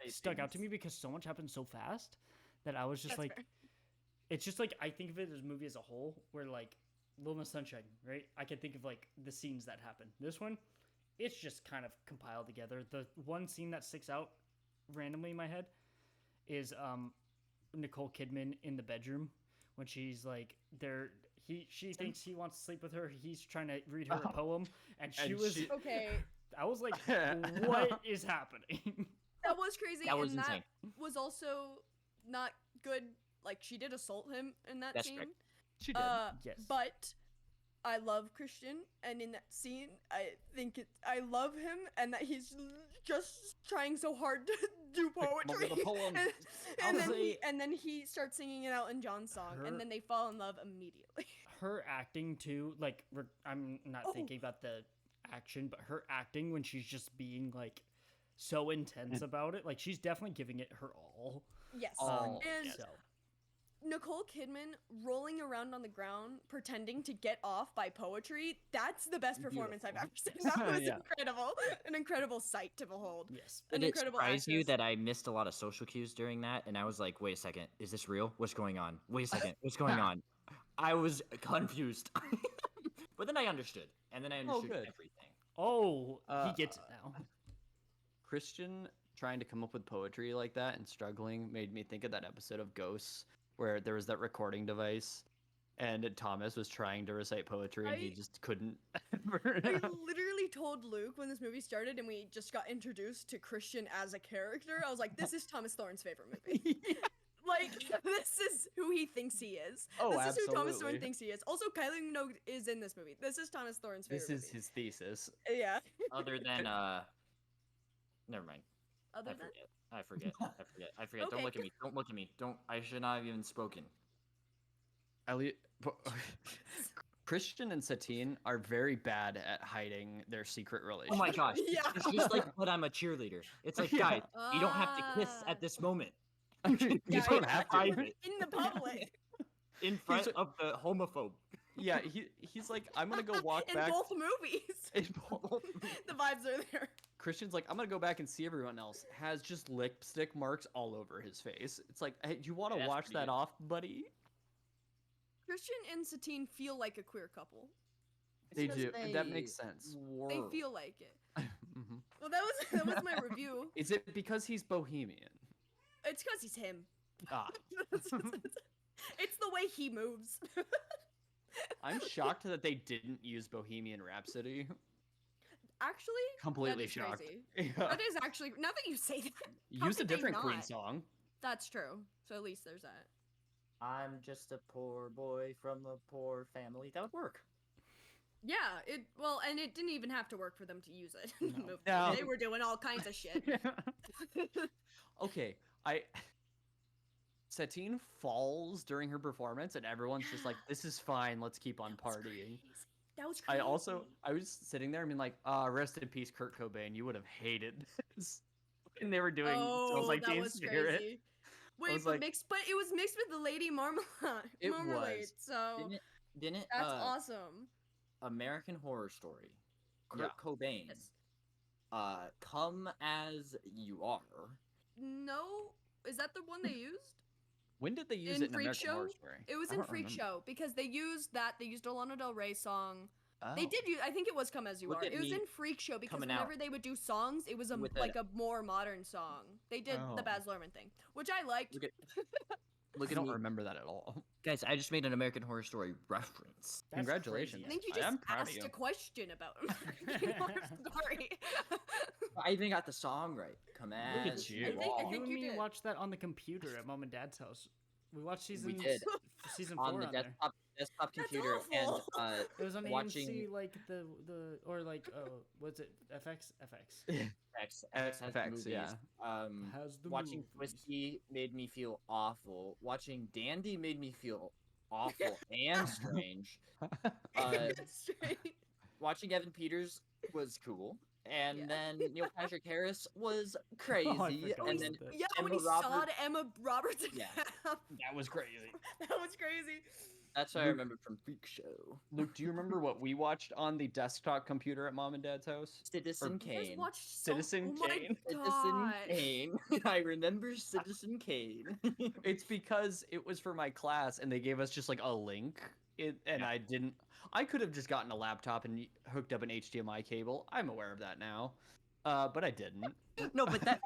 Say stuck out to things. me because so much happened so fast that I was just That's like, fair. it's just like I think of it as a movie as a whole, where like Little Miss Sunshine, right? I can think of like the scenes that happen. This one, it's just kind of compiled together. The one scene that sticks out randomly in my head is Nicole Kidman in the bedroom when she's like she thinks he wants to sleep with her. He's trying to read her a poem, and she And was. she- Okay, I was like, what is happening? that was crazy, That was and insane. that was also not good. Like, she did assault him in that That's scene. correct. She did. Yes. But I love Christian, and in that scene, I think I love him, and that he's just trying so hard to do Come up with poetry. a poem. and then he starts singing it out in John's song, Her- and then they fall in love immediately. Her acting too, like I'm not Oh. thinking about the action, but her acting when she's just being like so intense about it, like she's definitely giving it her all. Yes. Oh, and So Nicole Kidman rolling around on the ground pretending to get off by poetry, that's the best performance I've ever seen. That was Yeah. incredible. An incredible sight to behold. yes, An Did it incredible surprise you actress. that I missed a lot of social cues during that? And I was like, wait a second, is this real? What's going on? Wait a second, what's going on? I was confused. But then I understood. And then I understood good. everything. oh, he gets it now. Christian trying to come up with poetry like that and struggling made me think of that episode of Ghosts where there was that recording device and Thomas was trying to recite poetry and he I- just couldn't. I literally told Luke when this movie started and we just got introduced to Christian as a character, I was like, this is Thomas Thorne's favorite movie. Like, this is who he thinks he is. Oh, This is who Thomas Thorne absolutely. thinks he is. Also, Kylie Minogue is in this movie. This is Thomas Thorne's favorite This is movie. his thesis. Yeah. Other than, never mind. Other I than forget. I forget. I forget. Okay. Don't look at me. Don't look at me. Don't. I should not have even spoken. Elliot, Christian and Satine are very bad at hiding their secret Oh relationship. my gosh. Yeah. It's just like, but I'm a cheerleader. It's like, Yeah. guys, you don't have to kiss at this moment. You Yeah, don't yeah. have to. Private, in the public. in front He's- of the homophobe. Yeah, he's like, I'm gonna go walk in back. both movies. in both- The vibes are there. Christian's like, I'm gonna go back and see everyone else. Has just lipstick marks all over his face. It's like, hey, do you want to Yeah, that's wash pretty that good. off, buddy? Christian and Satine feel like a queer couple. They It's do. 'cause That they makes sense. They were. feel like it. Mhm. Well, that was my review. Is it because he's bohemian? It's because he's him. Ah, It's the way he moves. I'm shocked that they didn't use Bohemian Rhapsody. Actually, Completely that is shocked. crazy. Yeah. That is actually, now that you say that, how Use a could they different Queen not? song. That's true. So at least there's that. I'm just a poor boy from a poor family. That would work. Yeah, and it didn't even have to work for them to use it. in the movie. No. They were doing all kinds of shit. Okay, Satine falls during her performance, and everyone's just like, "This is fine. Let's keep on partying." Crazy. That was crazy. I was sitting there and being like, rest in peace, Kurt Cobain. You would have hated this. And they were doing Smells Like that Teen was Spirit. crazy. Wait, was but like- but it was mixed with the Lady Marmalade. It Marmalade. was. So Didn't it? that's awesome. American Horror Story. Kurt Yeah. Cobain. Yes. Come as you are. No, is that the one they used? When did they use In it in Freak American Horror Show? Story? It was I in don't Freak remember. Show because they used that. They used a Lana Del Rey song. They Oh. did use. I think it was "Come as You Look Are." at It was me in Freak Show because coming whenever out they would do songs, it was with like a more modern song. They did Oh. the Baz Luhrmann thing, which I liked. Look at I don't remember that at all. guys. I just made an American Horror Story reference. That's Congratulations. I crazy. think you I just am proud of asked you. a question about American Horror Story. I even got the song right. Come at as you. I think You and you me did. watched that on the computer at Mom and Dad's house. We watched season did. season 4 on the there. desktop That's computer and awful. It was on watching- AMC, like the or like what's it? FX. X has the FX, movies. yeah. Has the Watching movies. Twisty made me feel awful. Watching Dandy made me feel awful and strange. Straight. Watching Evan Peters was cool, and Yeah. then Neil Patrick Harris was crazy, forgot and about then that. Yeah, when Emma he sawed Roberts- Emma Roberts in Yeah. half. That was crazy. That was crazy. that's what I Luke- remember from Freak Show. Luke, do you remember what we watched on the desktop computer at Mom and Dad's house? Citizen You guys Kane. watched Citizen oh Kane. My Citizen God. Kane. I remember Citizen Kane. It's because it was for my class, and they gave us just like a link. I could have just gotten a laptop and hooked up an HDMI cable. I'm aware of that now, but I didn't. No, but that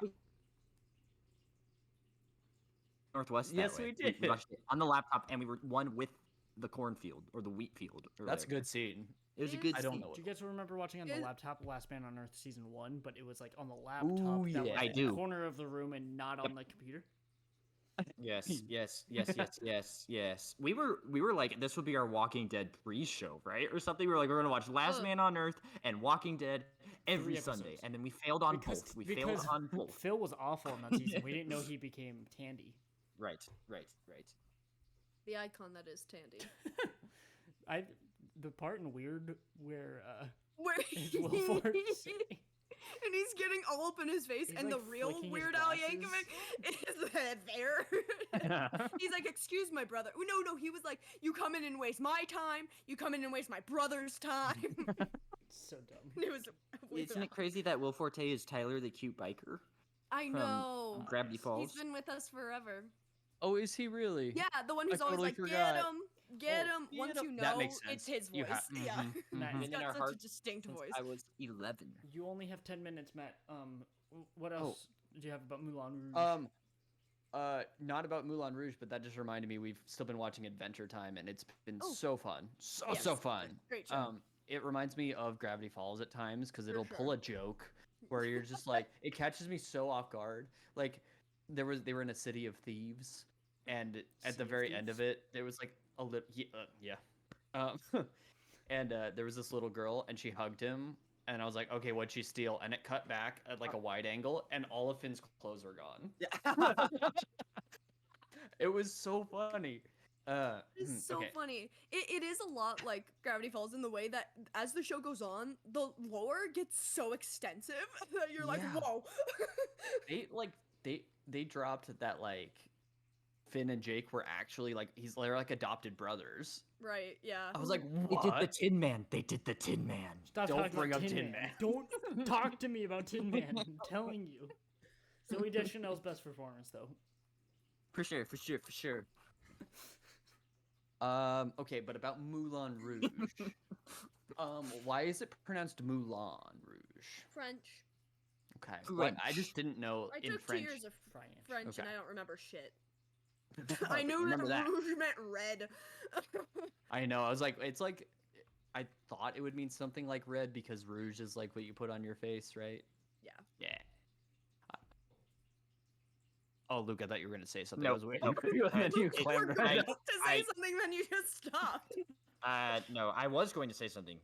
Northwest. Yes, that way. we did. watched it on the laptop, and we were one with the cornfield or the wheat field. Or That's a whatever. good scene. It was a good. I don't scene. know Do you guys remember watching on the Is- laptop Last Man on Earth season 1? But it was like on the laptop. Ooh, that yeah. was I in do. the corner of the room and not on the computer. Yes, yes. We were like, this would be our Walking Dead pre-show, right, or something. We were like, we're gonna watch Last Oh. Man on Earth and Walking Dead every 3 Sunday, episodes. and then we failed on both. We failed because on both. Phil was awful in that season. We didn't know he became Tandy. Right. The icon that is Tandy. The part in Weird where Where is Will Forte sitting. and he's getting all up in his face, He's, and like, the real flicking his Weird Al glasses. Yankovic is there. He's like, "Excuse my brother." No, he was like, "You come in and waste my time. You come in and waste my brother's time." So dumb. It was. Isn't it crazy that Will Forte is Tyler the cute biker? I from know. Gravity Falls? He's been with us forever. Oh, is he really? Yeah, the one who's I always totally like, forgot. get Oh, him. get Once him." you know, That makes it's sense. his You voice. ha- Yeah, Nice. he's Been in got our such a hearts distinct since voice. I was 11. You only have 10 minutes, Matt. What Oh. else do you have about Moulin Rouge? Not about Moulin Rouge, but that just reminded me we've still been watching Adventure Time, and it's been Oh. so fun, so Yes. fun. Great show. It reminds me of Gravity Falls at times because it'll pull sure. a joke where you're just like, it catches me so off guard. Like they were in a city of thieves, and at City the of very end Thieves? of it, there was like a little yeah, and there was this little girl, and she hugged him. And I was like, okay, what'd she steal? And it cut back at like a wide angle, and all of Finn's clothes were gone. Yeah. It was so funny. It's so okay. funny. It is a lot like Gravity Falls in the way that as the show goes on, the lore gets so extensive that you're like, Yeah. whoa. They dropped that like Finn and Jake were actually like they're like adopted brothers. Right, yeah. I was like, They what? did the Tin Man. They did the Tin Man. Stop Don't talking bring about up Tin Tin Man. Man. Don't talk to me about Tin Man. I'm telling you. Zoe Deschanel's best performance, though. For sure. Okay, but about Moulin Rouge. Why is it pronounced Moulin Rouge? French. Okay. What? I just French. didn't know I in took French. 2 years of French. French, Okay. and I don't remember shit. Oh, I knew remember that. rouge meant red. I know. I was like, it's like, I thought it would mean something like red because rouge is like what you put on your face, right? Yeah. Yeah. Oh, Luke, I thought you were going to say something. No, I was waiting no. for you, and then you Luke, you were clambered going right to up. say something, then you just stopped. No, I was going to say something,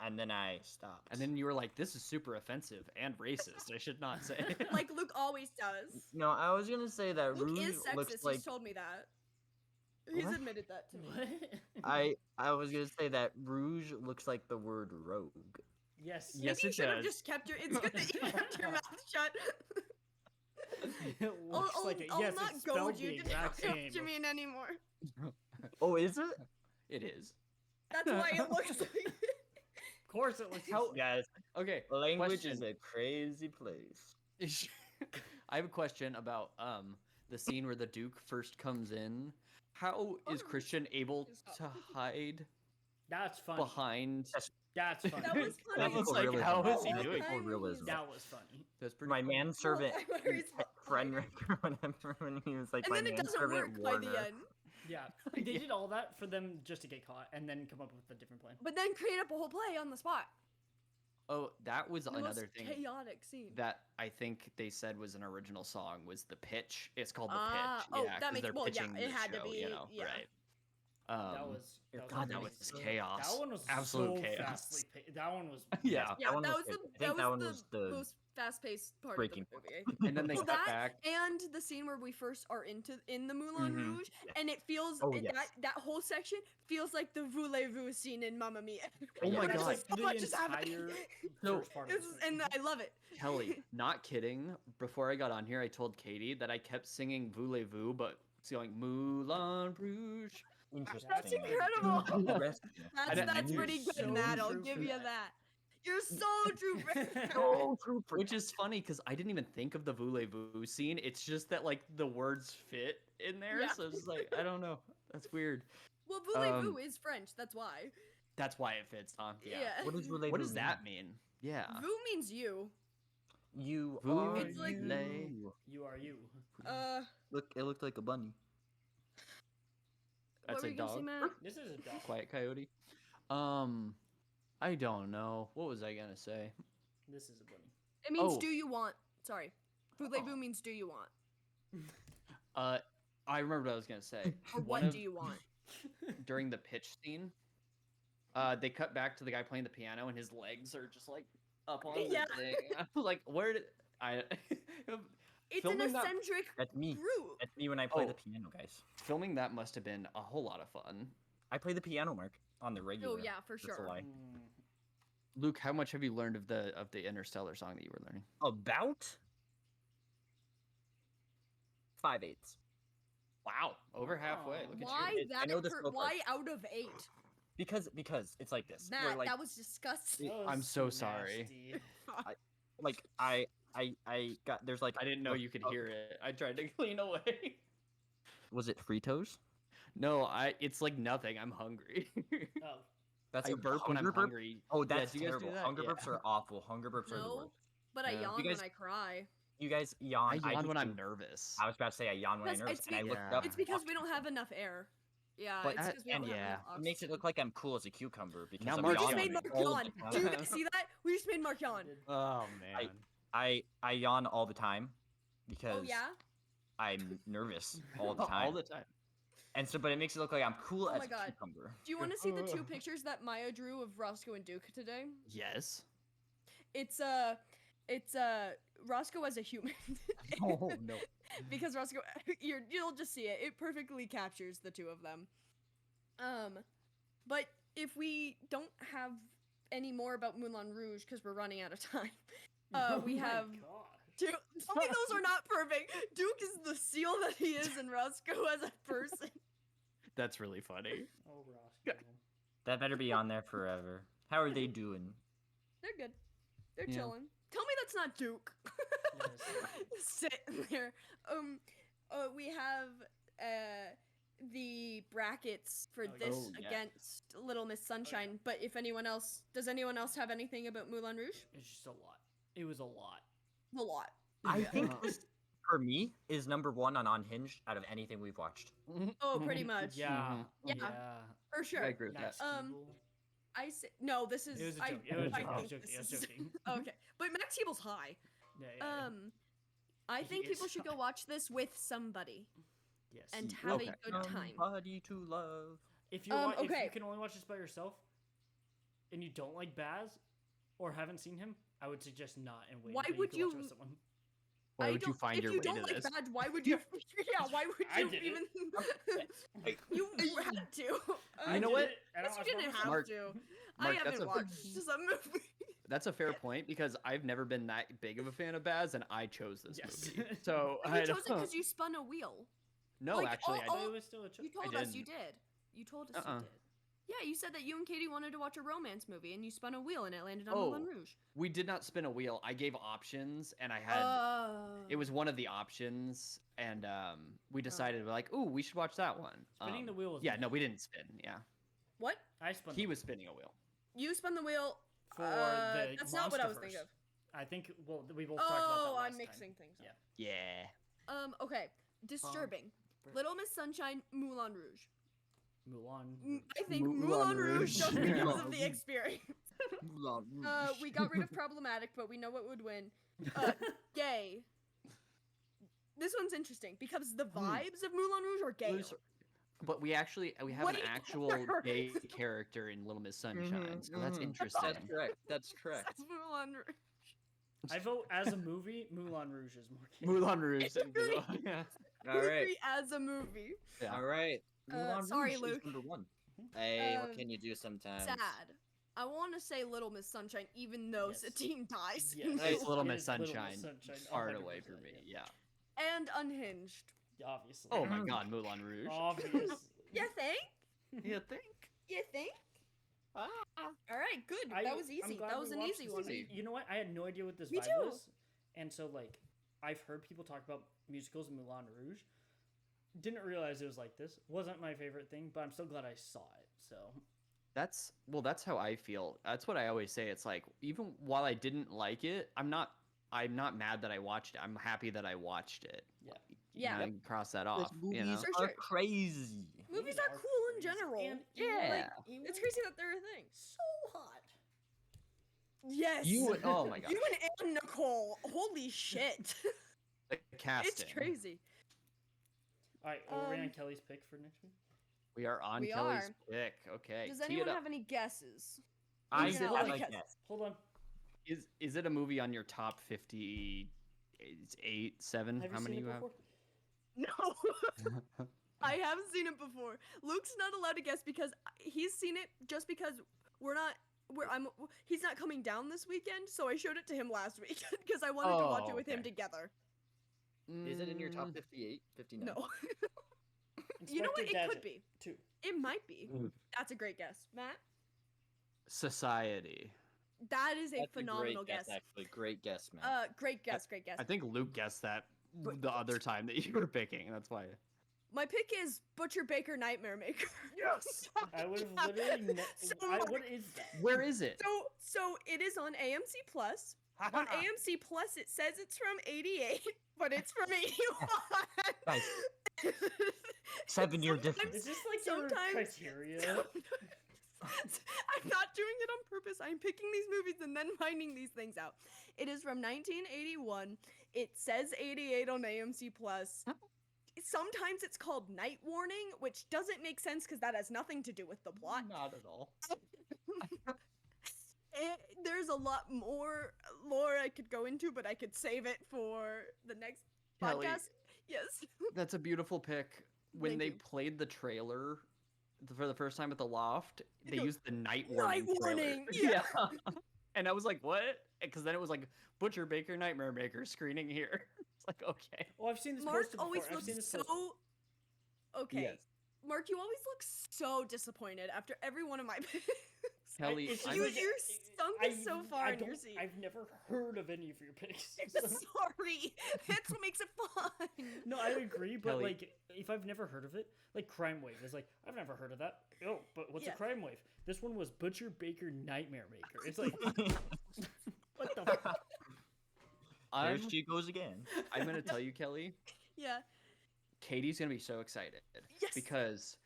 and then I stopped. And then you were like, this is super offensive and racist. I should not say. Like Luke always does. No, I was gonna say that Luke rouge is sexist. looks like He's told me that. He's What? admitted that to me. What? I was gonna say that rouge looks like the word rogue. Yes. Maybe Yes, you it should have does. just kept your. It's good that you kept your mouth shut. It looks like it. I'll Yes, not it's goad spelled you the to exact talk same. to me anymore. Oh, is it? It is. That's why it looks like. Of course, it looks. How- Guys, Okay. language question. is a crazy place. I have a question about the scene where the Duke first comes in. How is Oh, Christian able stop. to hide That's funny. behind? That's funny. That was funny. That was Political like, realism. how The is he whole doing? time realism. he's- That was funny. That's pretty. My funny. manservant Well, where he's friend hiding. or whatever when he was like And my then it doesn't manservant work by the Warner. end. Yeah, they did all that for them just to get caught and then come up with a different plan. But then create up a whole play on the spot. Oh, that was The another most thing chaotic scene. that I think they said was an original song was the pitch. It's called the Ah, pitch. oh, Yeah, that 'cause makes- they're well, yeah, pitching it the had to show, be, you know, yeah. right? That was God, that was amazing. chaos. That one was Absolute so chaos. fastly that one was Yeah. Yeah, one that was was good. the I think that that was one was the most fast-paced part breaking of the movie. I point. think. And then they Well, cut that back. and the scene where we first are in the Moulin Mhm. Rouge, Yes. and it feels Oh, it- yes. that whole section feels like the voulez-vous scene in Mamma Mia. Oh my Like, God. just so the much is happening. entire So- first part of This this is- and I love it. Kelly, not kidding. Before I got on here, I told Katie that I kept singing Voulez-Vous, but it's going Moulin Rouge. Interesting. That's incredible. Interesting. That's you're pretty good, so Matt. I'll true give for you that. that. You're so true. So true for Which is funny because I didn't even think of the Voulez-Vous scene. It's just that like the words fit in there, Yeah. so it's just like I don't know. That's weird. Well, voulez-vous is French. That's why. That's why it fits, huh? Yeah. What does What does that mean? Yeah. Vous means you. You Vous are It's like- you. You are you. Look, it looked like a bunny. That's what were a you gonna say, dog. Matt? This is a dog. Quiet coyote. I don't know. What was I gonna say? This is a bunny. It means Oh. do you want. Sorry. Voulez-vous means do you want. I remember what I was gonna say. Or One what of- do you want? During the pitch scene, they cut back to the guy playing the piano, and his legs are just like up on Yeah. the thing. I was like, where did I? It's Filming an that- eccentric That's me. groove. That's me when I play Oh. the piano, guys. Filming that must have been a whole lot of fun. I play the piano, Mark, on the regular. Oh yeah, for That's a sure. lie. Mm, Luke, how much have you learned of the Interstellar song that you were learning? About 5/8. Wow, over halfway. Look at Why you. I that? know the scope Why out of 8? Because it's like this. where, Matt, like, that was disgusting. that I'm was so sorry. nasty. like I got there's like I didn't know you could hear it. I tried to clean away. Was it Fritos? No, it's like nothing. I'm hungry. Oh, That's I a burp when I'm hunger burp? hungry. Oh, Yeah, that's do you guys do terrible. that? Hunger Yeah. burps are awful. Hunger burps are the No, worst. but I Yeah. yawn You guys- when I cry. You guys yawn. I yawn do when I'm too. nervous. I was about to say I yawn when I'm Because nervous, it's and I be- looked Yeah. up. It's because we oxygen. don't have enough air. Yeah, But it's that- because we don't And have yeah, enough it makes it oxygen. look like I'm cool as a cucumber because Now I'm Mark's We just yawning made yawning Mark all the yawn. time. Do you guys see that? We just made Mark yawn. Oh man. I yawn all the time because Oh yeah? I'm nervous all the time. All the time. And so, but it makes it look like I'm cool Oh as my a God. cucumber. Do you want to see the 2 pictures that Maya drew of Roscoe and Duke today? Yes. It's Roscoe as a human. Oh no. Because Roscoe, you'll just see it. It perfectly captures the 2 of them. But if we don't have any more about Moulin Rouge because we're running out of time, Oh we my have gosh. Duke. Tell me those are not perfect. Duke is the seal that he is, and Roscoe as a person. That's really funny. Oh, Roscoe. That better be on there forever. How are they doing? They're good. They're Yeah. chilling. Tell me that's not Duke. Sitting there. We have the brackets for Oh, this oh, yeah. against Little Miss Sunshine. But if anyone else, does anyone else have anything about Moulin Rouge? It's just a lot. It was a lot. A lot. I Yeah. think this, for me, is number one on Unhinged out of anything we've watched. Oh, pretty much. Yeah. Yeah. Yeah. For sure. I agree with that. Max Keeble. I say no. This is. It was a I, joke. It was a I joke. I was think joking. I this was is- joking. Okay, but Max Keeble's high. Yeah. I He think is people should go high. watch this with somebody Yes. and have Okay. a good time. Somebody to love. If you if okay. you can only watch this by yourself, and you don't like Baz, or haven't seen him, I would suggest not and wait. Why until would can watch it you- with someone. Why I would you don't- find if your you way don't to like this? Bad, why would you? Yeah, why would I you did it. even? You had to. You know did what? it, and I Yes, you watched didn't it have Mark- to. Mark, I that's haven't a- watched some movie. That's a fair point because I've never been that big of a fan of Baz, and I chose this Yes. movie. So You I chose it don't. because you spun a wheel. No, like, actually, I oh, thought it was still a choice. You told us didn't. you did. You told us Uh-uh. you did. Yeah, you said that you and Katie wanted to watch a romance movie, and you spun a wheel, and it landed on Oh. Moulin Rouge. we did not spin a wheel. I gave options, and I had it was one of the options, and we decided we're like, ooh, we should watch that one. Spinning the wheel was Yeah, me. no, we didn't spin. Yeah, What? I spun. he the was spinning a wheel. You spun the wheel. for the That's not what I was Monsterverse. thinking of. I think. Well, we both talked about that Oh, last I'm mixing time. things. Yeah. Yeah. Okay. Disturbing. Little Miss Sunshine, Moulin Rouge. Mulan. I think Moulin Moulin Rouge Rouge. just because Moulin of the Rouge. experience. We got rid of problematic, but we know what would win. Gay. This one's interesting because the vibes of Moulin Rouge are gay. But we have an Way actual better. gay character in Little Miss Sunshine, so that's mhm. interesting. That's correct. That's correct. Moulin Rouge. I vote as a movie. Moulin Rouge is more. gay. Moulin Rouge. Agree. Yeah. All right. Movie as a movie. Yeah. All right. Moulin sorry, Rouge is Luke. number one. Hey, what Um, can you do sometimes? Sad. I want to say Little Miss Sunshine, even though Yes. Satine dies. Yes. in It's Moulin Little It Miss is Little Miss Sunshine, Sunshine, far 100%, away for me. Yeah. and Unhinged. Obviously. Oh my God, Moulin Rouge. Obvious. You think? You think? You think? All right, good. I- That was I'm easy. glad That we was an watched easy this. one. Easy. You know what? I had no idea what this Me vibe too. was, and so like I've heard people talk about musicals in Moulin Rouge. Didn't realize it was like this. Wasn't my favorite thing, but I'm still glad I saw it. So That's how I feel. That's what I always say. It's like even while I didn't like it, I'm not mad that I watched it. I'm happy that I watched it. Yeah. You Yeah. know, I can cross that off. Movies You know? For are sure. crazy. Movies are cool in crazy. general. And Yeah. It's crazy that they're a thing. so hot. Yes. You. Oh my God. You and Nicole. Holy shit. The casting. It's crazy. All right, are we on Um, Kelly's pick for next week? We are on We Kelly's are. pick. Okay. Does tee it anyone up. have any guesses? I Is it have like a a- guess. Hold on. Is it a movie on your top 50? It's 8, 7. Have How you many seen you it have? No. I haven't seen it before. Luke's not allowed to guess because he's seen it just because he's not coming down this weekend, so I showed it to him last week because I wanted to watch it Oh, with him okay. together. Is it in your top Mm, 58, 59? No. You know what? Inspector It could Gadget be. 2. It might be. Mm. That's a great guess. Matt? Society. That is a That's phenomenal a great guess. Actually, great guess, man. Great guess, great guess. I think Luke guessed that But- the other time that you were picking. That's why. My pick is Butcher Baker Nightmare Maker. Yes. I would have literally. So What is that? Where is it? So it is on AMC Plus. On AMC Plus, it says it's from '88, but it's from '81. Nice. 7-year difference. Is this like the Sometimes- criteria? I'm not doing it on purpose. I'm picking these movies and then finding these things out. It is from 1981. It says 88 on AMC Plus. Sometimes it's called Night Warning, which doesn't make sense because that has nothing to do with the plot. Not at all. There's a lot more lore I could go into, but I could save it for the next Kelly, podcast. Yes. that's a beautiful pick. When Thank they you. played the trailer for the first time at the loft, they goes, used the night "Night warning. trailer." warning, yeah. And I was like, "What?" Because then it was like Butcher Baker Nightmare Maker screening here. It's like, okay. Oh, I've seen this Mark posted always before. I've seen looks this so. posted. Okay. Yes. Mark, you always look so disappointed after every one of my picks. Kelly, it's I'm- just like- You're sunk is so far in your seat. I've never heard of any of your picks. Sorry, that's what makes it fun. No, I agree, but Kelly. like, if I've never heard of it, like Crime Wave is like, I've never heard of that. Oh, but what's a Crime Wave? This one was Butcher Baker Nightmare Maker. It's like, what the fuck? There she goes again. I'm gonna tell you, Kelly. Yeah. Katie's gonna be so excited Yes. because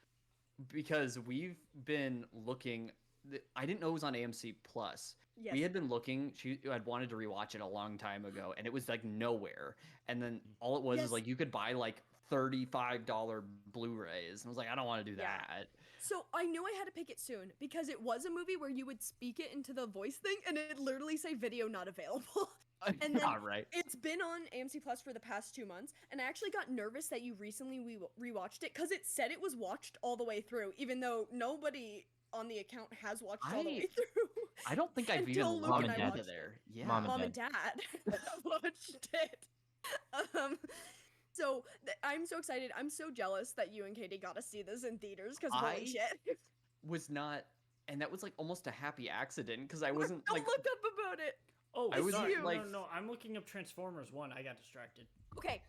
we've been looking. I didn't know it was on AMC Plus. Yes. We had been looking. She had wanted to rewatch it a long time ago, and it was like nowhere. And then all it was Yes. is like you could buy like $35 Blu-rays, and I was like, I don't want to do Yeah. that. So I knew I had to pick it soon because it was a movie where you would speak it into the voice thing, and it'd literally say "video not available." And then right. it's been on AMC Plus for the past 2 months, and I actually got nervous that you recently rewatched it because it said it was watched all the way through, even though nobody on the account has watched all the way through. I don't think I've Until even Luke logged and I into watched there. Yeah. Mom and Dad watched it. So I'm so excited. I'm so jealous that you and Katie got to see this in theaters because holy shit. Was not, and that was like almost a happy accident because I wasn't Don't like. look up about it. Oh, I was sorry. like- no, I'm looking up Transformers 1. I got distracted. Okay.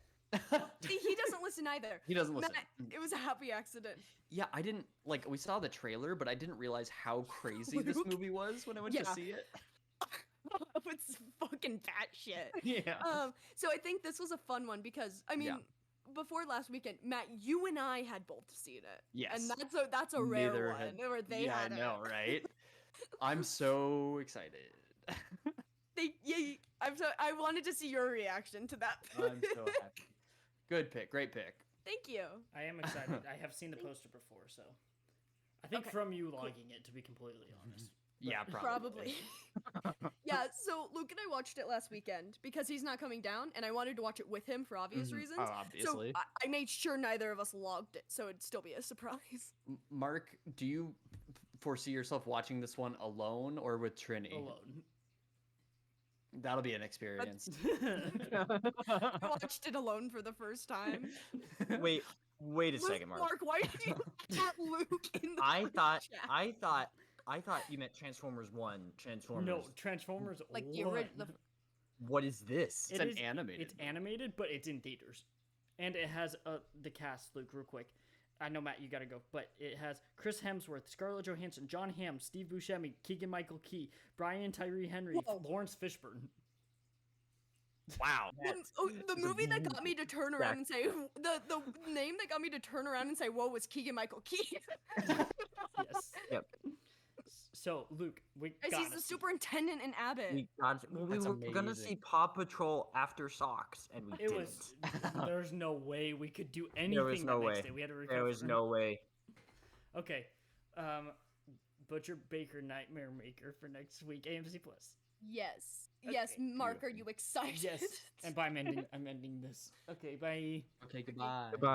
He doesn't listen either. He doesn't listen. Matt, it was a happy accident. Yeah, I didn't like. We saw the trailer, but I didn't realize how crazy this Luke? movie was when I went Yeah. to see it. It's fucking batshit. Yeah. So I think this was a fun one because I mean, Yeah. before last weekend, Matt, you and I had both seen it. Yes. And that's a rare Neither one had- where they yeah, had I know, it. right? I'm so excited. I wanted to see your reaction to that. I'm so happy. Good pick. Great pick. Thank you. I am excited. I have seen the poster before, so I think Okay, from you logging it, to be completely honest. Yeah, Probably. Yeah, so Luke and I watched it last weekend because he's not coming down and I wanted to watch it with him for obvious reasons. Oh, obviously. So I made sure neither of us logged it so it'd still be a surprise. Mark, do you foresee yourself watching this one alone or with Trini? Alone. That'll be an experience. I watched it alone for the first time. Wait a second, Mark. Why did you put Luke in the I thought chat? I thought you meant Transformers 1. Transformers. No, Transformers Like the 1. original. What is this? It's an animated It's movie. animated, but it's in theaters, and it has the cast. Luke, real quick. I know Matt, you gotta go, but it has Chris Hemsworth, Scarlett Johansson, John Hamm, Steve Buscemi, Keegan-Michael Key, Brian Tyree Henry, Whoa. Lawrence Fishburne. Wow. The movie that got me to turn around and say the name that got me to turn around and say whoa was Keegan Michael Key. Yes. Yep. So Luke, we As got he's the superintendent in Abbott. We That's were gonna amazing. see Paw Patrol after Socks, and we It didn't. was. There's no way we could do anything. There was no the next way. day. We had to There was recover. no way. Okay. Butcher Baker Nightmare Maker for next week. AMC Plus. Yes. Okay, Yes, Mark, are beautiful. you excited? Yes. And I'm ending this. Okay. Bye. Okay, goodbye. Goodbye.